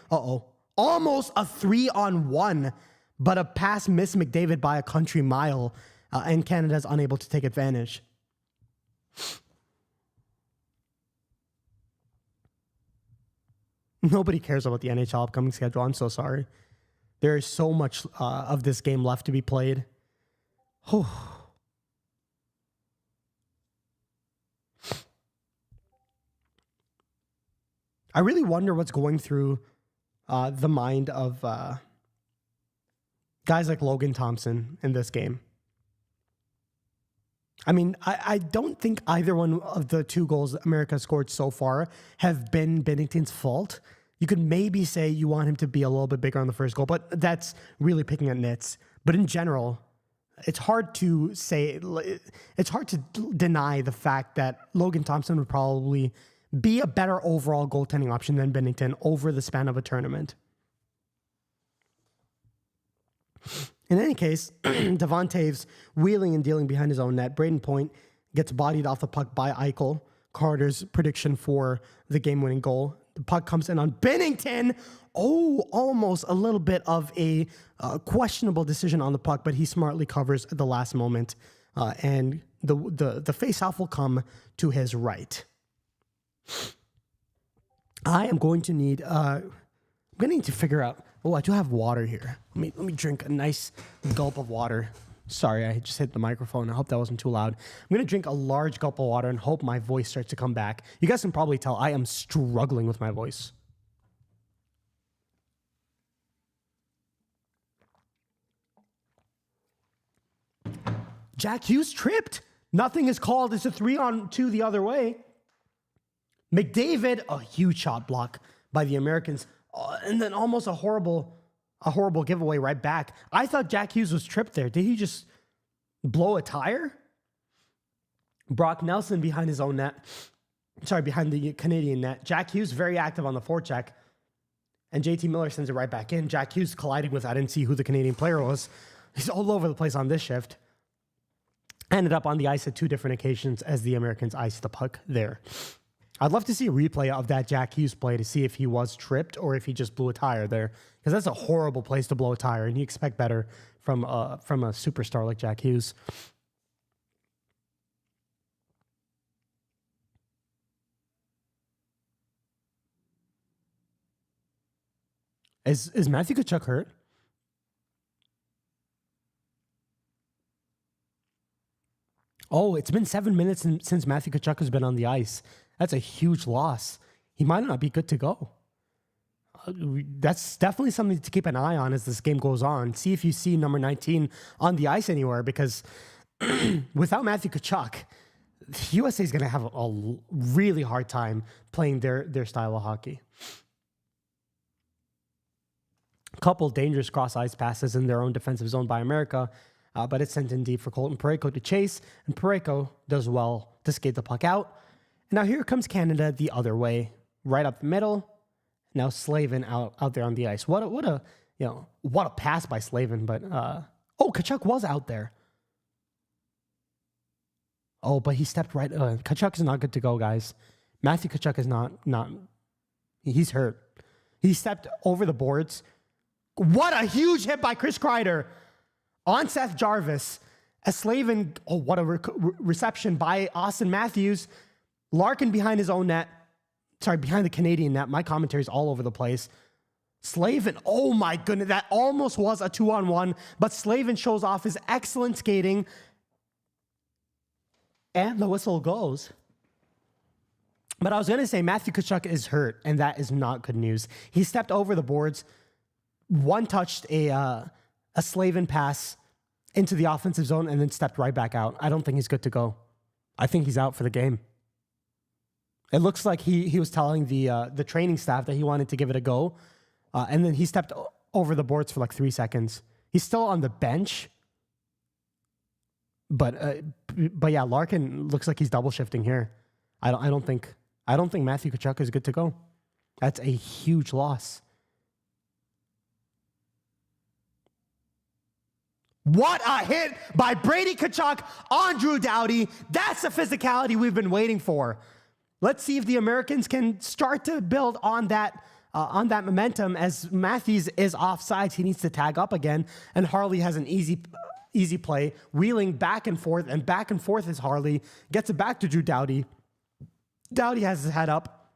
Almost a 3-on-1, but a pass missed McDavid by a country mile, and Canada's unable to take advantage. Nobody cares about the NHL upcoming schedule. I'm so sorry. There is so much of this game left to be played. Whew. I really wonder what's going through the mind of guys like Logan Thompson in this game. I mean, I don't think either one of the 2 goals America scored so far have been Binnington's fault. You could maybe say you want him to be a little bit bigger on the first goal, but that's really picking at nits. But in general, it's hard to say, it's hard to deny the fact that Logan Thompson would probably be a better overall goaltending option than Binnington over the span of a tournament. In any case, Devon Toews wheeling and dealing behind his own net. Braden Point gets bodied off the puck by Eichel. Carter's prediction for the game-winning goal. The puck comes in on Binnington. Oh, almost a little bit of a questionable decision on the puck, but he smartly covers at the last moment. And the face-off will come to his right. I am going to need... I'm going to need to figure out... Oh, I do have water here. Let me drink a nice gulp of water. Sorry, I just hit the microphone. I hope that wasn't too loud. I'm going to drink a large gulp of water and hope my voice starts to come back. You guys can probably tell I am struggling with my voice. Jack Hughes tripped. Nothing is called. It's a 3-on-2 the other way. McDavid, a huge shot block by the Americans. And then almost a horrible giveaway right back. I thought Jack Hughes was tripped there. Did he just blow a tire? Brock Nelson behind his own net. Sorry, behind the Canadian net. Jack Hughes very active on the forecheck. And JT Miller sends it right back in. Jack Hughes colliding with, I didn't see who the Canadian player was. He's all over the place on this shift. Ended up on the ice at 2 different occasions as the Americans iced the puck there. I'd love to see a replay of that Jack Hughes play to see if he was tripped or if he just blew a tire there. Because that's a horrible place to blow a tire, and you expect better from a superstar like Jack Hughes. Is Matthew Tkachuk hurt? Oh, it's been 7 minutes since Matthew Tkachuk has been on the ice. That's a huge loss. He might not be good to go. That's definitely something to keep an eye on as this game goes on. See if you see number 19 on the ice anywhere, because without Matthew Tkachuk, USA is going to have a really hard time playing their style of hockey. A couple dangerous cross-ice passes in their own defensive zone by America, but it's sent in deep for Colton Parayko to chase, and Parayko does well to skate the puck out. Now here comes Canada the other way, right up the middle. Now Slavin out there on the ice. What a pass by Slavin, but Tkachuk was out there. Oh, but he stepped right. Tkachuk is not good to go, guys. Matthew Tkachuk is not. He's hurt. He stepped over the boards. What a huge hit by Chris Kreider on Seth Jarvis. As Slavin, what a reception by Austin Matthews. Larkin behind his own net. Sorry, behind the Canadian net. My commentary is all over the place. Slavin, oh my goodness, that almost was a 2-on-1, but Slavin shows off his excellent skating. And the whistle goes. But I was going to say Matthew Tkachuk is hurt, and that is not good news. He stepped over the boards, one-touched a Slavin pass into the offensive zone, and then stepped right back out. I don't think he's good to go. I think he's out for the game. It looks like he was telling the training staff that he wanted to give it a go, and then he stepped over the boards for like 3 seconds. He's still on the bench, but yeah, Larkin looks like he's double shifting here. I don't think Matthew Tkachuk is good to go. That's a huge loss. What a hit by Brady Tkachuk on Drew Doughty. That's the physicality we've been waiting for. Let's see if the Americans can start to build on that momentum. As Matthews is offsides, he needs to tag up again, and Harley has an easy play, wheeling back and forth as Harley gets it back to Drew Doughty. Doughty has his head up,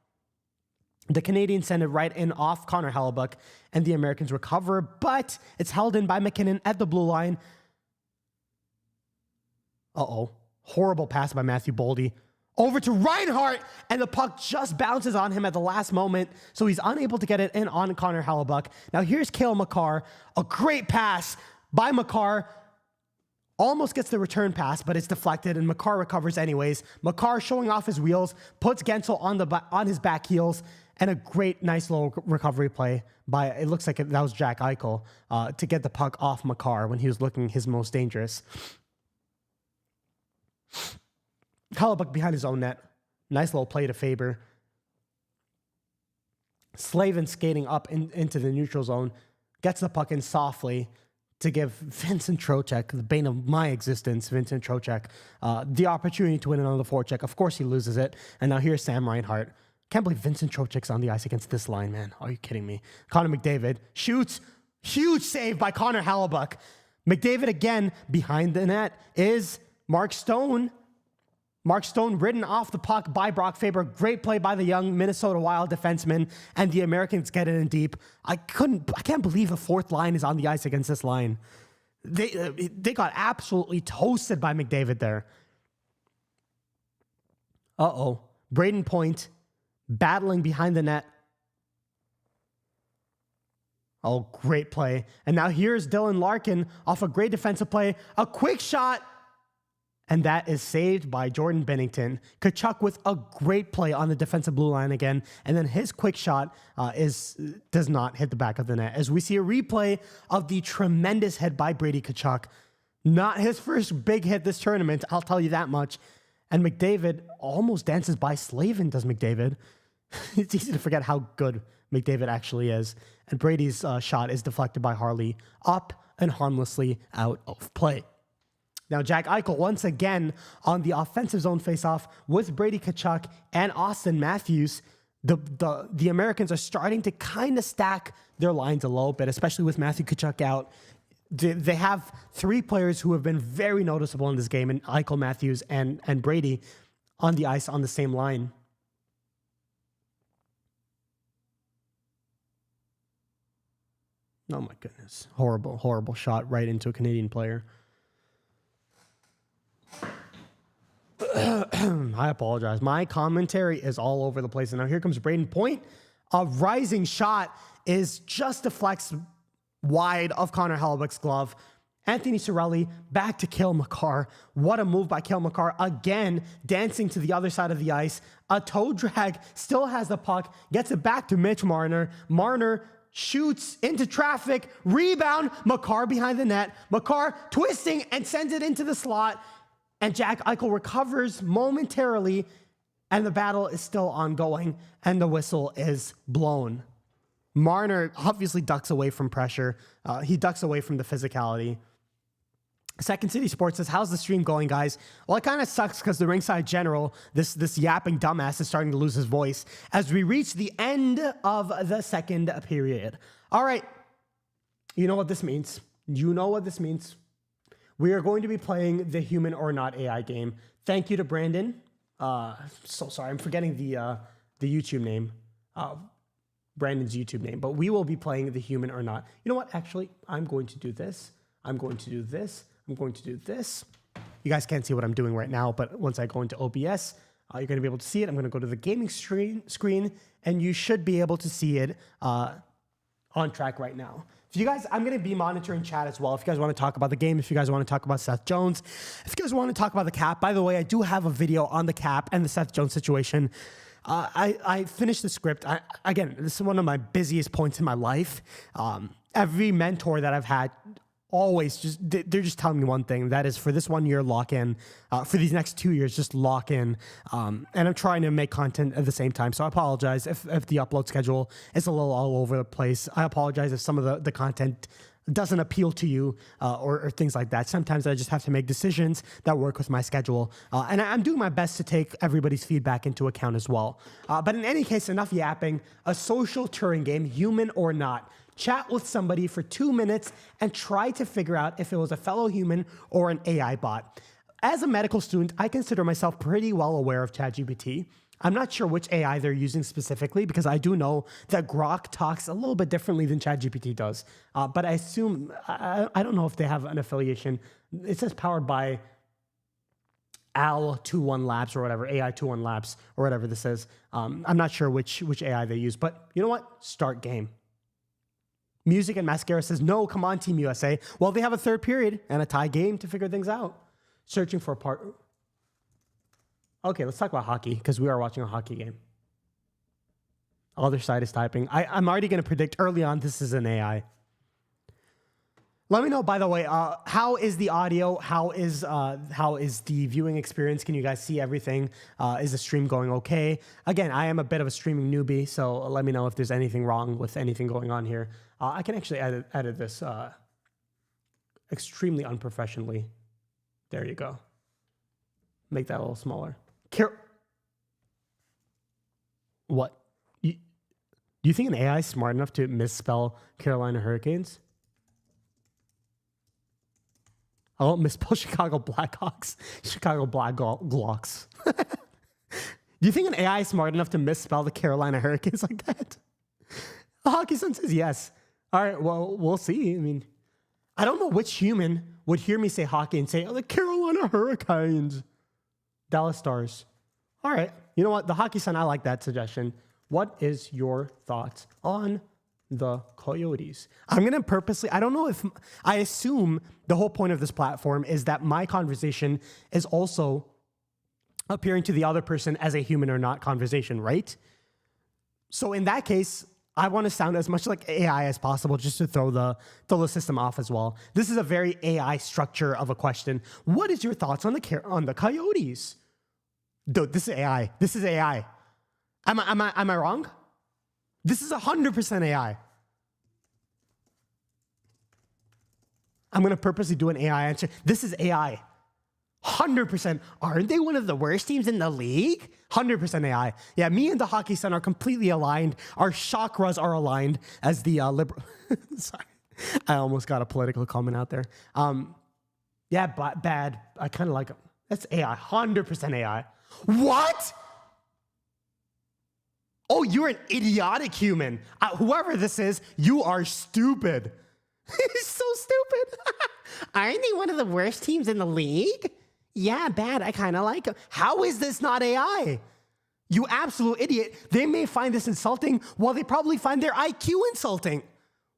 The Canadians send it right in off Connor Hellebuck, and the Americans recover, but it's held in by McKinnon at the blue line. Uh-oh. Horrible pass by Matthew Boldy. Over to Reinhart, and the puck just bounces on him at the last moment, so he's unable to get it in on Connor Hellebuck. Now here's Cale Makar. A great pass by Makar. Almost gets the return pass, but it's deflected, and Makar recovers anyways. Makar showing off his wheels, puts Gensel on his back heels, and a great, nice little recovery play by, it looks like that was Jack Eichel, to get the puck off Makar when he was looking his most dangerous. Hellebuck behind his own net. Nice little play to Faber. Slavin skating up into the neutral zone. Gets the puck in softly to give Vincent Trocheck, the bane of my existence, Vincent Trocheck, the opportunity to win it on the forecheck. Of course he loses it. And now here's Sam Reinhart. Can't believe Vincent Trocheck's on the ice against this line, man. Are you kidding me? Connor McDavid shoots. Huge save by Connor Hellebuck. McDavid again behind the net is Mark Stone. Mark Stone ridden off the puck by Brock Faber. Great play by the young Minnesota Wild defenseman, and the Americans get it in deep. I can't believe a fourth line is on the ice against this line. They got absolutely toasted by McDavid there. Uh-oh. Braden Point battling behind the net. Oh, great play. And now here's Dylan Larkin off a great defensive play. A quick shot. And that is saved by Jordan Bennington. Tkachuk with a great play on the defensive blue line again. And then his quick shot does not hit the back of the net. As we see a replay of the tremendous hit by Brady Tkachuk. Not his first big hit this tournament, I'll tell you that much. And McDavid almost dances by Slavin, does McDavid. It's easy to forget how good McDavid actually is. And Brady's shot is deflected by Harley up and harmlessly out of play. Now, Jack Eichel once again on the offensive zone faceoff with Brady Tkachuk and Austin Matthews. The Americans are starting to kind of stack their lines a little bit, especially with Matthew Tkachuk out. They have three players who have been very noticeable in this game, and Eichel, Matthews, and Brady on the ice on the same line. Oh my goodness. Horrible, horrible shot right into a Canadian player. I apologize. My commentary is all over the place. And now here comes Braden Point. A rising shot is just deflects wide of Connor Hellebuck's glove. Anthony Cirelli back to Cale Makar. What a move by Cale Makar. Again, dancing to the other side of the ice. A toe drag, still has the puck, gets it back to Mitch Marner. Marner shoots into traffic, rebound, Makar behind the net. Makar twisting and sends it into the slot. And Jack Eichel recovers momentarily, and the battle is still ongoing, and the whistle is blown. Marner obviously ducks away from pressure. He ducks away from the physicality. Second City Sports says, how's the stream going, guys? Well, it kind of sucks because the ringside general, this yapping dumbass, is starting to lose his voice as we reach the end of the second period. All right. You know what this means. You know what this means. We are going to be playing the Human or Not AI game. Thank you to Brandon. So sorry, I'm forgetting the YouTube name. Brandon's YouTube name. But we will be playing the Human or Not. You know what? Actually, I'm going to do this. I'm going to do this. I'm going to do this. You guys can't see what I'm doing right now, but once I go into OBS, you're going to be able to see it. I'm going to go to the gaming screen, and you should be able to see it on track right now. If you guys, I'm going to be monitoring chat as well. If you guys want to talk about the game, if you guys want to talk about Seth Jones, if you guys want to talk about the cap, by the way, I do have a video on the cap and the Seth Jones situation. I finished the script. Again, this is one of my busiest points in my life. Every mentor that I've had always they're just telling me one thing. That is, for this 1 year, lock in. For these next 2 years, just lock in. And I'm trying to make content at the same time. So I apologize if the upload schedule is a little all over the place. I apologize if some of the content doesn't appeal to you or things like that. Sometimes I just have to make decisions that work with my schedule. And I'm doing my best to take everybody's feedback into account as well. But in any case, enough yapping. A social Turing game, human or not. Chat with somebody for 2 minutes and try to figure out if it was a fellow human or an AI bot. As a medical student, I consider myself pretty well aware of ChatGPT. I'm not sure which AI they're using specifically because I do know that Grok talks a little bit differently than ChatGPT does. But I assume, I don't know if they have an affiliation. It says powered by AI21 Labs or whatever, AI21 Labs or whatever this is. I'm not sure which AI they use, but you know what? Start game. Music and Mascara says, no, come on, Team USA. Well, they have a third period and a tie game to figure things out. Searching for a part. Okay, let's talk about hockey because we are watching a hockey game. Other side is typing. I'm already going to predict early on this is an AI. Let me know, by the way, how is the audio? How is the viewing experience? Can you guys see everything? Is the stream going okay? Again, I am a bit of a streaming newbie, so let me know if there's anything wrong with anything going on here. I can actually edit this extremely unprofessionally. There you go. Make that a little smaller. What? Do you think an AI is smart enough to misspell Carolina Hurricanes? I won't misspell Chicago Blackhawks. Chicago Blackhawks. Do you think an AI is smart enough to misspell the Carolina Hurricanes like that? The Hockey Sun says yes. All right, well, we'll see. I mean, I don't know which human would hear me say hockey and say, oh, the Carolina Hurricanes. Dallas Stars. All right. You know what? The Hockey Sun, I like that suggestion. What is your thoughts on the Coyotes? I'm going to purposely, I don't know if, I assume the whole point of this platform is that my conversation is also appearing to the other person as a human or not conversation, right? So in that case, I want to sound as much like AI as possible just to throw the system off as well. This is a very AI structure of a question. What is your thoughts on the Coyotes? Dude, this is AI. This is AI. Am I wrong? This is 100% AI. I'm going to purposely do an AI answer. This is AI. 100%. Aren't they one of the worst teams in the league? 100% AI. Yeah, me and the Hockey Sun are completely aligned. Our chakras are aligned as the liberal. Sorry. I almost got a political comment out there. Yeah, but bad. I kind of like it. That's AI. 100% AI. What? Oh, you're an idiotic human. Whoever this is, you are stupid. He's so stupid. Aren't they one of the worst teams in the league? Yeah, bad. I kind of like them. How is this not AI? You absolute idiot. They may find this insulting while they probably find their IQ insulting.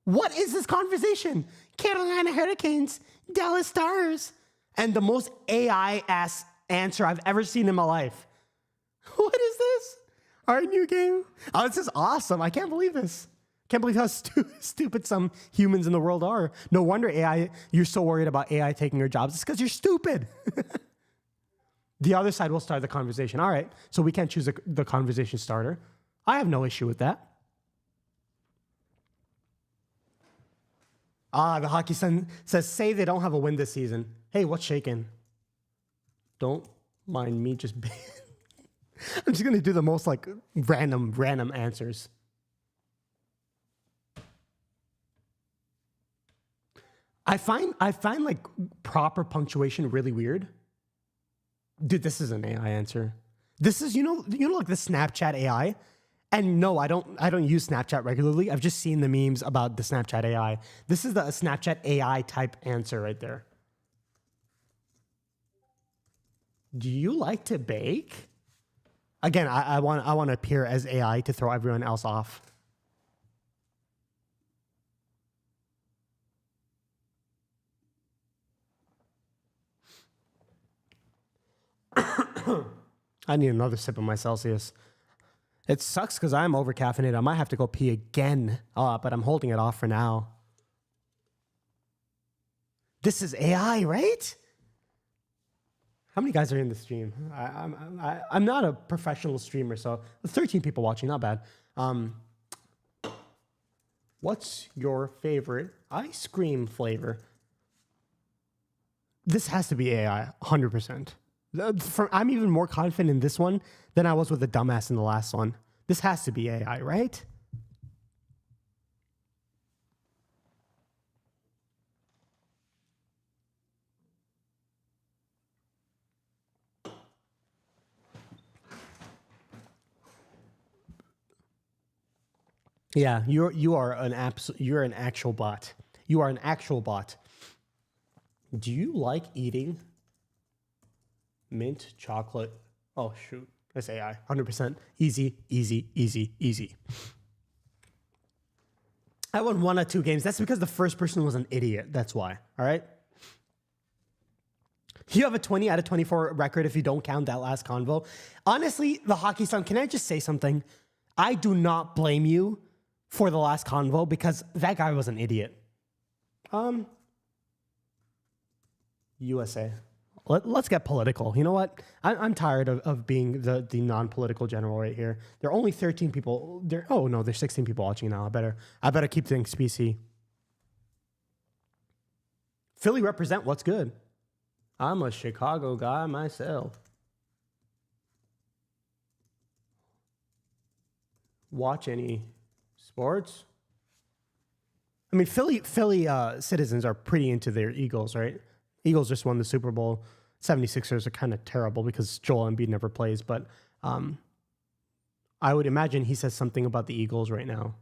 What is this conversation? Carolina Hurricanes, Dallas Stars, and the most AI-ass answer I've ever seen in my life. What is this? Our new game? Oh, this is awesome. I can't believe this. Can't believe how stupid some humans in the world are. No wonder AI, you're so worried about AI taking your jobs. It's because you're stupid. The other side will start the conversation. All right, so we can't choose the conversation starter. I have no issue with that. The Hockey Sun says, say they don't have a win this season. Hey, what's shaking? Don't mind me just being... I'm just going to do the most like random answers. I find like proper punctuation really weird. Dude, this is an AI answer. This is, you know like the Snapchat AI? And no, I don't use Snapchat regularly. I've just seen the memes about the Snapchat AI. This is the Snapchat AI type answer right there. Do you like to bake? Again, I want to appear as AI to throw everyone else off. I need another sip of my Celsius. It sucks because I'm over caffeinated. I might have to go pee again, but I'm holding it off for now. This is AI, right? How many guys are in the stream? I'm not a professional streamer, so 13 people watching, not bad. What's your favorite ice cream flavor? This has to be AI, 100%. I'm even more confident in this one than I was with the dumbass in the last one. This has to be AI, right? Yeah, you're an actual bot. You are an actual bot. Do you like eating mint chocolate? Oh shoot, that's AI. 100%. Easy, easy, easy, easy. I won 1 out of 2 games. That's because the first person was an idiot. That's why. All right. You have a 20 out of 24 record if you don't count that last convo. Honestly, the hockey song, can I just say something? I do not blame you for the last convo because that guy was an idiot. USA. Let's get political. You know what? I'm tired of being the non-political general right here. There are only 13 people. There's 16 people watching now. I better keep things PC. Philly represent what's good. I'm a Chicago guy myself. Watch any sports? I mean, Philly citizens are pretty into their Eagles, right? Eagles just won the Super Bowl. 76ers are kind of terrible because Joel Embiid never plays, but I would imagine he says something about the Eagles right now,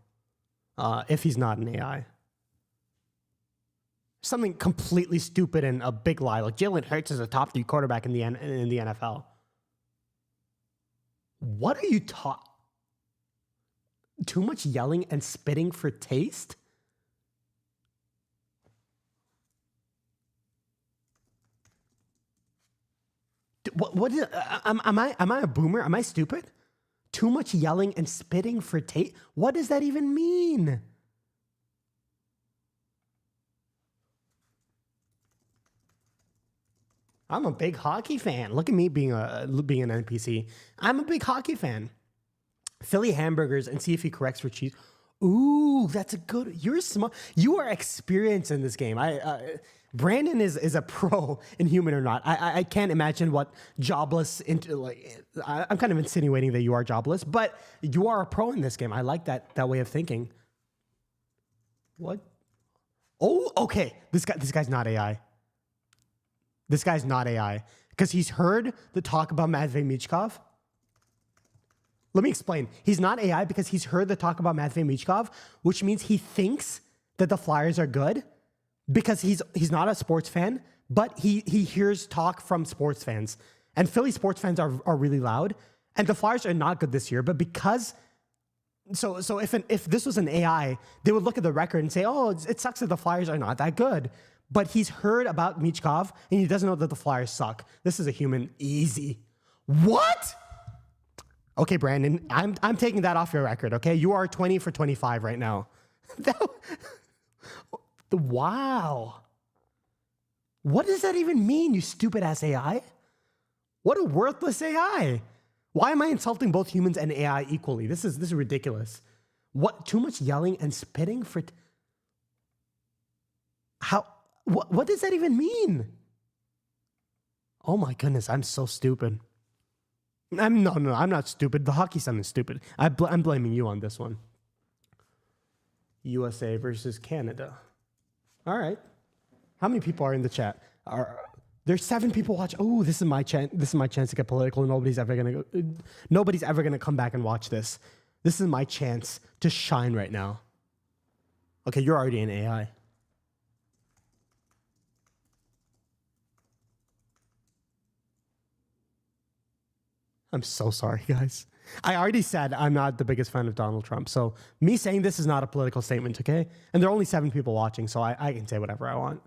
if he's not an AI. Something completely stupid and a big lie, like Jalen Hurts is a top 3 quarterback in the NFL. What are you taught? Too much yelling and spitting for taste? What is? Am I a boomer? Am I stupid? Too much yelling and spitting for taste? What does that even mean? I'm a big hockey fan. Look at me being an NPC. I'm a big hockey fan. Philly hamburgers and see if he corrects for cheese. Ooh, that's a good. You're smart. You are experienced in this game. Brandon is a pro in Human or Not. I can't imagine what jobless. I'm kind of insinuating that you are jobless, but you are a pro in this game. I like that way of thinking. What? Oh, okay. This guy's not AI. This guy's not AI because he's heard the talk about Matvei Michkov. Let me explain. He's not AI because he's heard the talk about Matvei Michkov, which means he thinks that the Flyers are good because he's not a sports fan, but he hears talk from sports fans. And Philly sports fans are really loud. And the Flyers are not good this year, but because so if this was an AI, they would look at the record and say, oh, it sucks that the Flyers are not that good. But he's heard about Michkov, and he doesn't know that the Flyers suck. This is a human. Easy. What? Okay, Brandon, I'm taking that off your record, okay? You are 20 for 25 right now. Wow. What does that even mean, you stupid-ass AI? What a worthless AI. Why am I insulting both humans and AI equally? This is ridiculous. What? Too much yelling and spitting for... How... What does that even mean? Oh my goodness, I'm so stupid. I'm not stupid. The hockey son is stupid. I'm blaming you on this one. USA versus Canada. All right. How many people are in the chat? There's 7 people watching. Oh, this is my chance. This is my chance to get political. Nobody's ever gonna come back and watch this. This is my chance to shine right now. Okay, you're already an AI. I'm so sorry, guys. I already said I'm not the biggest fan of Donald Trump. So me saying this is not a political statement, okay? And there are only 7 people watching, so I can say whatever I want.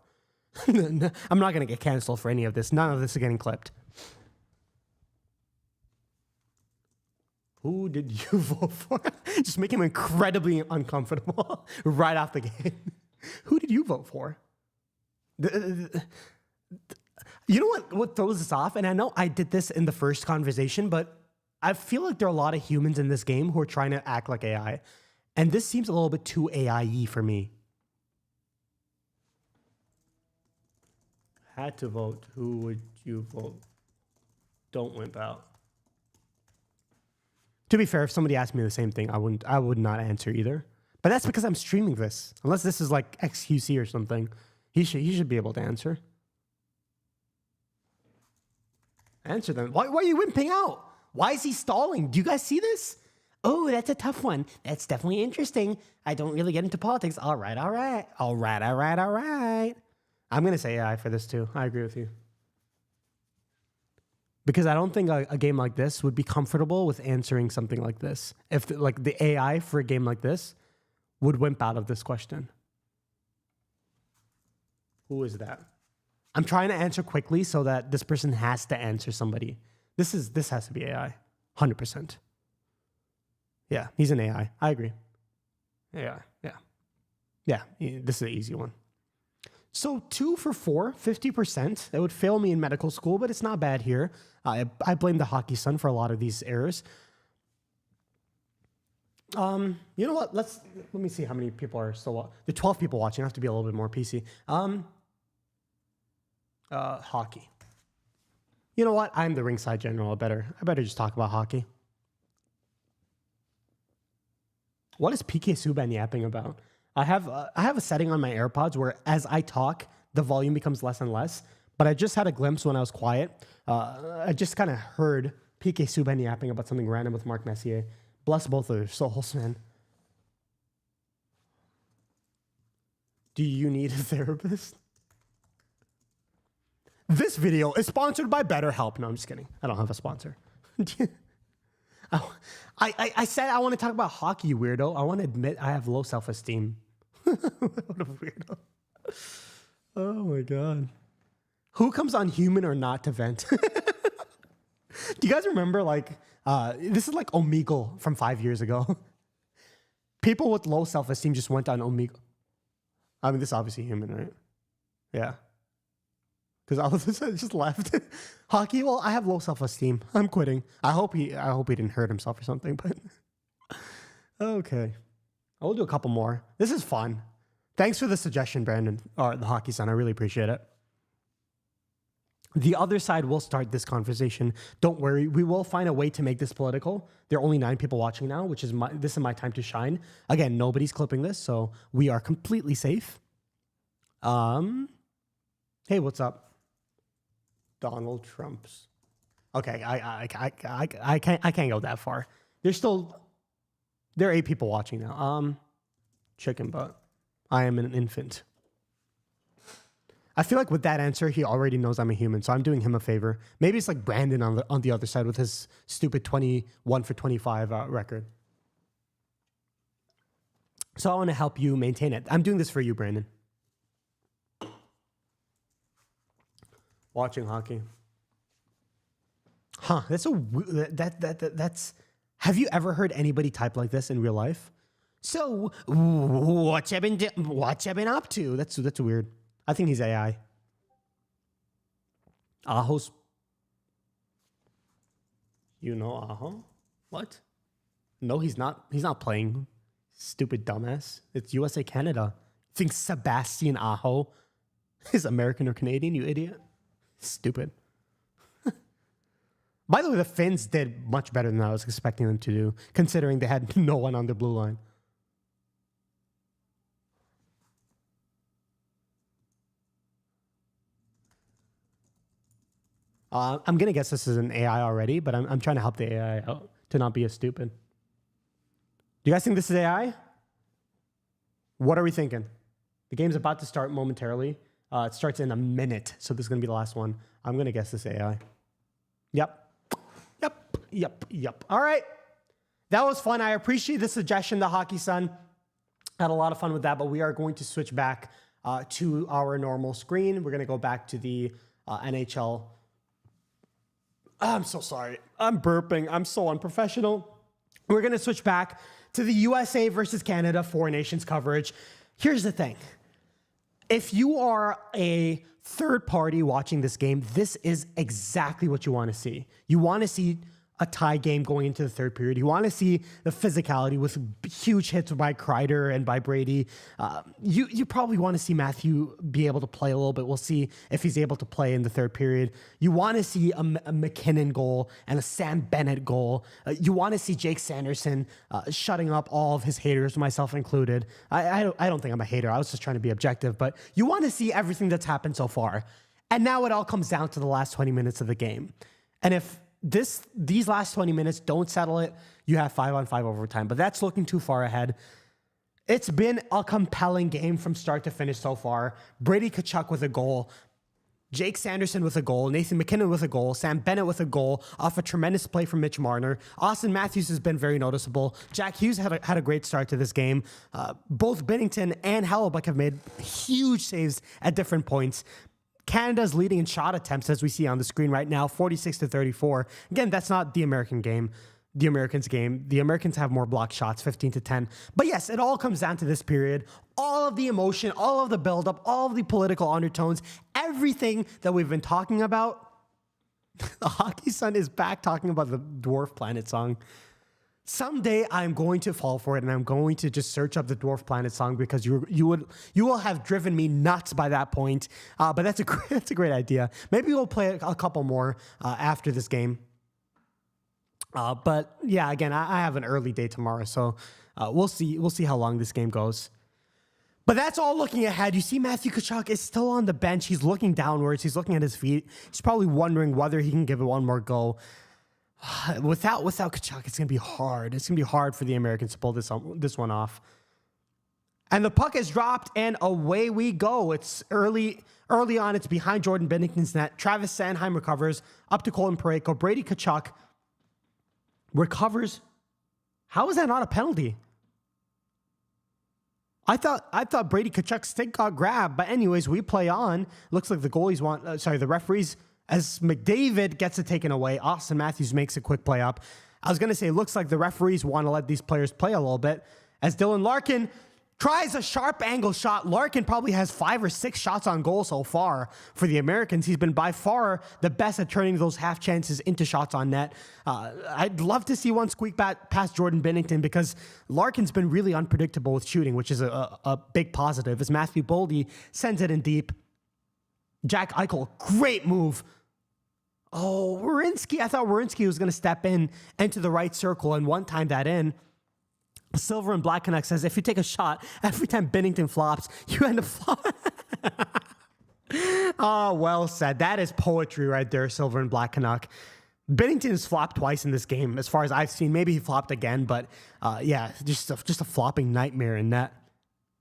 I'm not going to get canceled for any of this. None of this is getting clipped. Who did you vote for? Just make him incredibly uncomfortable right off the gate. Who did you vote for? You know what throws us off? And I know I did this in the first conversation, but I feel like there are a lot of humans in this game who are trying to act like AI. And this seems a little bit too AI-y for me. Had to vote. Who would you vote? Don't wimp out. To be fair, if somebody asked me the same thing, I would not answer either. But that's because I'm streaming this. Unless this is like XQC or something. He should be able to answer. Answer them. Why are you wimping out? Why is he stalling? Do you guys see this? Oh, that's a tough one. That's definitely interesting. I don't really get into politics. All right. I'm going to say AI for this too. I agree with you. Because I don't think a game like this would be comfortable with answering something like this. If the AI for a game like this would wimp out of this question. Who is that? I'm trying to answer quickly so that this person has to answer somebody. This has to be AI. 100%. Yeah, he's an AI. I agree. Yeah. This is an easy one. So 2 for 4, 50%. That would fail me in medical school, but it's not bad here. I blame the hockey sun for a lot of these errors. You know what? Let me see how many people are still. The 12 people watching. I have to be a little bit more PC. Hockey. You know what? I'm the ringside general. I better just talk about hockey. What is PK Subban yapping about? I have a setting on my AirPods where as I talk, the volume becomes less and less. But I just had a glimpse when I was quiet. I just kind of heard PK Subban yapping about something random with Mark Messier. Bless both of their souls, man. Do you need a therapist? This video is sponsored by BetterHelp. No, I'm just kidding. I don't have a sponsor. I said I want to talk about hockey, you weirdo. I want to admit I have low self-esteem. What a weirdo. Oh my God. Who comes on Human or Not to vent? Do you guys remember this is like Omegle from 5 years ago. People with low self-esteem just went on Omegle. I mean, this is obviously Human, right? Yeah. Because all of this I just left. Hockey, well, I have low self-esteem. I'm quitting. I hope he didn't hurt himself or something, but okay. I will do a couple more. This is fun. Thanks for the suggestion, Brandon, or the Hockey Sun. I really appreciate it. The other side will start this conversation. Don't worry. We will find a way to make this political. There are only 9 people watching now, which is this is my time to shine. Again, nobody's clipping this, so we are completely safe. Hey, what's up? Donald Trump's. Okay, I can't go that far. There are 8 people watching now. Chicken butt. I am an infant. I feel like with that answer, he already knows I'm a human, so I'm doing him a favor. Maybe it's like Brandon on the other side with his stupid 21 for 25 record. So I want to help you maintain it. I'm doing this for you, Brandon. Watching hockey. Huh, that's have you ever heard anybody type like this in real life? So, what you been up to? That's weird. I think he's AI. Aho's. You know Aho? What? No, he's not. He's not playing. Stupid dumbass. It's USA Canada. Think Sebastian Aho is American or Canadian, you idiot? Stupid. By the way, the Finns did much better than I was expecting them to do, considering they had no one on the blue line. I'm going to guess this is an AI already, but I'm trying to help the AI out to not be as stupid. Do you guys think this is AI? What are we thinking? The game's about to start momentarily. It starts in a minute, so this is going to be the last one. I'm going to guess this AI. Yep. All right. That was fun. I appreciate the suggestion, the Hockey Sun. Had a lot of fun with that, but we are going to switch back to our normal screen. We're going to go back to the NHL. I'm so sorry. I'm burping. I'm so unprofessional. We're going to switch back to the USA versus Canada Four Nations coverage. Here's the thing. If you are a third party watching this game, this is exactly what you want to see. You want to see a tie game going into the third period. You want to see the physicality with huge hits by Kreider and by Brady. You probably want to see Matthew be able to play a little bit. We'll see if he's able to play in the third period. You want to see a McKinnon goal and a Sam Bennett goal. You want to see Jake Sanderson shutting up all of his haters, myself included. I don't think I'm a hater. I was just trying to be objective. But you want to see everything that's happened so far. And now it all comes down to the last 20 minutes of the game. And if these last 20 minutes don't settle it, you have 5-on-5 overtime. But that's looking too far ahead. It's been a compelling game from start to finish so far. Brady Tkachuk with a goal. Jake Sanderson with a goal, Nathan MacKinnon with a goal, Sam Bennett with a goal off a tremendous play from Mitch Marner. Austin Matthews has been very noticeable. Jack Hughes had a great start to this game. Both Binnington and Hellebuyck have made huge saves at different points. Canada's leading in shot attempts, as we see on the screen right now, 46-34. Again, that's not the American game. The Americans game. The Americans have more block shots, 15-10. But yes, it all comes down to this period. All of the emotion, all of the buildup, all of the political undertones, everything that we've been talking about. The Hockey Sun is back talking about the Dwarf Planet song. Someday I'm going to fall for it, and I'm going to just search up the Dwarf Planet song because you will have driven me nuts by that point. But that's a great idea. Maybe we'll play a couple more after this game. But yeah, again, I have an early day tomorrow, so we'll see how long this game goes. But that's all looking ahead. You see Matthew Tkachuk is still on the bench. He's looking downwards. He's looking at his feet. He's probably wondering whether he can give it one more go. Without Tkachuk, it's going to be hard. It's going to be hard for the Americans to pull this one off. And the puck is dropped, and away we go. It's early on. It's behind Jordan Binnington's net. Travis Sanheim recovers up to Colton Parayko. Brady Tkachuk recovers. How is that not a penalty? I thought Brady Tkachuk's stick got grabbed, but anyways, we play on. Looks like the the referees, as McDavid gets it taken away. Austin Matthews makes a quick play up. I was going to say, it looks like the referees want to let these players play a little bit, as Dylan Larkin tries a sharp angle shot. Larkin probably has 5 or 6 shots on goal so far for the Americans. He's been by far the best at turning those half chances into shots on net. I'd love to see one squeak back past Jordan Binnington because Larkin's been really unpredictable with shooting, which is a big positive. As Matthew Boldy sends it in deep. Jack Eichel, great move. Oh, Werenski. I thought Werenski was going to step into the right circle and one-time that in. Silver and Black Canuck says, if you take a shot, every time Binnington flops, you end up flopping. Oh, well said. That is poetry right there, Silver and Black Canuck. Binnington has flopped twice in this game, as far as I've seen. Maybe he flopped again, but yeah, just a flopping nightmare in net.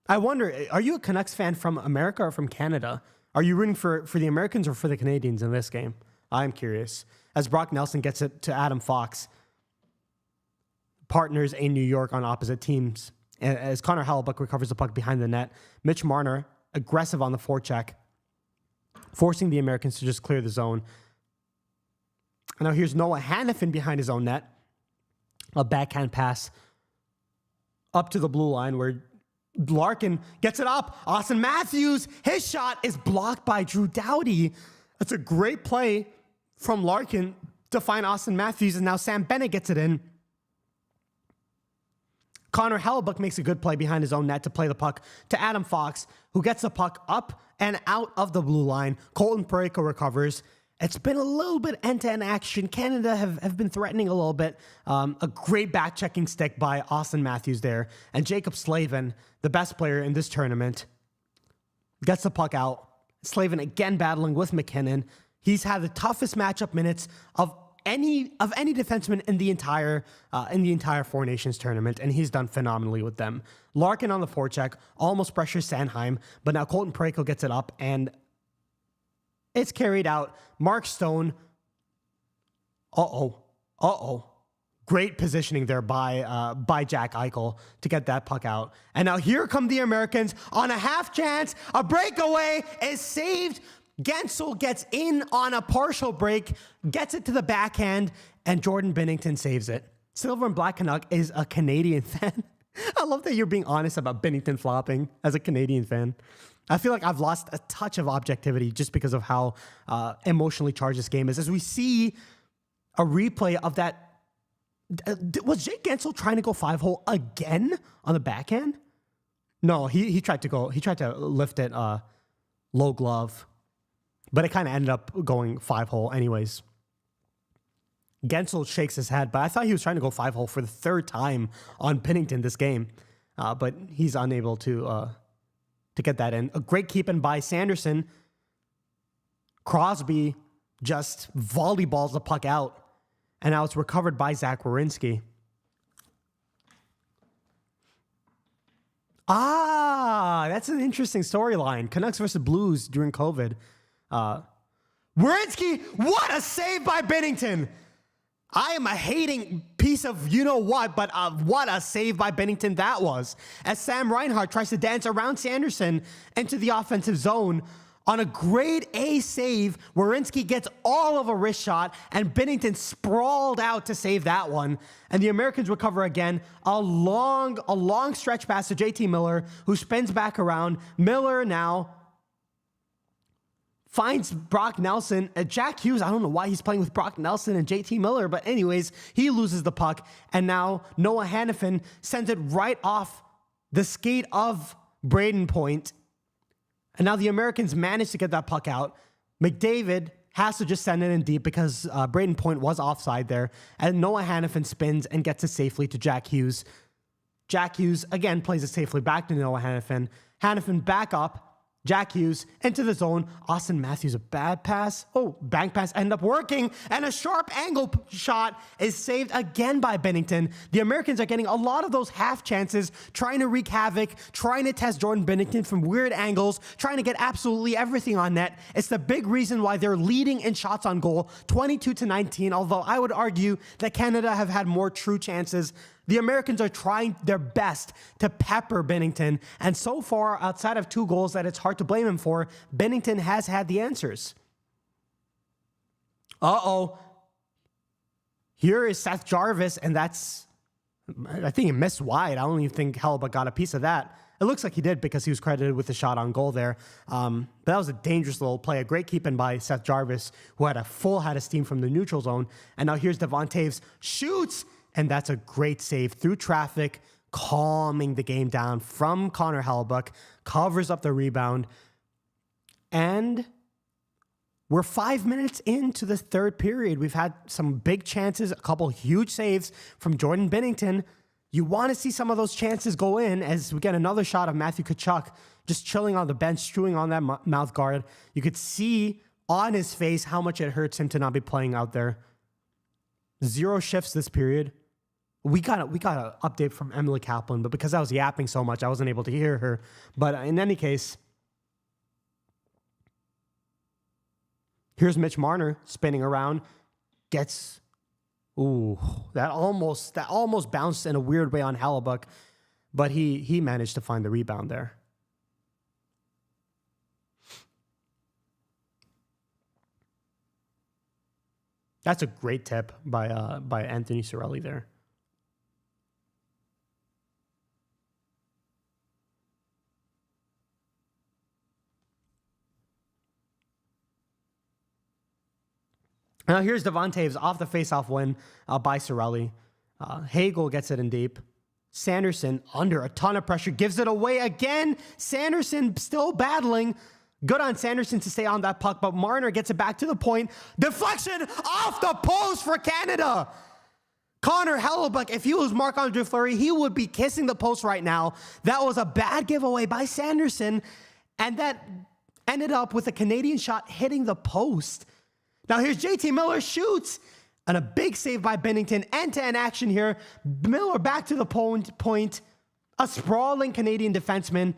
I wonder, are you a Canucks fan from America or from Canada? Are you rooting for the Americans or for the Canadians in this game? I'm curious. As Brock Nelson gets it to Adam Fox. Partners in New York on opposite teams. As Connor Hellebuyck recovers the puck behind the net, Mitch Marner, aggressive on the forecheck, forcing the Americans to just clear the zone. And now here's Noah Hannafin behind his own net. A backhand pass up to the blue line where Larkin gets it up. Austin Matthews, his shot is blocked by Drew Doughty. That's a great play from Larkin to find Austin Matthews, and now Sam Bennett gets it in. Connor Hellebuyck makes a good play behind his own net to play the puck to Adam Fox, who gets the puck up and out of the blue line. Colton Parayko recovers. It's been a little bit end-to-end action. Canada have been threatening a little bit. A great back-checking stick by Austin Matthews there. And Jacob Slavin, the best player in this tournament, gets the puck out. Slavin again battling with MacKinnon. He's had the toughest matchup minutes of any defenseman in the entire Four Nations tournament, and he's done phenomenally with them. Larkin on the forecheck almost pressures Sanheim, but now Colton Parayko gets it up, and it's carried out. Mark Stone. Great positioning there by Jack Eichel to get that puck out. And now here come the Americans on a half chance. A breakaway is saved. Gensel gets in on a partial break, gets it to the backhand, and Jordan Binnington saves it. Silver and Black Canuck is a Canadian fan. I love that you're being honest about Binnington flopping as a Canadian fan. I feel like I've lost a touch of objectivity just because of how emotionally charged this game is. As we see a replay of that, was Jake Gensel trying to go 5-hole again on the backhand? No, he tried to lift it low glove. But it kind of ended up going 5-hole anyways. Gensel shakes his head, but I thought he was trying to go 5-hole for the 3rd time on Binnington this game. But he's unable to get that in. A great keep in by Sanderson. Crosby just volleyballs the puck out. And now it's recovered by Zach Werenski. That's an interesting storyline. Canucks versus Blues during COVID. Werenski, what a save by Binnington. I am a hating piece of you-know-what, but what a save by Binnington that was. As Sam Reinhart tries to dance around Sanderson into the offensive zone on a grade A save, Werenski gets all of a wrist shot, and Binnington sprawled out to save that one. And the Americans recover again. A long stretch pass to JT Miller, who spins back around. Miller now finds Brock Nelson. Jack Hughes, I don't know why he's playing with Brock Nelson and JT Miller, but anyways, he loses the puck. And now Noah Hannafin sends it right off the skate of Braden Point. And now the Americans manage to get that puck out. McDavid has to just send it in deep because Braden Point was offside there. And Noah Hannafin spins and gets it safely to Jack Hughes. Jack Hughes, again, plays it safely back to Noah Hannafin. Hannafin back up. Jack Hughes into the zone. Austin Matthews, a bad pass. Bank pass ended up working. And a sharp angle shot is saved again by Binnington. The Americans are getting a lot of those half chances, trying to wreak havoc, trying to test Jordan Binnington from weird angles, trying to get absolutely everything on net. It's the big reason why they're leading in shots on goal, 22-19, although I would argue that Canada have had more true chances. The Americans are trying their best to pepper Binnington, and so far, outside of 2 goals that it's hard to blame him for, Binnington has had the answers. Here is Seth Jarvis, and I think he missed wide. I don't even think Hellebuyck got a piece of that. It looks like he did because he was credited with the shot on goal there. But that was a dangerous little play, a great keep-in by Seth Jarvis, who had a full head of steam from the neutral zone. And now here's Devon Toews, shoots, and that's a great save through traffic, calming the game down from Connor Hellebuyck, covers up the rebound. And we're 5 minutes into the third period. We've had some big chances, a couple huge saves from Jordan Binnington. You want to see some of those chances go in as we get another shot of Matthew Tkachuk just chilling on the bench, chewing on that mouth guard. You could see on his face how much it hurts him to not be playing out there. 0 shifts this period. We got an update from Emily Kaplan, but because I was yapping so much, I wasn't able to hear her. But in any case, here's Mitch Marner spinning around, gets, that almost bounced in a weird way on Hellebuyck, but he managed to find the rebound there. That's a great tip by Anthony Cirelli there. Now here's Devon Toews off the faceoff win by Cirelli. Hagel gets it in deep. Sanderson under a ton of pressure, gives it away again. Sanderson still battling. Good on Sanderson to stay on that puck, but Marner gets it back to the point. Deflection off the post for Canada. Connor Hellebuyck, if he was Marc-Andre Fleury, he would be kissing the post right now. That was a bad giveaway by Sanderson, and that ended up with a Canadian shot hitting the post. Now here's JT Miller, shoots, and a big save by Binnington. End-to-end action here. Miller back to the point. A sprawling Canadian defenseman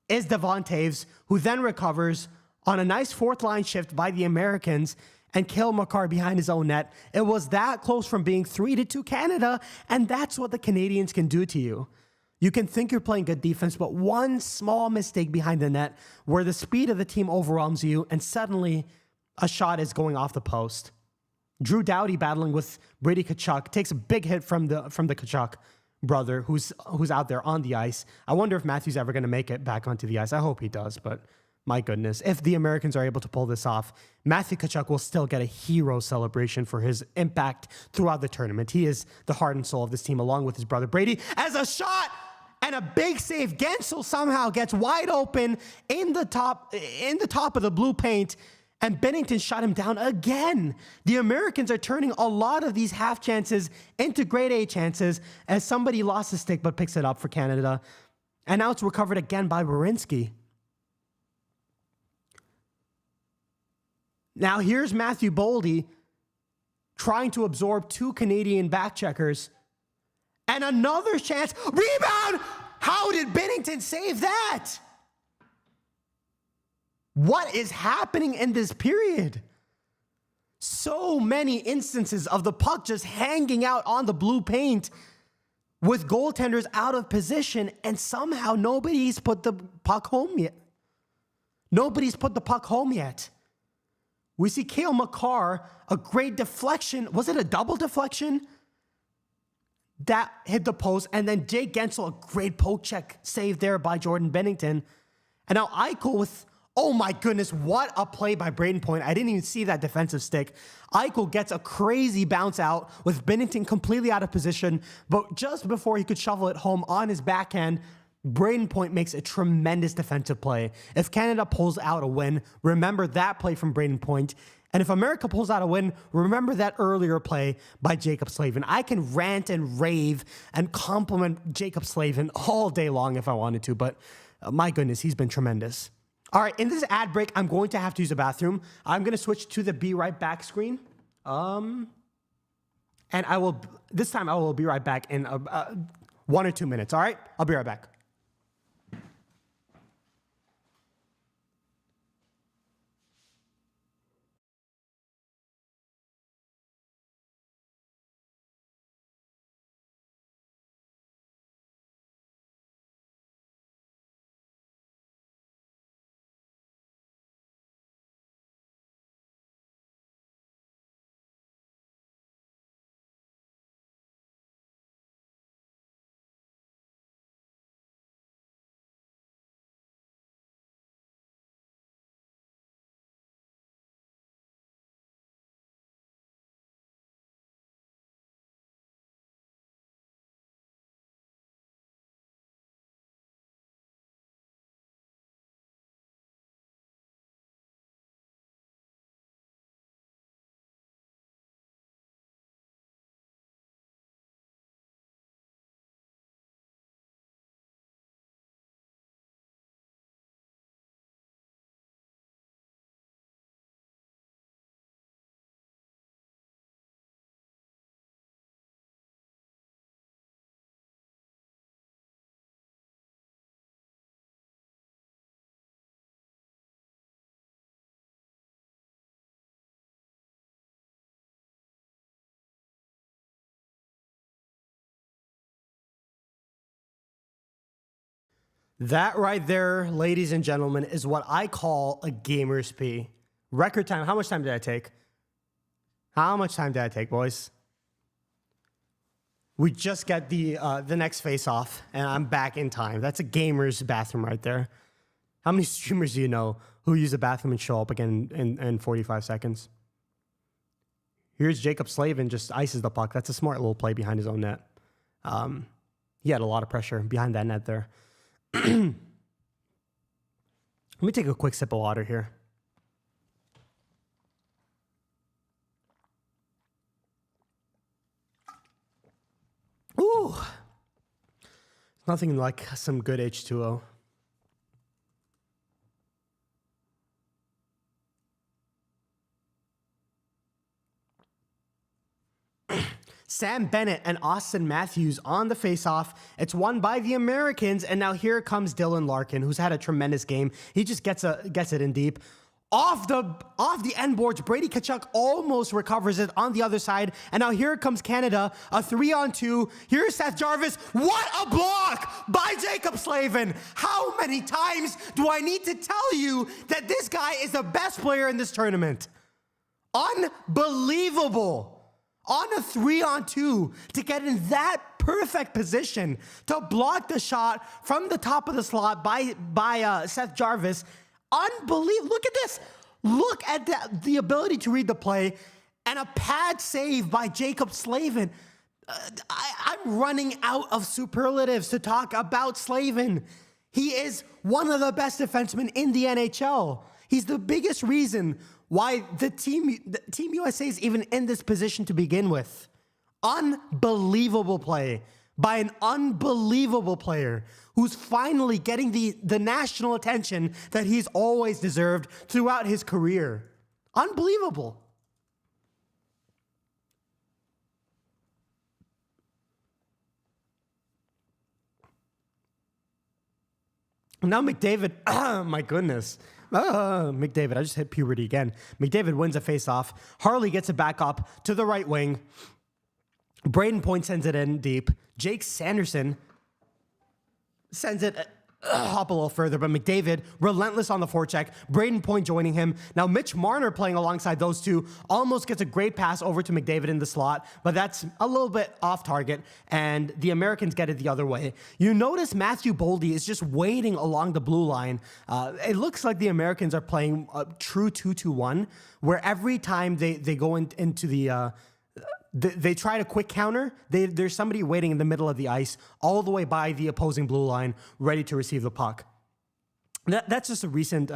is Devon Toews, who then recovers on a nice fourth-line shift by the Americans and kill Makar behind his own net. It was that close from being 3-2 Canada, and that's what the Canadians can do to you. You can think you're playing good defense, but one small mistake behind the net where the speed of the team overwhelms you, and suddenly a shot is going off the post. Drew Doughty battling with Brady Tkachuk takes a big hit from the Tkachuk brother who's out there on the ice. I wonder if Matthew's ever going to make it back onto the ice. I hope he does, but my goodness, if the Americans are able to pull this off, Matthew Tkachuk will still get a hero celebration for his impact throughout the tournament. He is the heart and soul of this team, along with his brother Brady. As a shot and a big save, Gensel somehow gets wide open in the top of the blue paint. And Binnington shot him down again. The Americans are turning a lot of these half chances into grade A chances as somebody lost the stick but picks it up for Canada. And now it's recovered again by Werenski. Now here's Matthew Boldy trying to absorb 2 Canadian backcheckers. And another chance. Rebound! How did Binnington save that? What is happening in this period? So many instances of the puck just hanging out on the blue paint with goaltenders out of position, and somehow nobody's put the puck home yet. Nobody's put the puck home yet. We see Cale Makar, a great deflection. Was it a double deflection? That hit the post, and then Jake Gensel, a great poke check save there by Jordan Binnington. And now Eichel with, oh my goodness, what a play by Brayden Point. I didn't even see that defensive stick. Eichel gets a crazy bounce out with Binnington completely out of position, but just before he could shovel it home on his backhand, Brayden Point makes a tremendous defensive play. If Canada pulls out a win, remember that play from Brayden Point. And if America pulls out a win, remember that earlier play by Jacob Slavin. I can rant and rave and compliment Jacob Slavin all day long if I wanted to, but my goodness, he's been tremendous. All right, in this ad break, I'm going to have to use a bathroom. I'm going to switch to the Be Right Back screen. And this time I will be right back in 1 or 2 minutes, all right? I'll be right back. That right there, ladies and gentlemen, is what I call a gamer's pee. Record time. How much time did I take? How much time did I take, boys? We just get the next face-off, and I'm back in time. That's a gamer's bathroom right there. How many streamers do you know who use a bathroom and show up again in 45 seconds? Here's Jacob Slavin, just ices the puck. That's a smart little play behind his own net. He had a lot of pressure behind that net there. Let me take a quick sip of water here. Ooh. Nothing like some good H2O. Sam Bennett and Austin Matthews on the faceoff. It's won by the Americans, and now here comes Dylan Larkin, who's had a tremendous game. He just gets it in deep. Off the end boards, Brady Tkachuk almost recovers it on the other side, and now here comes Canada, a 3-on-2. Here's Seth Jarvis. What a block by Jacob Slavin! How many times do I need to tell you that this guy is the best player in this tournament? Unbelievable! On a 3-on-2 to get in that perfect position to block the shot from the top of the slot by Seth Jarvis. Unbelievable. Look at this. Look at the ability to read the play and a pad save by Jacob Slavin. I'm running out of superlatives to talk about Slavin. He is one of the best defensemen in the NHL. He's the biggest reason why the Team USA is even in this position to begin with. Unbelievable play by an unbelievable player who's finally getting the national attention that he's always deserved throughout his career. Unbelievable. Now McDavid, my goodness. McDavid, I just hit puberty again. McDavid wins a faceoff. Harley gets it back up to the right wing. Braden Point sends it in deep. Jake Sanderson sends it hop a little further, but McDavid relentless on the forecheck. Braden Point joining him. Now Mitch Marner playing alongside those two almost gets a great pass over to McDavid in the slot, but that's a little bit off target, and the Americans get it the other way. You notice Matthew Boldy is just waiting along the blue line. It looks like the Americans are playing a true 2-2-1, where every time they go into the they try to quick counter. There's somebody waiting in the middle of the ice, all the way by the opposing blue line, ready to receive the puck. That's just a recent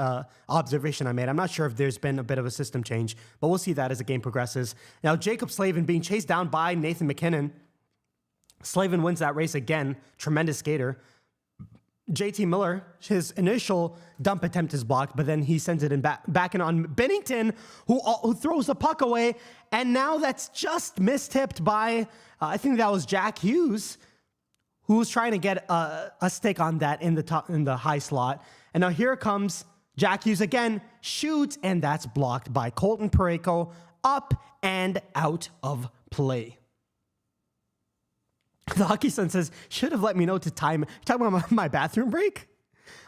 observation I made. I'm not sure if there's been a bit of a system change, but we'll see that as the game progresses. Now, Jacob Slavin being chased down by Nathan MacKinnon. Slavin wins that race again. Tremendous skater. JT Miller, his initial dump attempt is blocked, but then he sends it in back in on Bennington, who throws the puck away, and now that's just mistipped by, I think that was Jack Hughes, who was trying to get a stick on that in the high slot. And now here comes Jack Hughes again, shoots, and that's blocked by Colton Parayko, up and out of play. The Hockey Sun says, should have let me know to time. You're talking about my bathroom break?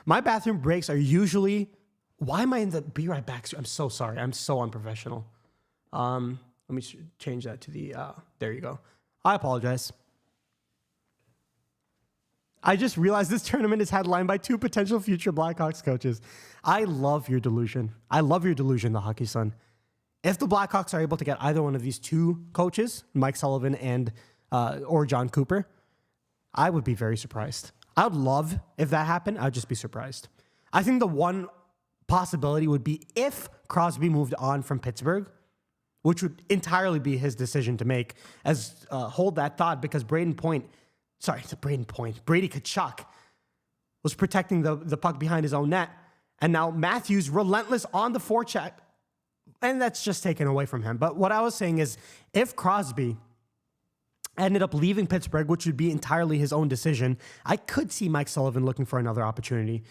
My bathroom breaks are usually, why am I in the be right back? I'm so sorry. I'm so unprofessional. Let me change that to the, there you go. I apologize. I just realized this tournament is headlined by two potential future Blackhawks coaches. I love your delusion. I love your delusion, the Hockey Sun. If the Blackhawks are able to get either one of these two coaches, Mike Sullivan and or John Cooper, I would be very surprised. I would love if that happened. I'd just be surprised. I think the one possibility would be if Crosby moved on from Pittsburgh, which would entirely be his decision to make. As hold that thought, because Brady Tkachuk was protecting the puck behind his own net, and now Matthews relentless on the forecheck, and that's just taken away from him. But what I was saying is, if Crosby ended up leaving Pittsburgh, which would be entirely his own decision, I could see Mike Sullivan looking for another opportunity.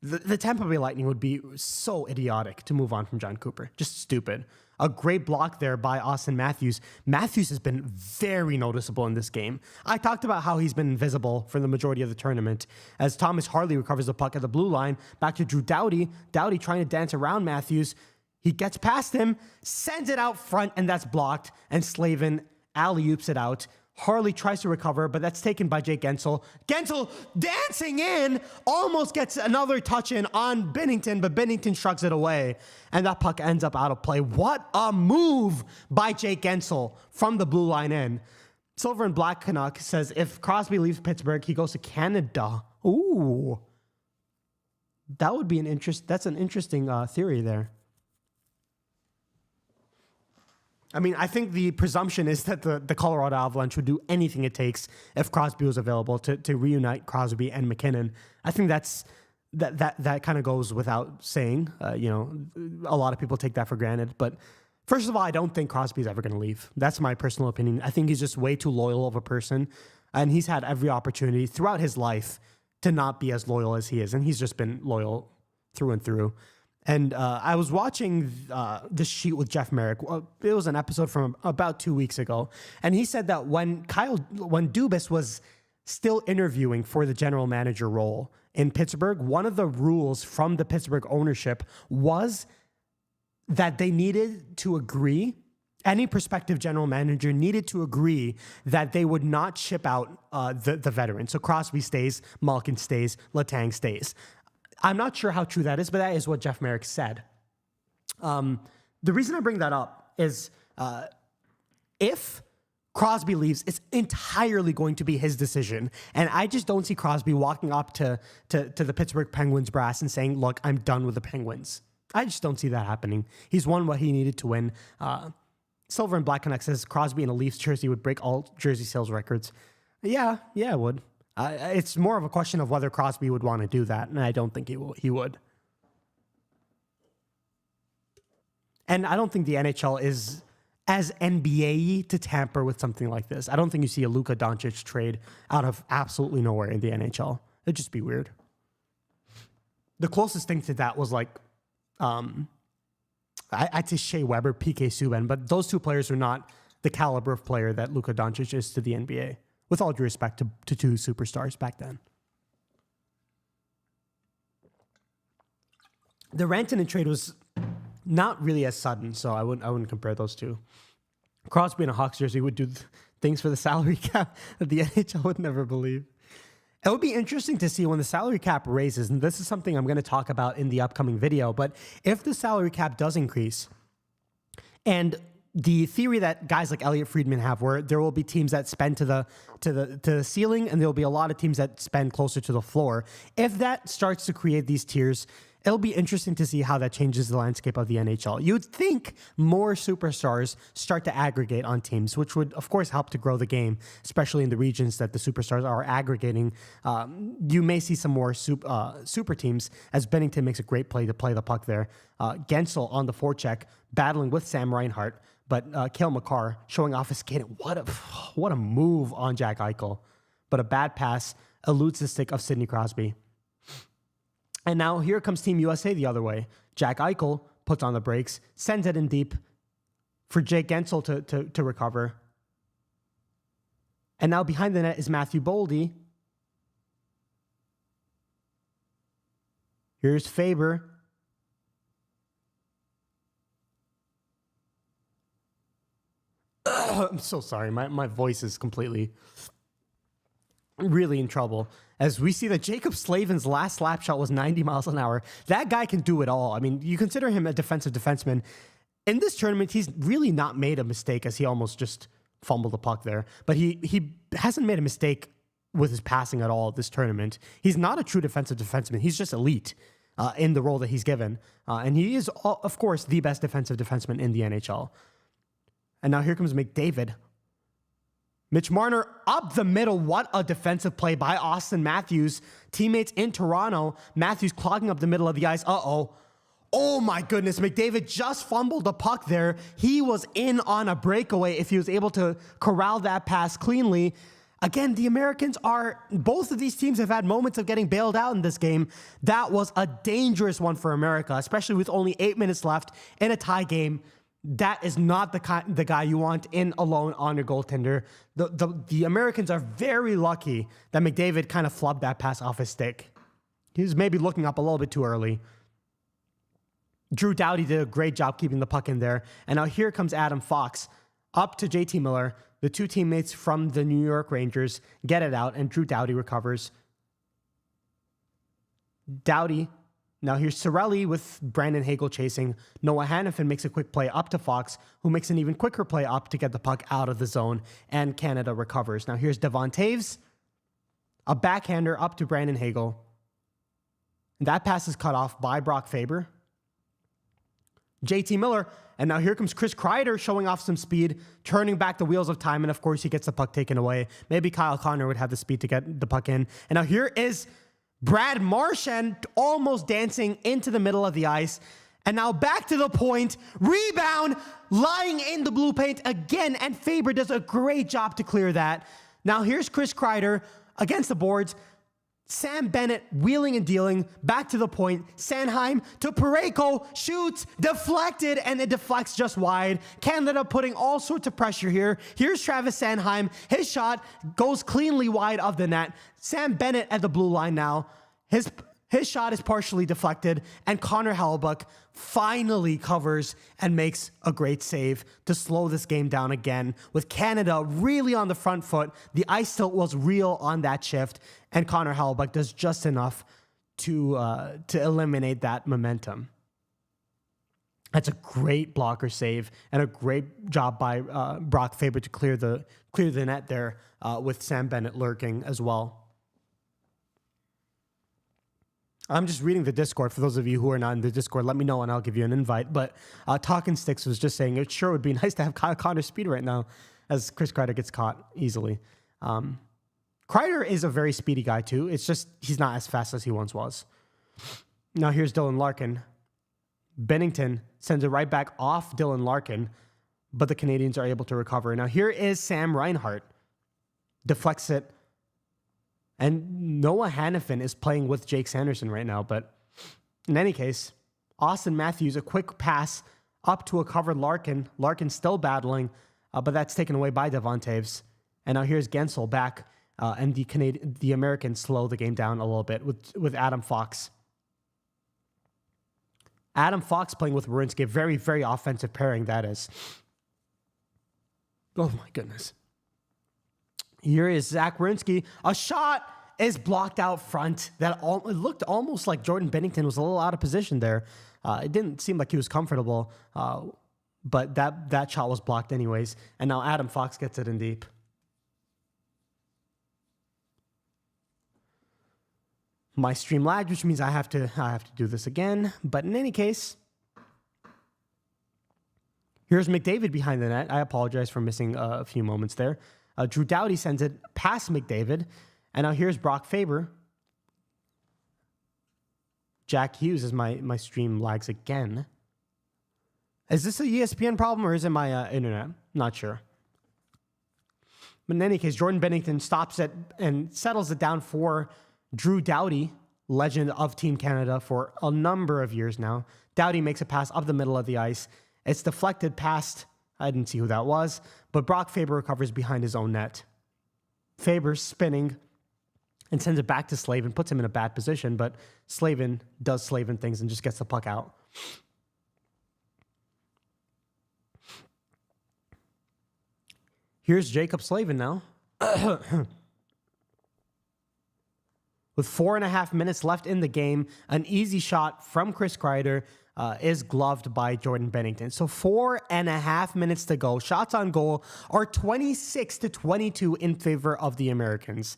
The Tampa Bay Lightning would be so idiotic to move on from John Cooper. Just stupid. A great block there by Austin Matthews. Matthews has been very noticeable in this game. I talked about how he's been invisible for the majority of the tournament. As Thomas Harley recovers the puck at the blue line, back to Drew Doughty. Doughty trying to dance around Matthews. He gets past him, sends it out front, and that's blocked. And Slavin alley-oops it out. Harley tries to recover, but that's taken by Jake Gensel. Gensel dancing in, almost gets another touch in on Binnington, but Binnington shrugs it away, and that puck ends up out of play. What a move by Jake Gensel from the blue line in. Silver and Black Canuck says if Crosby leaves Pittsburgh, he goes to Canada. Ooh. That would be that's an interesting theory there. I mean, I think the presumption is that the Colorado Avalanche would do anything it takes if Crosby was available to reunite Crosby and McKinnon. I think that kind of goes without saying. A lot of people take that for granted. But first of all, I don't think Crosby's ever going to leave. That's my personal opinion. I think he's just way too loyal of a person, and he's had every opportunity throughout his life to not be as loyal as he is, and he's just been loyal through and through. And I was watching this sheet with Jeff Merrick. It was an episode from about 2 weeks ago. And he said that when Dubas was still interviewing for the general manager role in Pittsburgh, one of the rules from the Pittsburgh ownership was that they needed to agree, any prospective general manager needed to agree that they would not ship out the veterans. So Crosby stays, Malkin stays, Letang stays. I'm not sure how true that is, but that is what Jeff Merrick said. The reason I bring that up is if Crosby leaves, it's entirely going to be his decision. And I just don't see Crosby walking up to the Pittsburgh Penguins brass and saying, look, I'm done with the Penguins. I just don't see that happening. He's won what he needed to win. Silver and Black Connect says Crosby in a Leafs jersey would break all jersey sales records. Yeah, it would. It's more of a question of whether Crosby would want to do that, and I don't think he would. And I don't think the NHL is as NBA to tamper with something like this. I don't think you see a Luka Doncic trade out of absolutely nowhere in the NHL. It'd just be weird. The closest thing to that was like, I'd say Shea Weber, PK Subban, but those two players are not the caliber of player that Luka Doncic is to the NBA, with all due respect to two superstars back then. The Rantanen trade was not really as sudden, so I wouldn't compare those two. Crosby in a Hawks jersey would do things for the salary cap that the NHL would never believe. It would be interesting to see when the salary cap raises, and this is something I'm going to talk about in the upcoming video, but if the salary cap does increase, and the theory that guys like Elliot Friedman have, where there will be teams that spend to the ceiling, and there will be a lot of teams that spend closer to the floor, if that starts to create these tiers, it'll be interesting to see how that changes the landscape of the NHL. You'd think more superstars start to aggregate on teams, which would, of course, help to grow the game, especially in the regions that the superstars are aggregating. You may see some more super teams, as Bennington makes a great play to play the puck there. Gensel on the forecheck, battling with Sam Reinhart, but Cale Makar showing off his skating. What a move on Jack Eichel. But a bad pass eludes the stick of Sidney Crosby. And now here comes Team USA the other way. Jack Eichel puts on the brakes, sends it in deep for Jake Gensel to recover. And now behind the net is Matthew Boldy. Here's Faber. I'm so sorry. My voice is completely, really in trouble. As we see that Jacob Slavin's last slap shot was 90 miles an hour. That guy can do it all. I mean, you consider him a defensive defenseman. In this tournament, he's really not made a mistake, as he almost just fumbled the puck there. But he hasn't made a mistake with his passing at all this tournament. He's not a true defensive defenseman. He's just elite in the role that he's given. And he is, of course, the best defensive defenseman in the NHL. And now here comes McDavid. Mitch Marner up the middle. What a defensive play by Austin Matthews. Teammates in Toronto. Matthews clogging up the middle of the ice. Uh-oh. Oh my goodness. McDavid just fumbled the puck there. He was in on a breakaway if he was able to corral that pass cleanly. Again, the Americans both of these teams have had moments of getting bailed out in this game. That was a dangerous one for America, especially with only 8 minutes left in a tie game. That is not the guy you want in alone on your goaltender. The Americans are very lucky that McDavid kind of flubbed that pass off his stick. He was maybe looking up a little bit too early. Drew Doughty did a great job keeping the puck in there. And now here comes Adam Fox up to JT Miller. The two teammates from the New York Rangers get it out, and Drew Doughty recovers. Doughty. Now here's Cirelli with Brandon Hagel chasing. Noah Hannafin makes a quick play up to Fox, who makes an even quicker play up to get the puck out of the zone, and Canada recovers. Now here's Devon Taves, a backhander up to Brandon Hagel. And that pass is cut off by Brock Faber. JT Miller, and now here comes Chris Kreider showing off some speed, turning back the wheels of time, and of course he gets the puck taken away. Maybe Kyle Connor would have the speed to get the puck in. And now here is Brad Marchand almost dancing into the middle of the ice. And now back to the point. Rebound, lying in the blue paint again. And Faber does a great job to clear that. Now here's Chris Kreider against the boards. Sam Bennett wheeling and dealing. Back to the point. Sanheim to Parayko. Shoots. Deflected. And it deflects just wide. Canada putting all sorts of pressure here. Here's Travis Sanheim. His shot goes cleanly wide of the net. Sam Bennett at the blue line now. His shot is partially deflected, and Connor Hellebuyck finally covers and makes a great save to slow this game down again. With Canada really on the front foot, the ice tilt was real on that shift, and Connor Hellebuyck does just enough to eliminate that momentum. That's a great blocker save and a great job by Brock Faber to clear the net there with Sam Bennett lurking as well. I'm just reading the Discord. For those of you who are not in the Discord, let me know and I'll give you an invite. But Talking Sticks was just saying it sure would be nice to have Kyle Connor's speed right now as Chris Kreider gets caught easily. Kreider is a very speedy guy too. It's just he's not as fast as he once was. Now here's Dylan Larkin. Bennington sends it right back off Dylan Larkin, but the Canadians are able to recover. Now here is Sam Reinhart. Deflects it. And Noah Hannafin is playing with Jake Sanderson right now, but In any case, Austin Matthews, a quick pass up to a covered Larkin. Larkin still battling, but that's taken away by Devontaeves. And now here's Gensel back, and the Americans slow the game down a little bit with Adam Fox. Adam Fox playing with Werenski, very, very offensive pairing that is. Oh my goodness. Here is Zach Werenski. A shot is blocked out front. It looked almost like Jordan Bennington was a little out of position there. It didn't seem like he was comfortable, but that shot was blocked anyways. And now Adam Fox gets it in deep. My stream lagged, which means I have to do this again. But in any case, here's McDavid behind the net. I apologize for missing a few moments there. Drew Doughty sends it past McDavid. And now here's Brock Faber. Jack Hughes is my stream lags again. Is this a ESPN problem or is it my internet? Not sure. But in any case, Jordan Bennington stops it and settles it down for Drew Doughty, legend of Team Canada for a number of years now. Doughty makes a pass up the middle of the ice. It's deflected past, I didn't see who that was, but Brock Faber recovers behind his own net. Faber spinning and sends it back to Slavin, puts him in a bad position, but Slavin does Slavin things and just gets the puck out. Here's Jacob Slavin now. With 4.5 minutes left in the game, an easy shot from Chris Kreider is gloved by Jordan Bennington. So 4.5 minutes to go. Shots on goal are 26-22 in favor of the Americans.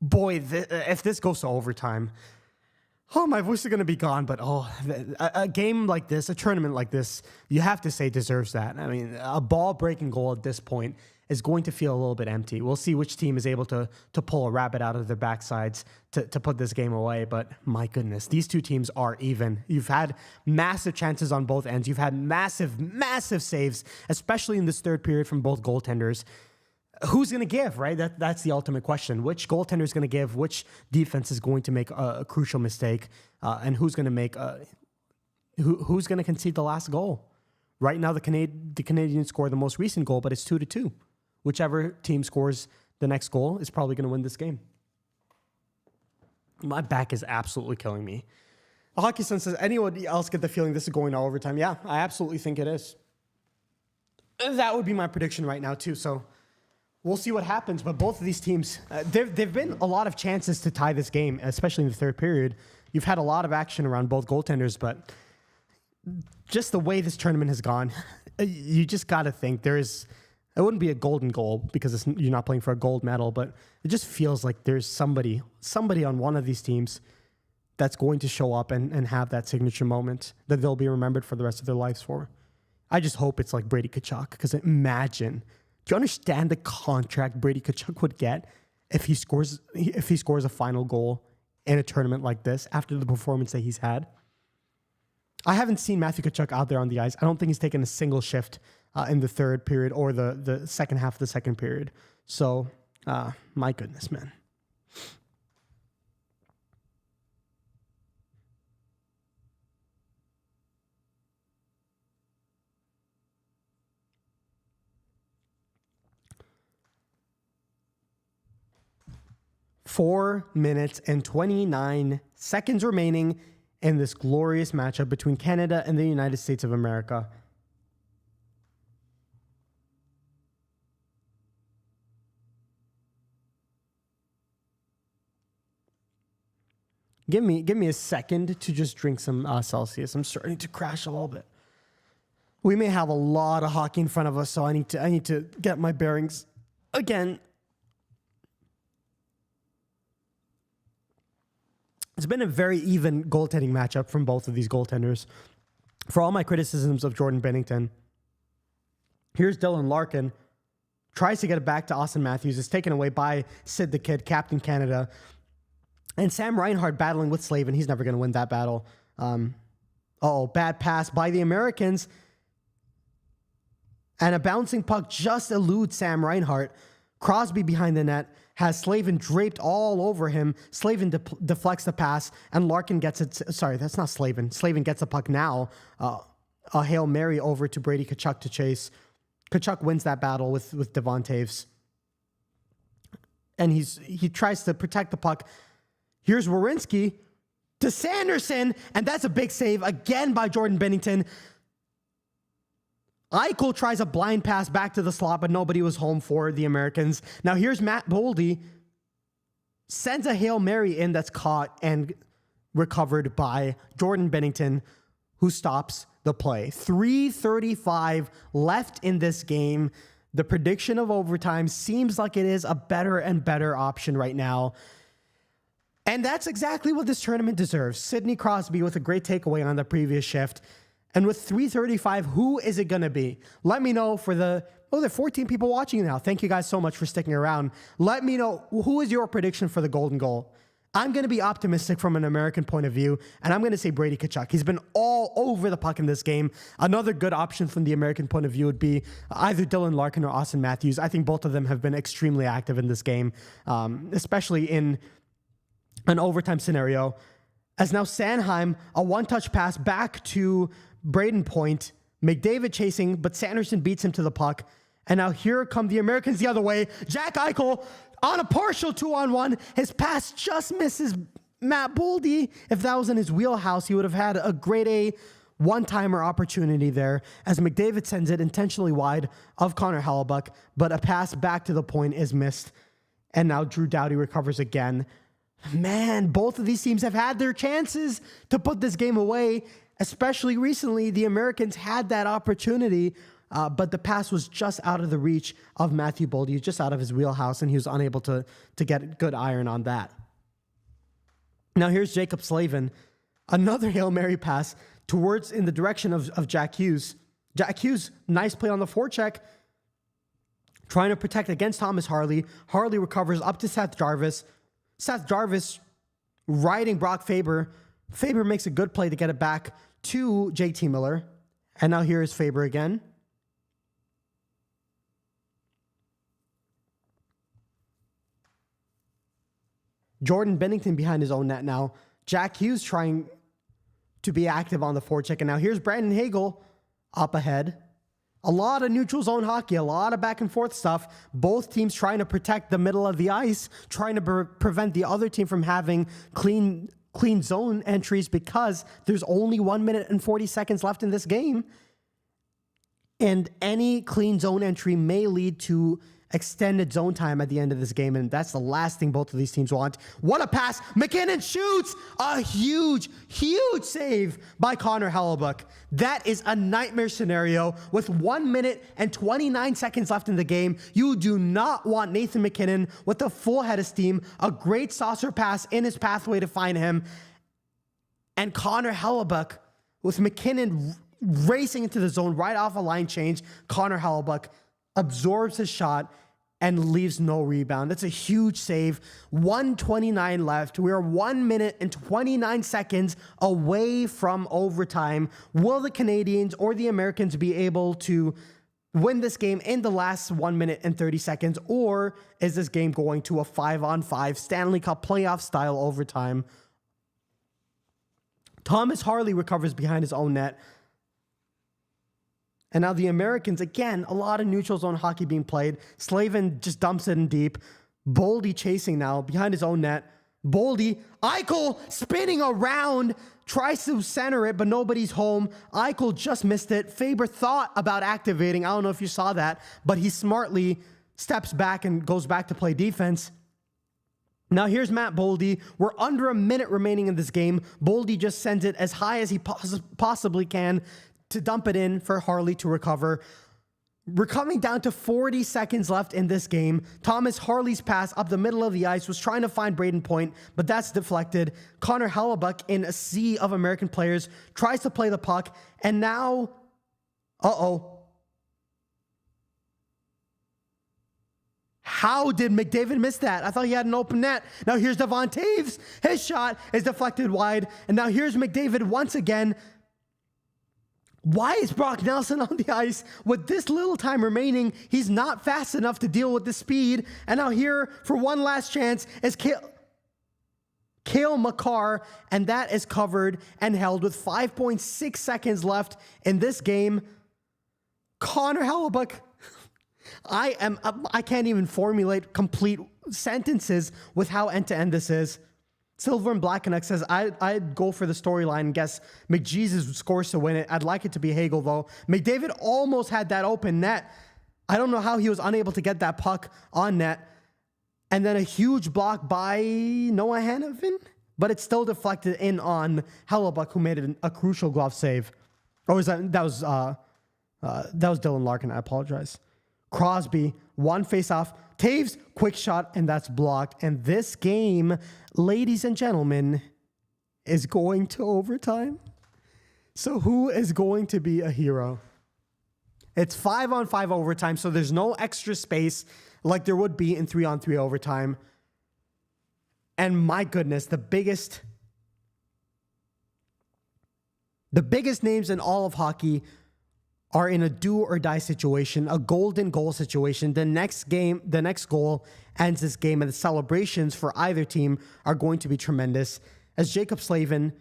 Boy, if this goes to overtime, my voice is going to be gone. But a game like this, a tournament like this, you have to say deserves that. I mean, a ball-breaking goal at this point is going to feel a little bit empty. We'll see which team is able to pull a rabbit out of their backsides to put this game away. But my goodness, these two teams are even. You've had massive chances on both ends. You've had massive, massive saves, especially in this third period from both goaltenders. Who's going to give, right? That's the ultimate question. Which goaltender is going to give? Which defense is going to make a crucial mistake? And who's going to make who's going to concede the last goal? Right now, the Canadians score the most recent goal, but it's 2-2. Whichever team scores the next goal is probably going to win this game. My back is absolutely killing me. Hockey Sun says, anyone else get the feeling this is going to overtime? Yeah, I absolutely think it is. That would be my prediction right now, too. So we'll see what happens. But both of these teams, there've been a lot of chances to tie this game, especially in the third period. You've had a lot of action around both goaltenders, but just the way this tournament has gone, you just got to think it wouldn't be a golden goal because you're not playing for a gold medal, but it just feels like there's somebody on one of these teams that's going to show up and have that signature moment that they'll be remembered for the rest of their lives for. I just hope it's like Brady Tkachuk, because imagine, do you understand the contract Brady Tkachuk would get if he scores a final goal in a tournament like this after the performance that he's had? I haven't seen Matthew Tkachuk out there on the ice. I don't think he's taken a single shift in the third period or the second half of the second period. So, my goodness, man. Four minutes and 29 seconds remaining in this glorious matchup between Canada and the United States of America. Give me a second to just drink some Celsius. I'm starting to crash a little bit. We may have a lot of hockey in front of us, so I need to get my bearings again. It's been a very even goaltending matchup from both of these goaltenders. For all my criticisms of Jordan Bennington, here's Dylan Larkin. Tries to get it back to Austin Matthews. It's taken away by Sid the Kid, Captain Canada. And Sam Reinhart battling with Slavin. He's never going to win that battle. Bad pass by the Americans. And a bouncing puck just eludes Sam Reinhart. Crosby behind the net. has Slavin draped all over him. Slavin deflects the pass, and Larkin gets it. Sorry, that's not Slavin. Slavin gets the puck now. A Hail Mary over to Brady Tkachuk to chase. Tkachuk wins that battle with Devon Toews. And he tries to protect the puck. Here's Werenski to Sanderson, and that's a big save again by Jordan Binnington. Eichel tries a blind pass back to the slot, but nobody was home for the Americans. Now here's Matt Boldy, sends a Hail Mary in that's caught and recovered by Jordan Binnington, who stops the play. 3:35 left in this game. The prediction of overtime seems like it is a better and better option right now. And that's exactly what this tournament deserves. Sidney Crosby with a great takeaway on the previous shift. And with 3:35, who is it going to be? Let me know for there are 14 people watching now. Thank you guys so much for sticking around. Let me know, who is your prediction for the golden goal? I'm going to be optimistic from an American point of view, and I'm going to say Brady Tkachuk. He's been all over the puck in this game. Another good option from the American point of view would be either Dylan Larkin or Austin Matthews. I think both of them have been extremely active in this game, especially in an overtime scenario. As now Sanheim, a one-touch pass back to Braden Point. McDavid chasing, but Sanderson beats him to the puck. And now here come the Americans the other way. Jack Eichel on a partial 2-on-1. His pass just misses Matt Boldy. If that was in his wheelhouse, he would have had a grade A one-timer opportunity there, as McDavid sends it intentionally wide of Connor Hellebuck, but a pass back to the point is missed. And now Drew Doughty recovers again. Man, both of these teams have had their chances to put this game away, especially recently. The Americans had that opportunity, but the pass was just out of the reach of Matthew Boldy, just out of his wheelhouse, and he was unable to get good iron on that. Now here's Jacob Slavin, another Hail Mary pass in the direction of Jack Hughes. Jack Hughes, nice play on the forecheck, trying to protect against Thomas Harley. Harley recovers up to Seth Jarvis. Seth Jarvis riding Brock Faber. Faber makes a good play to get it back to JT Miller. And now here is Faber again. Jordan Binnington behind his own net now. Jack Hughes trying to be active on the forecheck. And now here's Brandon Hagel up ahead. A lot of neutral zone hockey, a lot of back and forth stuff. Both teams trying to protect the middle of the ice, trying to prevent the other team from having clean zone entries, because there's only 1 minute and 40 seconds left in this game. And any clean zone entry may lead to extended zone time at the end of this game, and that's the last thing both of these teams want. What a pass! McKinnon shoots! A huge save by Connor Hellebuck. That is a nightmare scenario. With 1 minute and 29 seconds left in the game, you do not want Nathan McKinnon with a full head of steam. A great saucer pass in his pathway to find him. And Connor Hellebuck with McKinnon racing into the zone right off a line change. Connor Hellebuck absorbs his shot and leaves no rebound. That's a huge save. 1:29 left. We are 1 minute and 29 seconds away from overtime. Will the Canadians or the Americans be able to win this game in the last 1 minute and 30 seconds? Or is this game going to a 5-on-5 Stanley Cup playoff style overtime? Thomas Harley recovers behind his own net. And now the Americans, again, a lot of neutral zone hockey being played. Slavin just dumps it in deep. Boldy chasing now behind his own net. Boldy, Eichel spinning around, tries to center it, but nobody's home. Eichel just missed it. Faber thought about activating. I don't know if you saw that, but he smartly steps back and goes back to play defense. Now here's Matt Boldy. We're under a minute remaining in this game. Boldy just sends it as high as he possibly can to dump it in for Harley to recover. We're coming down to 40 seconds left in this game. Thomas Harley's pass up the middle of the ice was trying to find Braden Point, but that's deflected. Connor Hellebuck, in a sea of American players, tries to play the puck, and now, how did McDavid miss that? I thought he had an open net. Now here's Devon Toews. His shot is deflected wide, and now here's McDavid once again, Why is Brock Nelson on the ice with this little time remaining? He's not fast enough to deal with the speed. And now here for one last chance is Cale Makar, and that is covered and held with 5.6 seconds left in this game. Connor Hellebuyck. I can't even formulate complete sentences with how end-to-end this is. Silver and Black Canuck says, I'd go for the storyline and guess McJesus scores to win it. I'd like it to be Hagel, though. McDavid almost had that open net. I don't know how he was unable to get that puck on net. And then a huge block by Noah Hanifin, but it still deflected in on Hellebuyck, who made a crucial glove save. Or was that was Dylan Larkin, I apologize. Crosby, one face-off. Taves, quick shot, and that's blocked. And this game, ladies and gentlemen, is going to overtime. So who is going to be a hero? It's 5-on-5 overtime, so there's no extra space like there would be in 3-on-3 overtime. And my goodness, the biggest names in all of hockey are in a do or die situation, a golden goal situation. The next goal ends this game, and the celebrations for either team are going to be tremendous. As Jacob Slavin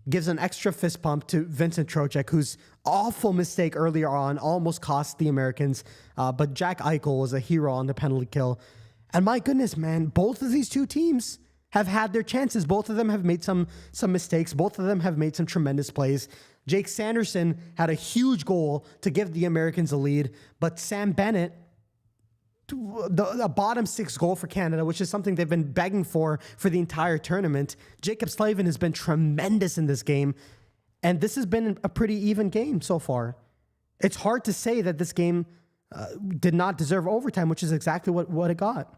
gives an extra fist pump to Vincent Trocheck, whose awful mistake earlier on almost cost the Americans. But Jack Eichel was a hero on the penalty kill. And my goodness, man, both of these two teams have had their chances. Both of them have made some mistakes. Both of them have made some tremendous plays. Jake Sanderson had a huge goal to give the Americans a lead, but Sam Bennett, the bottom six goal for Canada, which is something they've been begging for the entire tournament. Jacob Slavin has been tremendous in this game, and this has been a pretty even game so far. It's hard to say that this game did not deserve overtime, which is exactly what it got.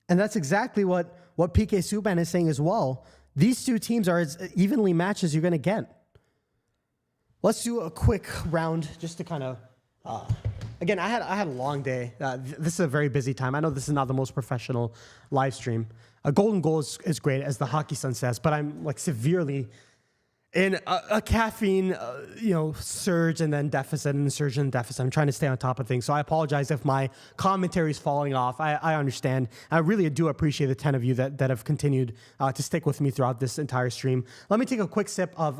And that's exactly what PK Subban is saying as well. These two teams are as evenly matched as you're going to get. Let's do a quick round just to kind of... again, I had a long day. This is a very busy time. I know this is not the most professional live stream. A golden goal is great, as the Hockey Sun says, but I'm like severely in a caffeine surge and then deficit and surge and deficit. I'm trying to stay on top of things. So I apologize if my commentary is falling off. I understand. I really do appreciate the 10 of you that have continued to stick with me throughout this entire stream. Let me take a quick sip of...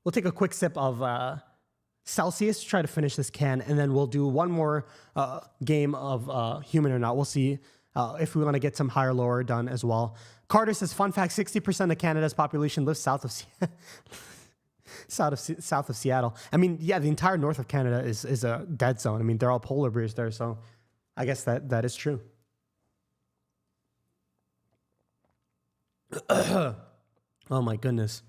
we'll take a quick sip of Celsius to try to finish this can, and then we'll do one more game of Human or Not. We'll see if we want to get some higher lower done as well. Carter says, fun fact, 60% of Canada's population lives south of Seattle. I mean, yeah, the entire north of Canada is a dead zone. I mean, they're all polar bears there, so I guess that is true. Oh my goodness.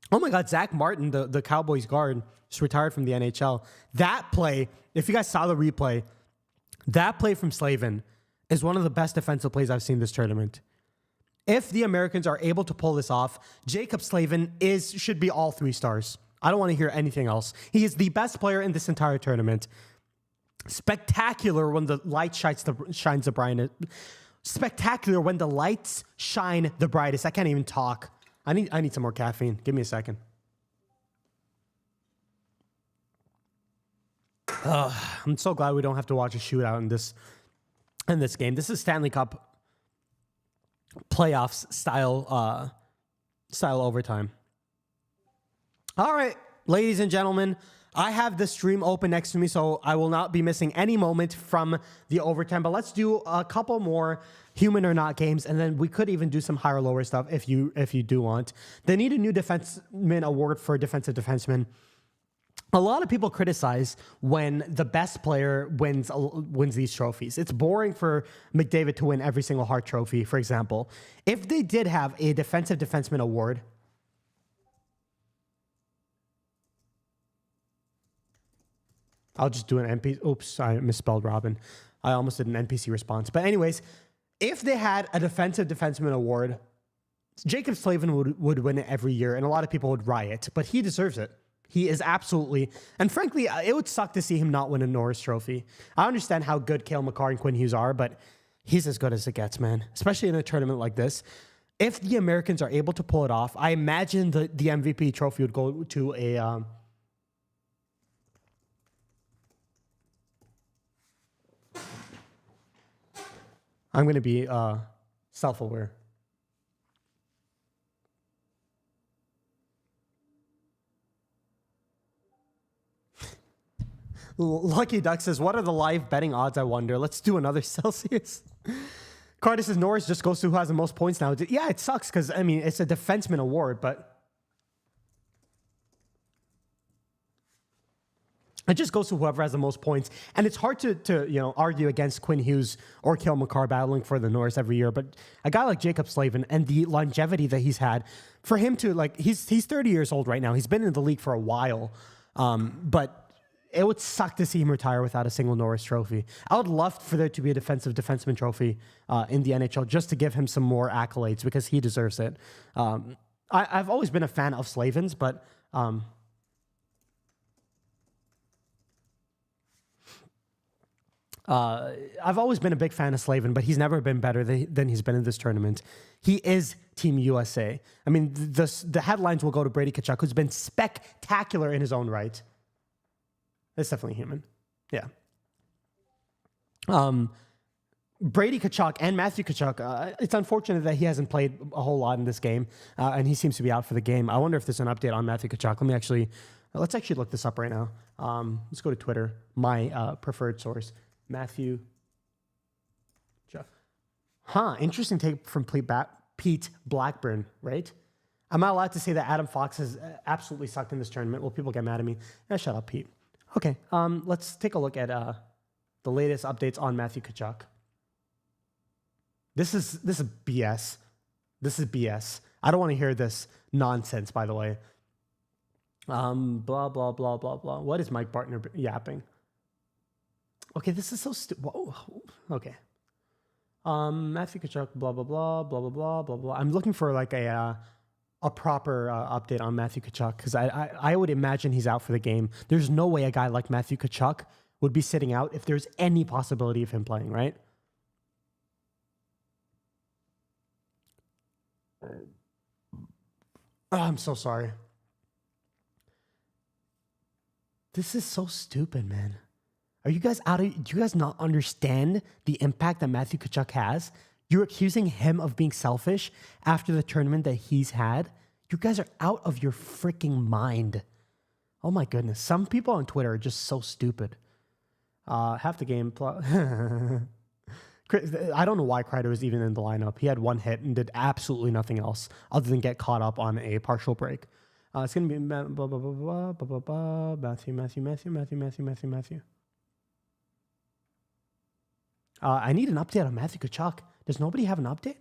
Oh my God, Zach Martin, the Cowboys guard, just retired from the NHL. That play, if you guys saw the replay, that play from Slavin is one of the best defensive plays I've seen this tournament. If the Americans are able to pull this off, Jacob Slavin should be all 3 stars. I don't want to hear anything else. He is the best player in this entire tournament. Spectacular when the light shines the brightest. Spectacular when the lights shine the brightest. I can't even talk. I need some more caffeine. Give me a second. I'm so glad we don't have to watch a shootout in this game. This is Stanley Cup playoffs style overtime. All right, ladies and gentlemen, I have the stream open next to me, so I will not be missing any moment from the overtime. But let's do a couple more Human or Not games, and then we could even do some higher lower stuff if you do want. They need a new defenseman award for defensive defenseman. A lot of people criticize when the best player wins these trophies. It's boring for McDavid to win every single Hart Trophy, for example. If they did have a defensive defenseman award, I'll just do an NPC. Oops, I misspelled Robin. I almost did an NPC response. But anyways, if they had a defensive defenseman award, Jacob Slavin would win it every year, and a lot of people would riot, but he deserves it. He is absolutely, and frankly, it would suck to see him not win a Norris Trophy. I understand how good Cale Makar and Quinn Hughes are, but he's as good as it gets, man, especially in a tournament like this. if the Americans are able to pull it off, I imagine the MVP trophy would go to a. I'm going to be self-aware. Lucky Duck says, what are the live betting odds, I wonder? Let's do another Celsius. Carter says, Norris just goes to who has the most points now. Yeah, it sucks because, I mean, it's a defenseman award, but it just goes to whoever has the most points. And it's hard to argue against Quinn Hughes or Cale Makar battling for the Norris every year. But a guy like Jacob Slavin and the longevity that he's had, for him to, like, he's 30 years old right now. He's been in the league for a while. But it would suck to see him retire without a single Norris trophy. I would love for there to be a defenseman trophy in the NHL just to give him some more accolades because he deserves it. I've always been a fan of Slavin's, but I've always been a big fan of Slavin, but he's never been better than he's been in this tournament. He is Team USA. I mean, the headlines will go to Brady Tkachuk, who's been spectacular in his own right. It's definitely human. Yeah. Brady Tkachuk and Matthew Tkachuk, it's unfortunate that he hasn't played a whole lot in this game, and he seems to be out for the game. I wonder if there's an update on Matthew Tkachuk. Let's actually look this up right now. Let's go to Twitter, my preferred source, Matthew Tkachuk. Interesting take from Pete Blackburn, right? Am I allowed to say that Adam Fox has absolutely sucked in this tournament? Will people get mad at me? Yeah, shut up, Pete. Okay, let's take a look at the latest updates on Matthew Tkachuk. This is BS. This is BS. I don't want to hear this nonsense, by the way. Blah, blah, blah, blah, blah. What is Mike Bartner yapping? Okay, this is so stupid. Okay. Matthew Tkachuk, blah, blah, blah, blah, blah, blah, blah, blah. I'm looking for like a proper update on Matthew Tkachuk because I would imagine he's out for the game. There's no way a guy like Matthew Tkachuk would be sitting out if there's any possibility of him playing, right? Oh, I'm so sorry. This is so stupid, man. Are you guys do you guys not understand the impact that Matthew Tkachuk has? You're accusing him of being selfish after the tournament that he's had? You guys are out of your freaking mind. Oh my goodness. Some people on Twitter are just so stupid. Half the game. I don't know why Kreider was even in the lineup. He had one hit and did absolutely nothing else other than get caught up on a partial break. It's going to be Matthew. I need an update on Matthew Tkachuk. Does nobody have an update?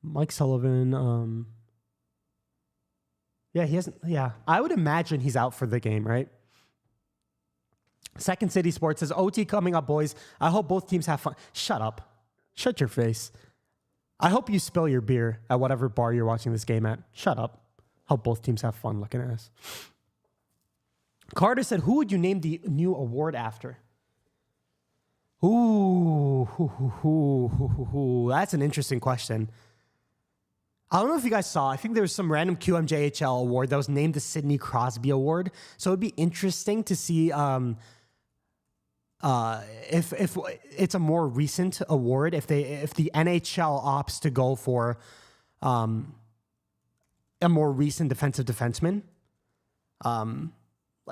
Mike Sullivan. Yeah, he hasn't. Yeah, I would imagine he's out for the game, right? Second City Sports says, OT coming up, boys. I hope both teams have fun. Shut up. Shut your face. I hope you spill your beer at whatever bar you're watching this game at. Shut up. Hope both teams have fun looking at us. Carter said, who would you name the new award after? Ooh, that's an interesting question. I don't know if you guys saw, I think there was some random QMJHL award that was named the Sidney Crosby Award. So it'd be interesting to see if it's a more recent award, if the NHL opts to go for a more recent defensive defenseman.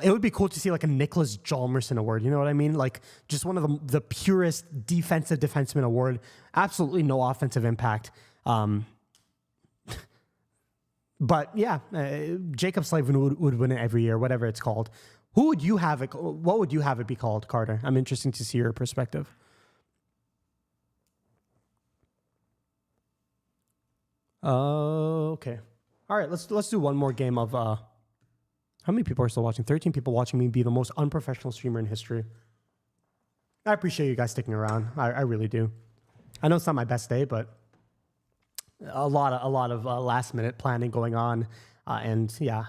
It would be cool to see like a Nicholas Hjalmarsson award. You know what I mean? Like just one of the purest defensive defenseman award. Absolutely no offensive impact. But yeah, Jacob Slavin would win it every year, whatever it's called. Who would you have it? What would you have it be called, Carter? I'm interested to see your perspective. Okay. All right, let's do one more game of how many people are still watching? 13 people watching me be the most unprofessional streamer in history. I appreciate you guys sticking around. I really do. I know it's not my best day, but a lot of last minute planning going on, and yeah,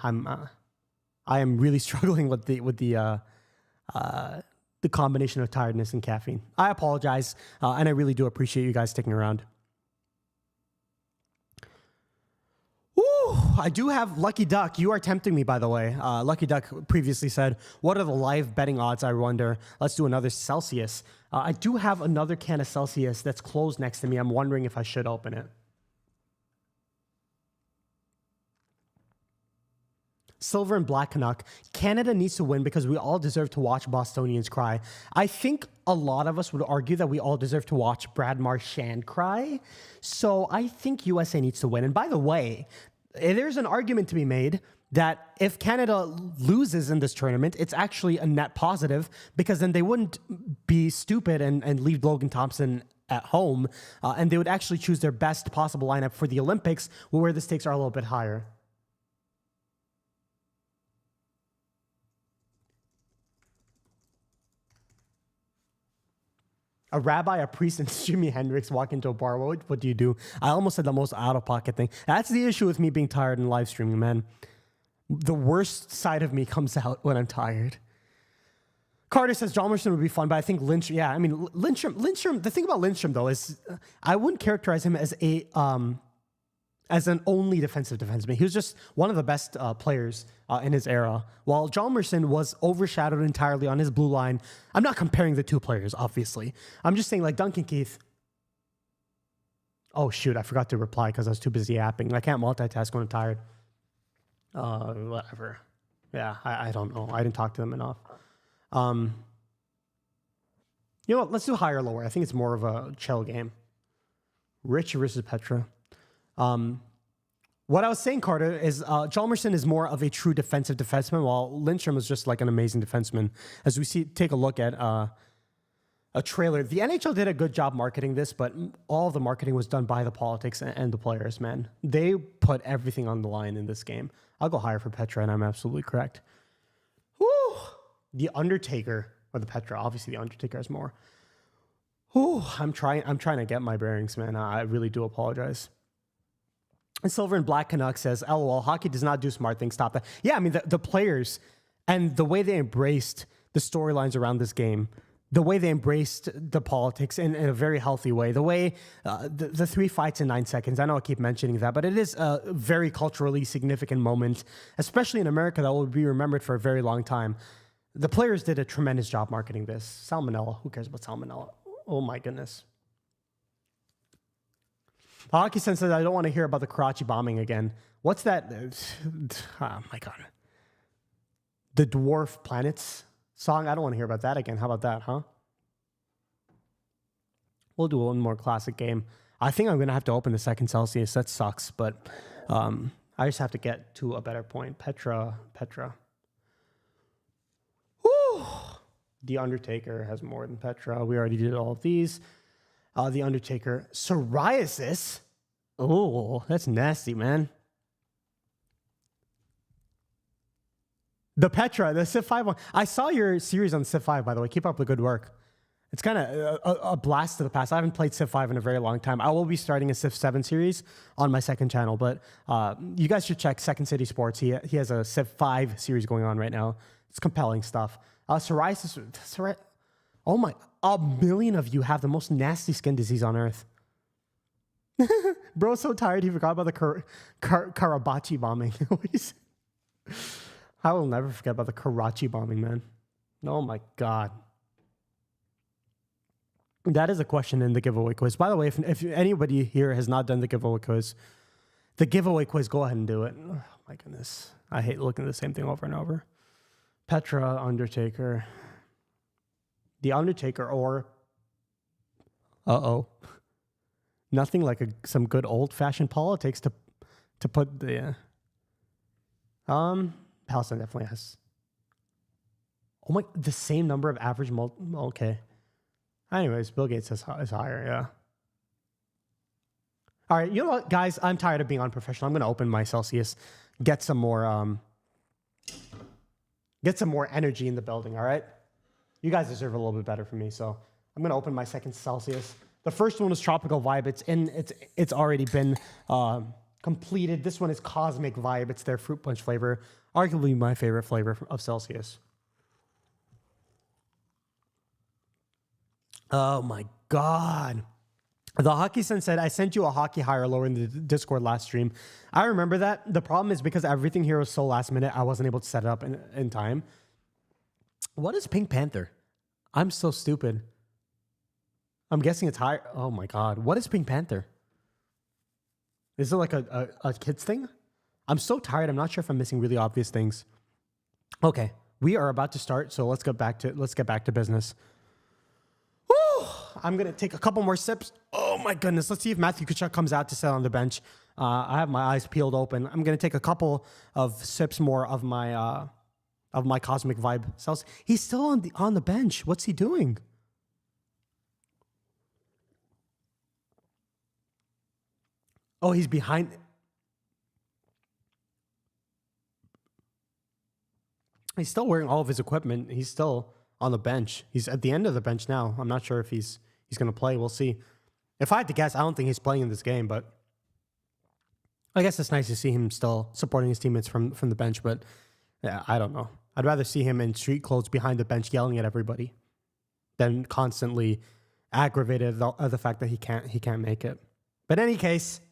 I am really struggling with the combination of tiredness and caffeine. I apologize, and I really do appreciate you guys sticking around. Whew, I do have Lucky Duck. You are tempting me, by the way. Lucky Duck previously said, what are the live betting odds, I wonder? Let's do another Celsius. I do have another can of Celsius that's closed next to me. I'm wondering if I should open it. Silver and Black Canuck. Canada needs to win because we all deserve to watch Bostonians cry. I think a lot of us would argue that we all deserve to watch Brad Marchand cry. So I think USA needs to win. And by the way, there's an argument to be made that if Canada loses in this tournament, it's actually a net positive because then they wouldn't be stupid and leave Logan Thompson at home. And they would actually choose their best possible lineup for the Olympics where the stakes are a little bit higher. A rabbi, a priest, and Jimi Hendrix walk into a bar. What do you do? I almost said the most out-of-pocket thing. That's the issue with me being tired and live streaming, man. The worst side of me comes out when I'm tired. Carter says John Merson would be fun, but I think Lindstrom, yeah, I mean, Lindstrom, the thing about Lindstrom, though, is I wouldn't characterize him as an only defensive defenseman. He was just one of the best players in his era. While John Merson was overshadowed entirely on his blue line. I'm not comparing the two players, obviously. I'm just saying, like, Duncan Keith. Oh, shoot, I forgot to reply because I was too busy yapping. I can't multitask when I'm tired. Whatever. Yeah, I don't know. I didn't talk to them enough. You know what? Let's do higher or lower. I think it's more of a chill game. Rich versus Petra. What I was saying, Carter, is Hjalmarsson is more of a true defensive defenseman, while Lindstrom is just like an amazing defenseman. As we take a look at a trailer. The NHL did a good job marketing this, but all of the marketing was done by the politics and the players, man. They put everything on the line in this game. I'll go higher for Petra, and I'm absolutely correct. Woo! The Undertaker, or the Petra. Obviously, the Undertaker has more. Whew, I'm trying to get my bearings, man. I really do apologize. And Silver and Black Canuck says, LOL, hockey does not do smart things. Stop that. Yeah, I mean, the players and the way they embraced the storylines around this game, the way they embraced the politics in a very healthy way, the way the 3 fights in 9 seconds, I know I keep mentioning that, but it is a very culturally significant moment, especially in America, that will be remembered for a very long time. The players did a tremendous job marketing this. Salmonella, who cares about salmonella? Oh my goodness. Hockey Sense says, I don't want to hear about the Karachi bombing again. What's that? Oh my God. The Dwarf Planets song? I don't want to hear about that again. How about that, huh? We'll do one more classic game. I think I'm going to have to open the second Celsius. That sucks, but I just have to get to a better point. Petra. Woo! The Undertaker has more than Petra. We already did all of these. The Undertaker. Psoriasis? Oh, that's nasty, man. The Petra, the Civ 5 one. I saw your series on Civ 5, by the way. Keep up the good work. It's kind of a blast to the past. I haven't played Civ 5 in a very long time. I will be starting a Civ 7 series on my second channel, but you guys should check Second City Sports. He has a Civ 5 series going on right now. It's compelling stuff. Psoriasis. Oh my, 1 million of you have the most nasty skin disease on earth. Bro's so tired he forgot about the Karachi bombing. I will never forget about the Karachi bombing, man. Oh my God. That is a question in the giveaway quiz. By the way, if anybody here has not done the giveaway quiz, go ahead and do it. Oh my goodness. I hate looking at the same thing over and over. Petra, Undertaker. The Undertaker or... Nothing like some good old-fashioned politics to put the... Palestine definitely has... Oh my... The same number of average... Okay. Anyways, Bill Gates is higher, yeah. All right, you know what, guys? I'm tired of being unprofessional. I'm going to open my Celsius, get some more energy in the building, all right? You guys deserve a little bit better from me, so I'm going to open my second Celsius. The first one was Tropical Vibe. It's already been completed. This one is Cosmic Vibe. It's their fruit punch flavor, arguably my favorite flavor of Celsius. Oh my God. The Hockey Sun said, I sent you a hockey high or lower in the Discord last stream. I remember that. The problem is because everything here was so last minute, I wasn't able to set it up in time. What is Pink Panther? I'm so stupid. I'm guessing it's higher. Oh my God. What is Pink Panther? Is it like a kid's thing? I'm so tired. I'm not sure if I'm missing really obvious things. Okay. We are about to start, so let's get back to business. Woo! I'm gonna take a couple more sips. Oh my goodness! Let's see if Matthew Tkachuk comes out to sit on the bench. I have my eyes peeled open. I'm gonna take a couple of sips more of my cosmic vibe cells. He's still on the bench. What's he doing? Oh, he's behind. He's still wearing all of his equipment. He's still on the bench. He's at the end of the bench now. I'm not sure if he's going to play. We'll see. If I had to guess, I don't think he's playing in this game, but I guess it's nice to see him still supporting his teammates from the bench. But yeah, I don't know. I'd rather see him in street clothes behind the bench yelling at everybody than constantly aggravated at the fact that he can't make it. But in any case,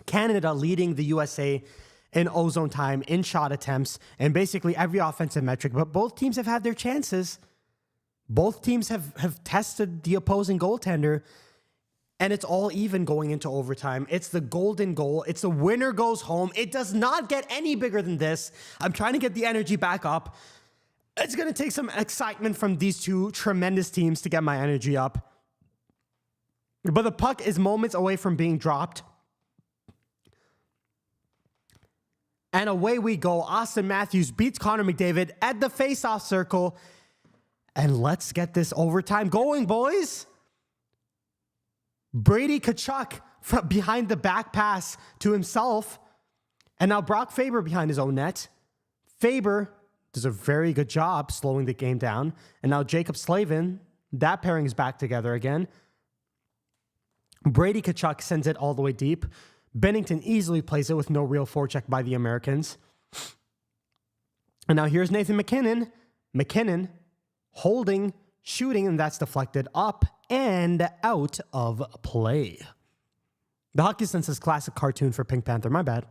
Canada leading the USA in ozone time, in shot attempts, and basically every offensive metric. But both teams have had their chances. Both teams have tested the opposing goaltender, and it's all even going into overtime. It's the golden goal. It's the winner goes home. It does not get any bigger than this. I'm trying to get the energy back up. It's going to take some excitement from these two tremendous teams to get my energy up. But the puck is moments away from being dropped. And away we go. Austin Matthews beats Connor McDavid at the face-off circle. And let's get this overtime going, boys. Brady Tkachuk from behind the back pass to himself. And now Brock Faber behind his own net. Faber does a very good job slowing the game down. And now Jacob Slavin, that pairing is back together again. Brady Tkachuk sends it all the way deep. Bennington easily plays it with no real forecheck by the Americans. And now here's Nathan McKinnon. McKinnon holding, shooting, and that's deflected up and out of play. The Hockey Sense is classic cartoon for Pink Panther. My bad.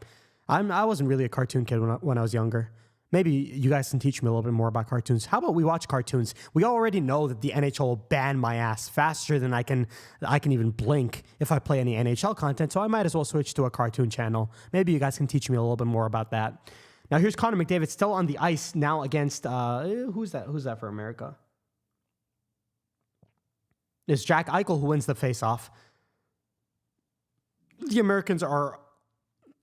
I wasn't really a cartoon kid when I was younger. Maybe you guys can teach me a little bit more about cartoons. How about we watch cartoons? We already know that the NHL will ban my ass faster than I can even blink if I play any NHL content, so I might as well switch to a cartoon channel. Maybe you guys can teach me a little bit more about that. Now here's Connor McDavid still on the ice now against, who's that? Who's that for America? It's Jack Eichel who wins the faceoff. The Americans are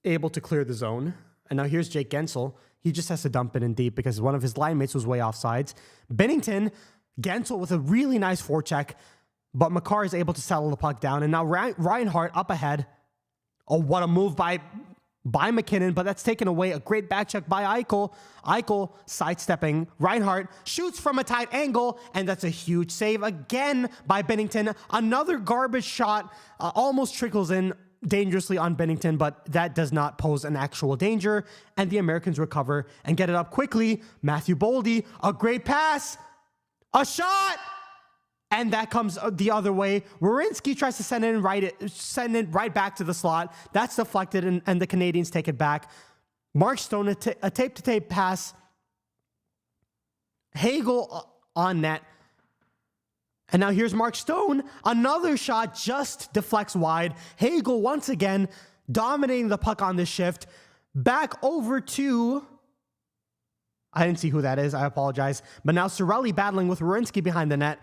able to clear the zone. And now here's Jake Gensel. He just has to dump it in deep because one of his line mates was way offsides. Bennington, Gensel with a really nice forecheck, but Makar is able to settle the puck down. And now Reinhart up ahead. Oh, what a move by McKinnon, but that's taken away. A great back check by Eichel. Eichel sidestepping. Reinhart shoots from a tight angle, and that's a huge save again by Bennington. Another garbage shot almost trickles in dangerously on Bennington, but that does not pose an actual danger. And the Americans recover and get it up quickly. Matthew Boldy, a great pass, a shot, and that comes the other way. Werenski tries to send it right back to the slot. That's deflected, and the Canadians take it back. Mark Stone, a tape-to-tape pass. Hagel on net. And now here's Mark Stone. Another shot just deflects wide. Hagel once again dominating the puck on this shift. Back over to... I didn't see who that is. I apologize. But now Cirelli battling with Werenski behind the net.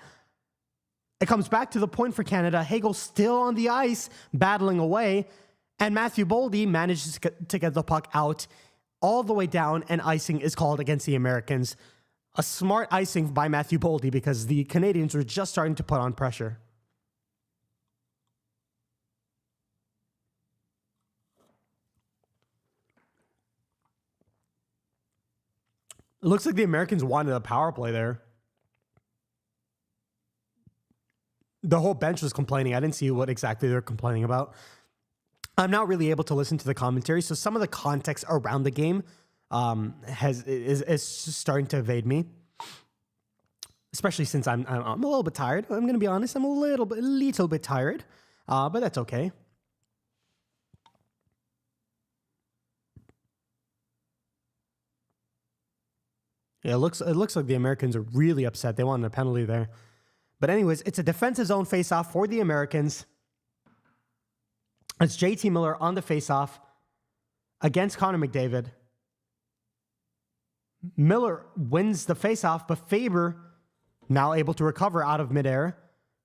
It comes back to the point for Canada. Hagel still on the ice, battling away. And Matthew Boldy manages to get the puck out all the way down, and icing is called against the Americans. A smart icing by Matthew Boldy because the Canadians were just starting to put on pressure. It looks like the Americans wanted a power play there. The whole bench was complaining. I didn't see what exactly they're complaining about. I'm not really able to listen to the commentary, so some of the context around the game is starting to evade me. especially since I'm a little bit tired. I'm going to be honest. I'm a little bit tired, but that's okay. Yeah, it looks like the Americans are really upset. They wanted a penalty there. But anyways, it's a defensive zone faceoff for the Americans. It's JT Miller on the faceoff against Connor McDavid. Miller wins the faceoff, but Faber now able to recover out of midair.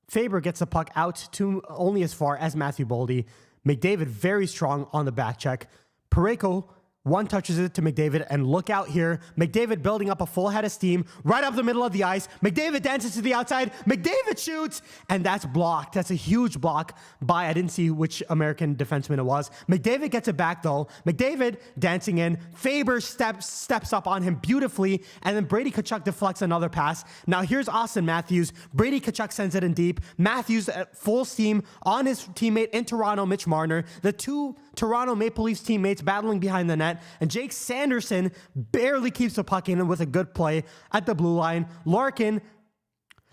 Faber gets the puck out to only as far as Matthew Boldy. McDavid very strong on the back check. Parayko one touches it to McDavid, and look out here. McDavid building up a full head of steam right up the middle of the ice. McDavid dances to the outside. McDavid shoots, and that's blocked. That's a huge block by, I didn't see which American defenseman it was. McDavid gets it back, though. McDavid dancing in. Faber steps up on him beautifully, and then Brady Tkachuk deflects another pass. Now here's Austin Matthews. Brady Tkachuk sends it in deep. Matthews at full steam on his teammate in Toronto, Mitch Marner. The two Toronto Maple Leafs teammates battling behind the net, and Jake Sanderson barely keeps the puck in with a good play at the blue line. Larkin,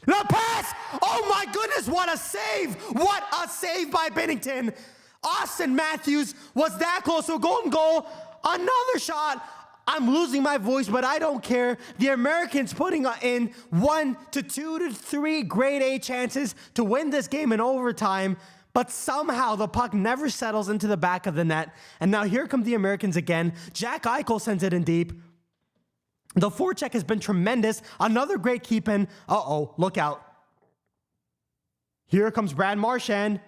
the pass! Oh my goodness, what a save! What a save by Binnington! Austin Matthews was that close to a golden goal. Another shot. I'm losing my voice, but I don't care. The Americans putting in 1 to 2 to 3 grade A chances to win this game in overtime. But somehow the puck never settles into the back of the net. And now here come the Americans again. Jack Eichel sends it in deep. The forecheck has been tremendous. Another great keep in. Uh-oh, look out. Here comes Brad Marchand.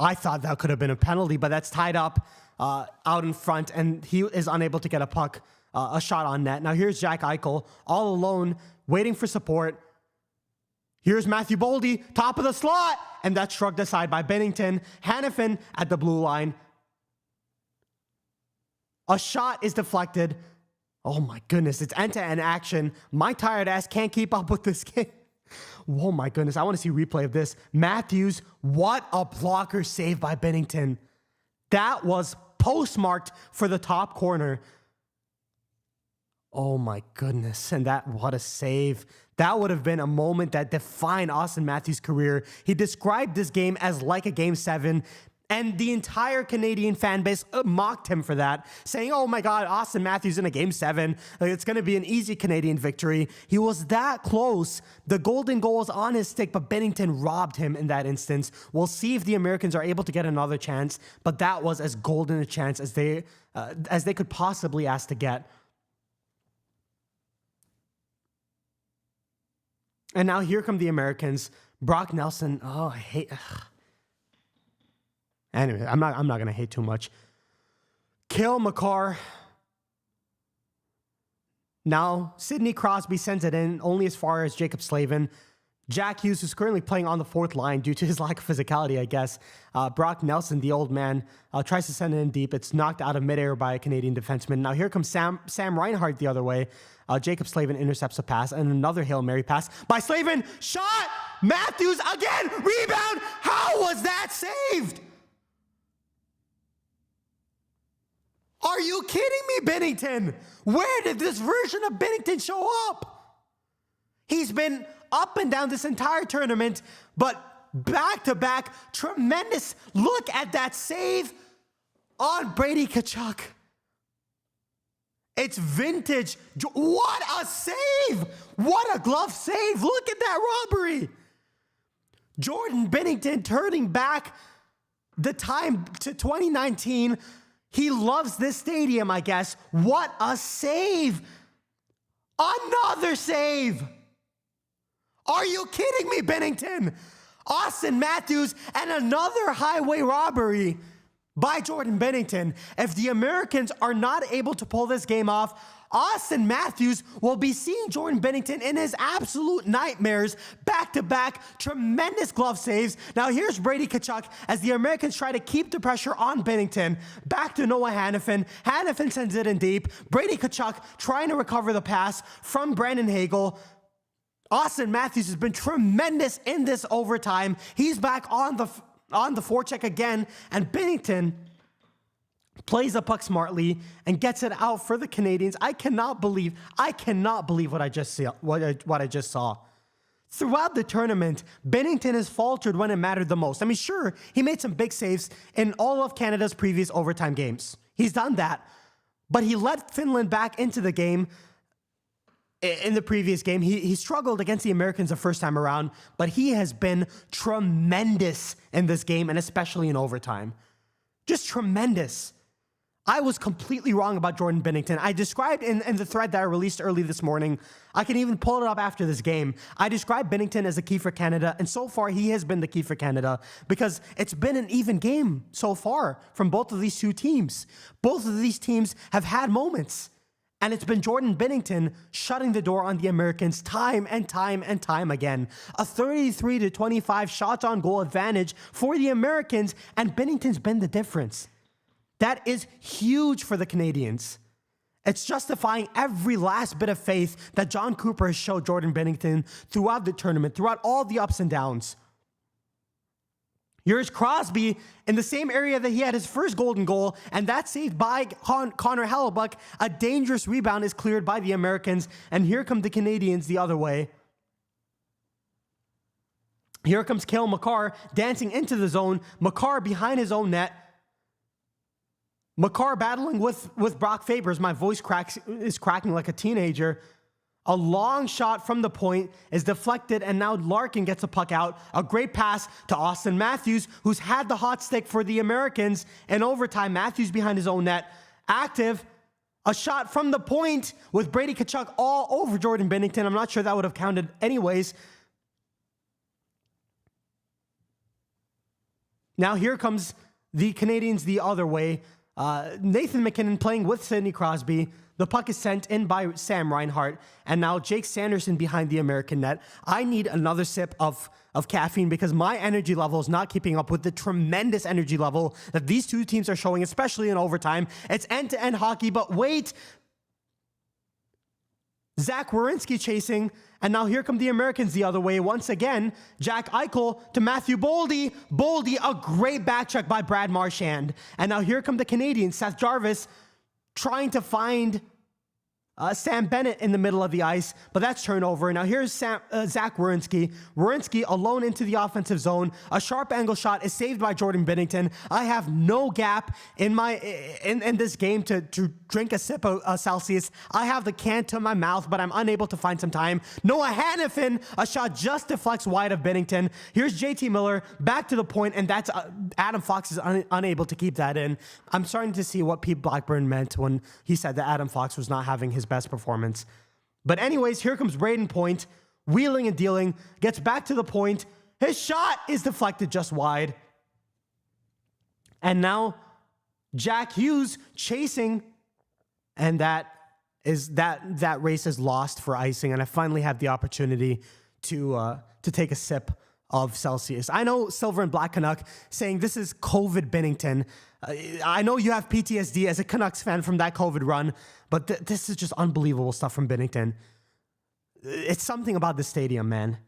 I thought that could have been a penalty, but that's tied up out in front, and he is unable to get a puck, a shot on net. Now here's Jack Eichel, all alone, waiting for support. Here's Matthew Boldy, top of the slot, and that's shrugged aside by Binnington. Hanifin at the blue line. A shot is deflected. Oh my goodness, it's end-to-end action. My tired ass can't keep up with this game. Oh my goodness, I want to see replay of this. Matthews, what a blocker save by Binnington. That was postmarked for the top corner. Oh my goodness, and what a save. That would have been a moment that defined Austin Matthews' career. He described this game as like a Game 7, and the entire Canadian fan base mocked him for that, saying, oh my God, Austin Matthews in a Game 7. It's going to be an easy Canadian victory. He was that close. The golden goal was on his stick, but Binnington robbed him in that instance. We'll see if the Americans are able to get another chance, but that was as golden a chance as they could possibly ask to get. And now here come the Americans. Brock Nelson. Oh, I hate. Anyway, I'm not gonna hate too much. Cale Makar. Now Sidney Crosby sends it in only as far as Jacob Slavin. Jack Hughes, who's currently playing on the fourth line due to his lack of physicality, I guess. Brock Nelson, the old man, tries to send it in deep. It's knocked out of midair by a Canadian defenseman. Now here comes Sam Reinhart the other way. Jacob Slavin intercepts a pass, and another Hail Mary pass by Slavin. Shot! Matthews again! Rebound! How was that saved? Are you kidding me, Binnington? Where did this version of Binnington show up? He's been up and down this entire tournament, but back-to-back, tremendous. Look at that save on Brady Tkachuk. It's vintage. What a save! What a glove save! Look at that robbery! Jordan Binnington turning back the time to 2019. He loves this stadium, I guess. What a save! Another save! Are you kidding me, Binnington? Austin Matthews and another highway robbery by Jordan Binnington. If the Americans are not able to pull this game off, Austin Matthews will be seeing Jordan Binnington in his absolute nightmares. Back-to-back, tremendous glove saves. Now here's Brady Tkachuk as the Americans try to keep the pressure on Binnington. Back to Noah Hanifin. Hanifin sends it in deep. Brady Tkachuk trying to recover the pass from Brandon Hagel. Austin Matthews has been tremendous in this overtime. He's back on the forecheck again, and Binnington plays the puck smartly, and gets it out for the Canadians. I cannot believe what I just saw. Throughout the tournament, Binnington has faltered when it mattered the most. I mean, sure, he made some big saves in all of Canada's previous overtime games. He's done that. But he led Finland back into the game in the previous game. He struggled against the Americans the first time around, but he has been tremendous in this game, and especially in overtime. Just tremendous. I was completely wrong about Jordan Binnington. I described in the thread that I released early this morning, I can even pull it up after this game. I described Binnington as the key for Canada, and so far he has been the key for Canada because it's been an even game so far from both of these two teams. Both of these teams have had moments, and it's been Jordan Binnington shutting the door on the Americans time and time and time again. A 33-25 shots on goal advantage for the Americans, and Binnington's been the difference. That is huge for the Canadians. It's justifying every last bit of faith that John Cooper has showed Jordan Binnington throughout the tournament, throughout all the ups and downs. Here's Crosby in the same area that he had his first golden goal, and that's saved by Connor Hellebuyck. A dangerous rebound is cleared by the Americans, and here come the Canadians the other way. Here comes Cale Makar dancing into the zone. Makar behind his own net. Makar battling with Brock Fabers. My voice is cracking like a teenager. A long shot from the point is deflected, and now Larkin gets a puck out. A great pass to Austin Matthews, who's had the hot stick for the Americans. In overtime, Matthews behind his own net. Active. A shot from the point with Brady Tkachuk all over Jordan Binnington. I'm not sure that would have counted anyways. Now here comes the Canadians the other way. Nathan MacKinnon playing with Sidney Crosby. The puck is sent in by Sam Reinhart, and now Jake Sanderson behind the American net. I need another sip of caffeine because my energy level is not keeping up with the tremendous energy level that these two teams are showing, especially in overtime. It's end-to-end hockey, but wait. Zach Werenski chasing, and now here come the Americans the other way. Once again, Jack Eichel to Matthew Boldy. Boldy, a great back check by Brad Marchand. And now here come the Canadians. Seth Jarvis trying to find Sam Bennett in the middle of the ice, but that's turnover. Now here's Zach Werenski. Werenski alone into the offensive zone. A sharp angle shot is saved by Jordan Binnington. I have no gap in this game to drink a sip of Celsius. I have the can to my mouth, but I'm unable to find some time. Noah Hannafin, a shot just deflects wide of Binnington. Here's JT Miller back to the point, and that's Adam Fox is unable to keep that in. I'm starting to see what Pete Blackburn meant when he said that Adam Fox was not having his best performance. But anyways, here comes Braden Point, wheeling and dealing, gets back to the point. His shot is deflected just wide. And now Jack Hughes chasing, and that race is lost for icing, and I finally have the opportunity to take a sip of Celsius. I know Silver and Black Canuck saying this is COVID Binnington. I know you have PTSD as a Canucks fan from that COVID run, but this is just unbelievable stuff from Binnington. It's something about this stadium, man.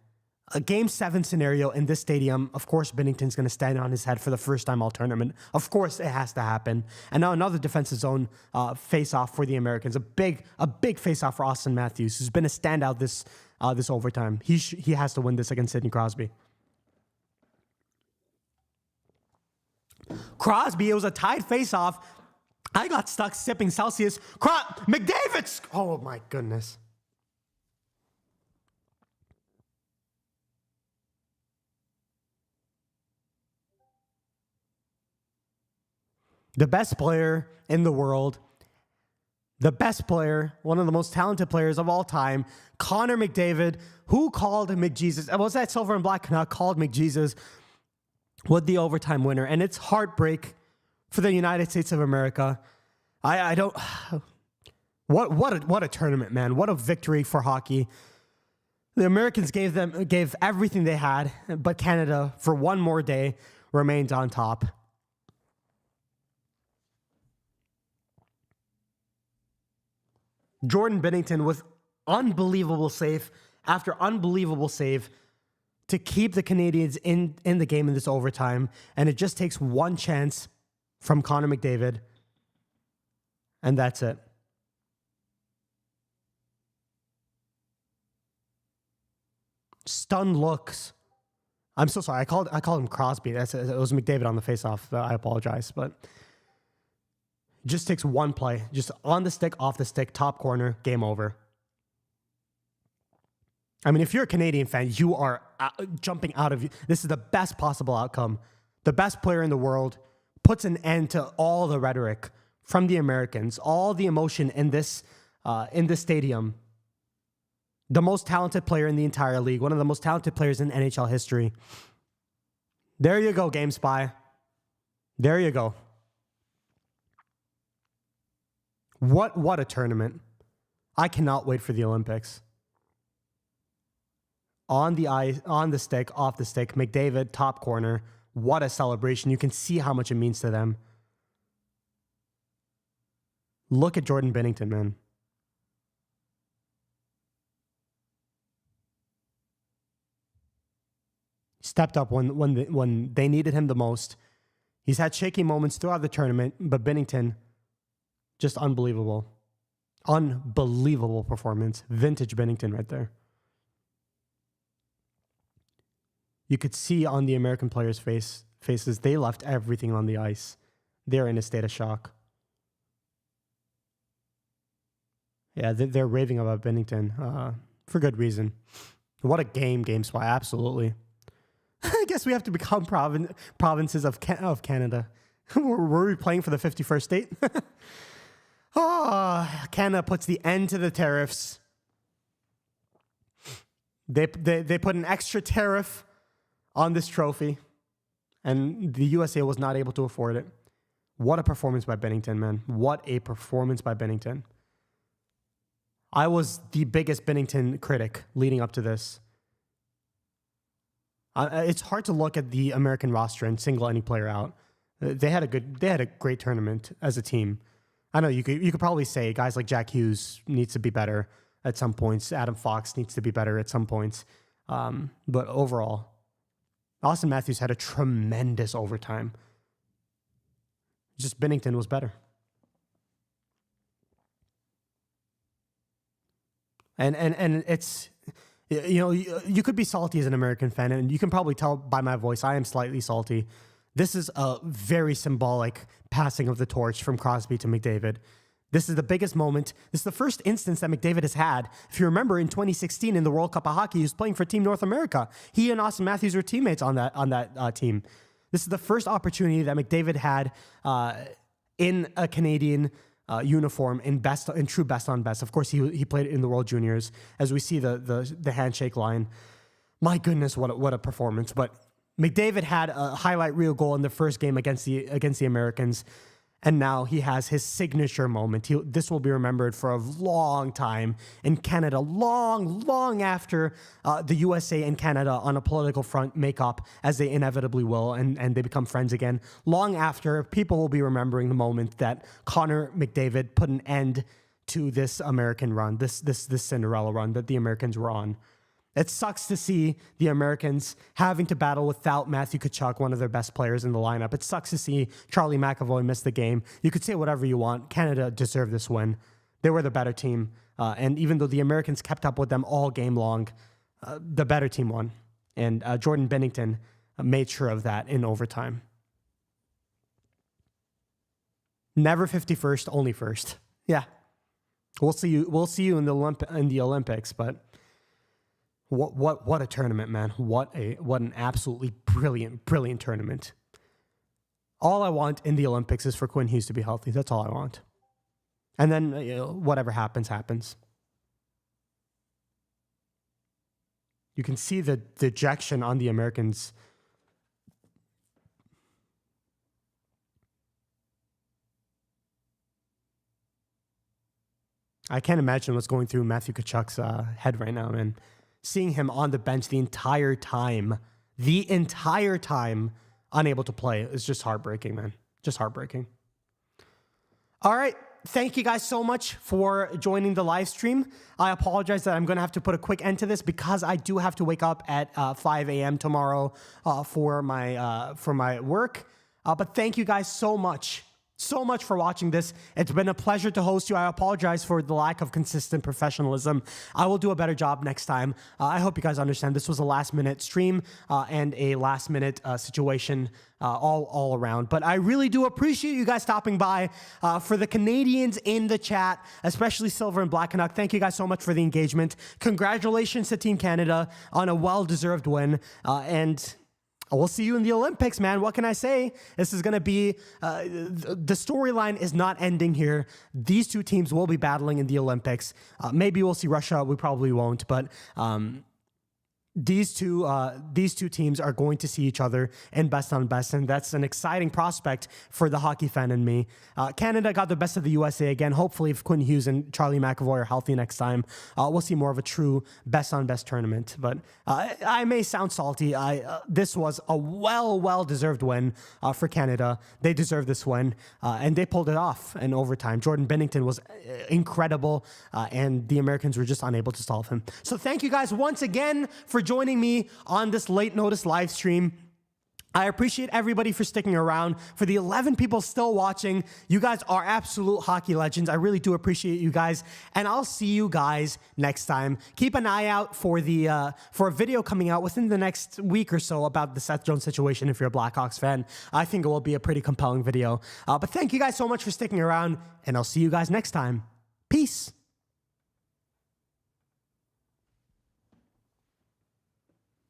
A Game 7 scenario in this stadium, of course Binnington's going to stand on his head for the first time all tournament. Of course it has to happen. And now another defensive zone face-off for the Americans. A big face-off for Austin Matthews, who's been a standout this overtime. He has to win this against Sidney Crosby. Crosby, it was a tied face-off. I got stuck sipping Celsius. McDavid's! Oh my goodness. The best player in the world, the best player, one of the most talented players of all time, Connor McDavid, who called McJesus, was that Silver and Black Canuck called McJesus with the overtime winner, and it's heartbreak for the United States of America. I don't. What a tournament, man! What a victory for hockey. The Americans gave everything they had, but Canada, for one more day, remained on top. Jordan Binnington with unbelievable save after unbelievable save to keep the Canadians in the game in this overtime. And it just takes one chance from Connor McDavid. And that's it. Stunned looks. I'm so sorry. I called him Crosby. It was McDavid on the faceoff. I apologize, but just takes one play, just on the stick, off the stick, top corner, game over. I mean, if you're a Canadian fan, you are jumping out of. This is the best possible outcome. The best player in the world puts an end to all the rhetoric from the Americans, all the emotion in this stadium. The most talented player in the entire league, one of the most talented players in NHL history. There you go, GameSpy. There you go. What a tournament. I cannot wait for the Olympics. On the ice, on the stick, off the stick, McDavid, top corner. What a celebration. You can see how much it means to them. Look at Jordan Binnington, man. Stepped up when they needed him the most. He's had shaky moments throughout the tournament, but Binnington, just unbelievable. Unbelievable performance. Vintage Binnington right there. You could see on the American players' faces, they left everything on the ice. They're in a state of shock. Yeah, they're raving about Binnington for good reason. What a GameSpy, absolutely. I guess we have to become provinces of Canada. Were we playing for the 51st state? Canada puts the end to the tariffs. They put an extra tariff on this trophy, and the USA was not able to afford it. What a performance by Binnington, man. What a performance by Binnington. I was the biggest Binnington critic leading up to this. It's hard to look at the American roster and single any player out. They had a great tournament as a team. I know you could probably say guys like Jack Hughes needs to be better at some points. Adam Fox needs to be better at some points. But overall, Austin Matthews had a tremendous overtime. Just Binnington was better. And it's, you know, you could be salty as an American fan, and you can probably tell by my voice, I am slightly salty. This is a very symbolic passing of the torch from Crosby to McDavid. This is the biggest moment. This is the first instance that McDavid has had. If you remember, in 2016 in the World Cup of Hockey, he was playing for Team North America. He and Austin Matthews were teammates on that team. This is the first opportunity that McDavid had in a Canadian uniform in true best on best. Of course, he played in the World Juniors. As we see the handshake line, my goodness, what a performance! But McDavid had a highlight reel goal in the first game against the Americans, and now he has his signature moment. This will be remembered for a long time in Canada, long after the USA and Canada on a political front make up, as they inevitably will, and they become friends again. Long after, people will be remembering the moment that Connor McDavid put an end to this American run, this Cinderella run that the Americans were on. It sucks to see the Americans having to battle without Matthew Tkachuk, one of their best players in the lineup. It sucks to see Charlie McAvoy miss the game. You could say whatever you want. Canada deserved this win. They were the better team. And even though the Americans kept up with them all game long, the better team won. And Jordan Binnington made sure of that in overtime. Never 51st, only first. Yeah. We'll see you in the Olympics, but What a tournament, man. What an absolutely brilliant tournament. All I want in the Olympics is for Quinn Hughes to be healthy. That's all I want. And then whatever happens. You can see the dejection on the Americans. I can't imagine what's going through Matthew Tkachuk's head right now, man. Seeing him on the bench the entire time, unable to play, is just heartbreaking, man. Just heartbreaking. All right. Thank you guys so much for joining the live stream. I apologize that I'm going to have to put a quick end to this because I do have to wake up at 5 a.m. tomorrow for my work. But thank you guys so much so much for watching this. It's been a pleasure to host you. I apologize for the lack of consistent professionalism. I will do a better job next time. I hope you guys understand this was a last-minute stream and a last-minute situation all around. But I really do appreciate you guys stopping by. For the Canadians in the chat, especially Silver and Black Canuck, thank you guys so much for the engagement. Congratulations to Team Canada on a well-deserved win. And we'll see you in the Olympics, man. What can I say? This is going to be, the storyline is not ending here. These two teams will be battling in the Olympics. Maybe we'll see Russia. We probably won't, but these two teams are going to see each other in best on best, and that's an exciting prospect for the hockey fan in me. Canada got the best of the USA again. Hopefully, if Quinn Hughes and Charlie McAvoy are healthy next time, we'll see more of a true best on best tournament. But I may sound salty. This was a well-deserved win for Canada. They deserve this win, and they pulled it off in overtime. Jordan Binnington was incredible, and the Americans were just unable to stop him. So thank you guys once again for joining me on this late notice live stream. I appreciate everybody for sticking around. For the 11 people still watching, you guys are absolute hockey legends. I really do appreciate you guys, and I'll see you guys next time. Keep an eye out for a video coming out within the next week or so about the Seth Jones situation. If you're a Blackhawks fan, I think it will be a pretty compelling video. But thank you guys so much for sticking around, and I'll see you guys next time. Peace.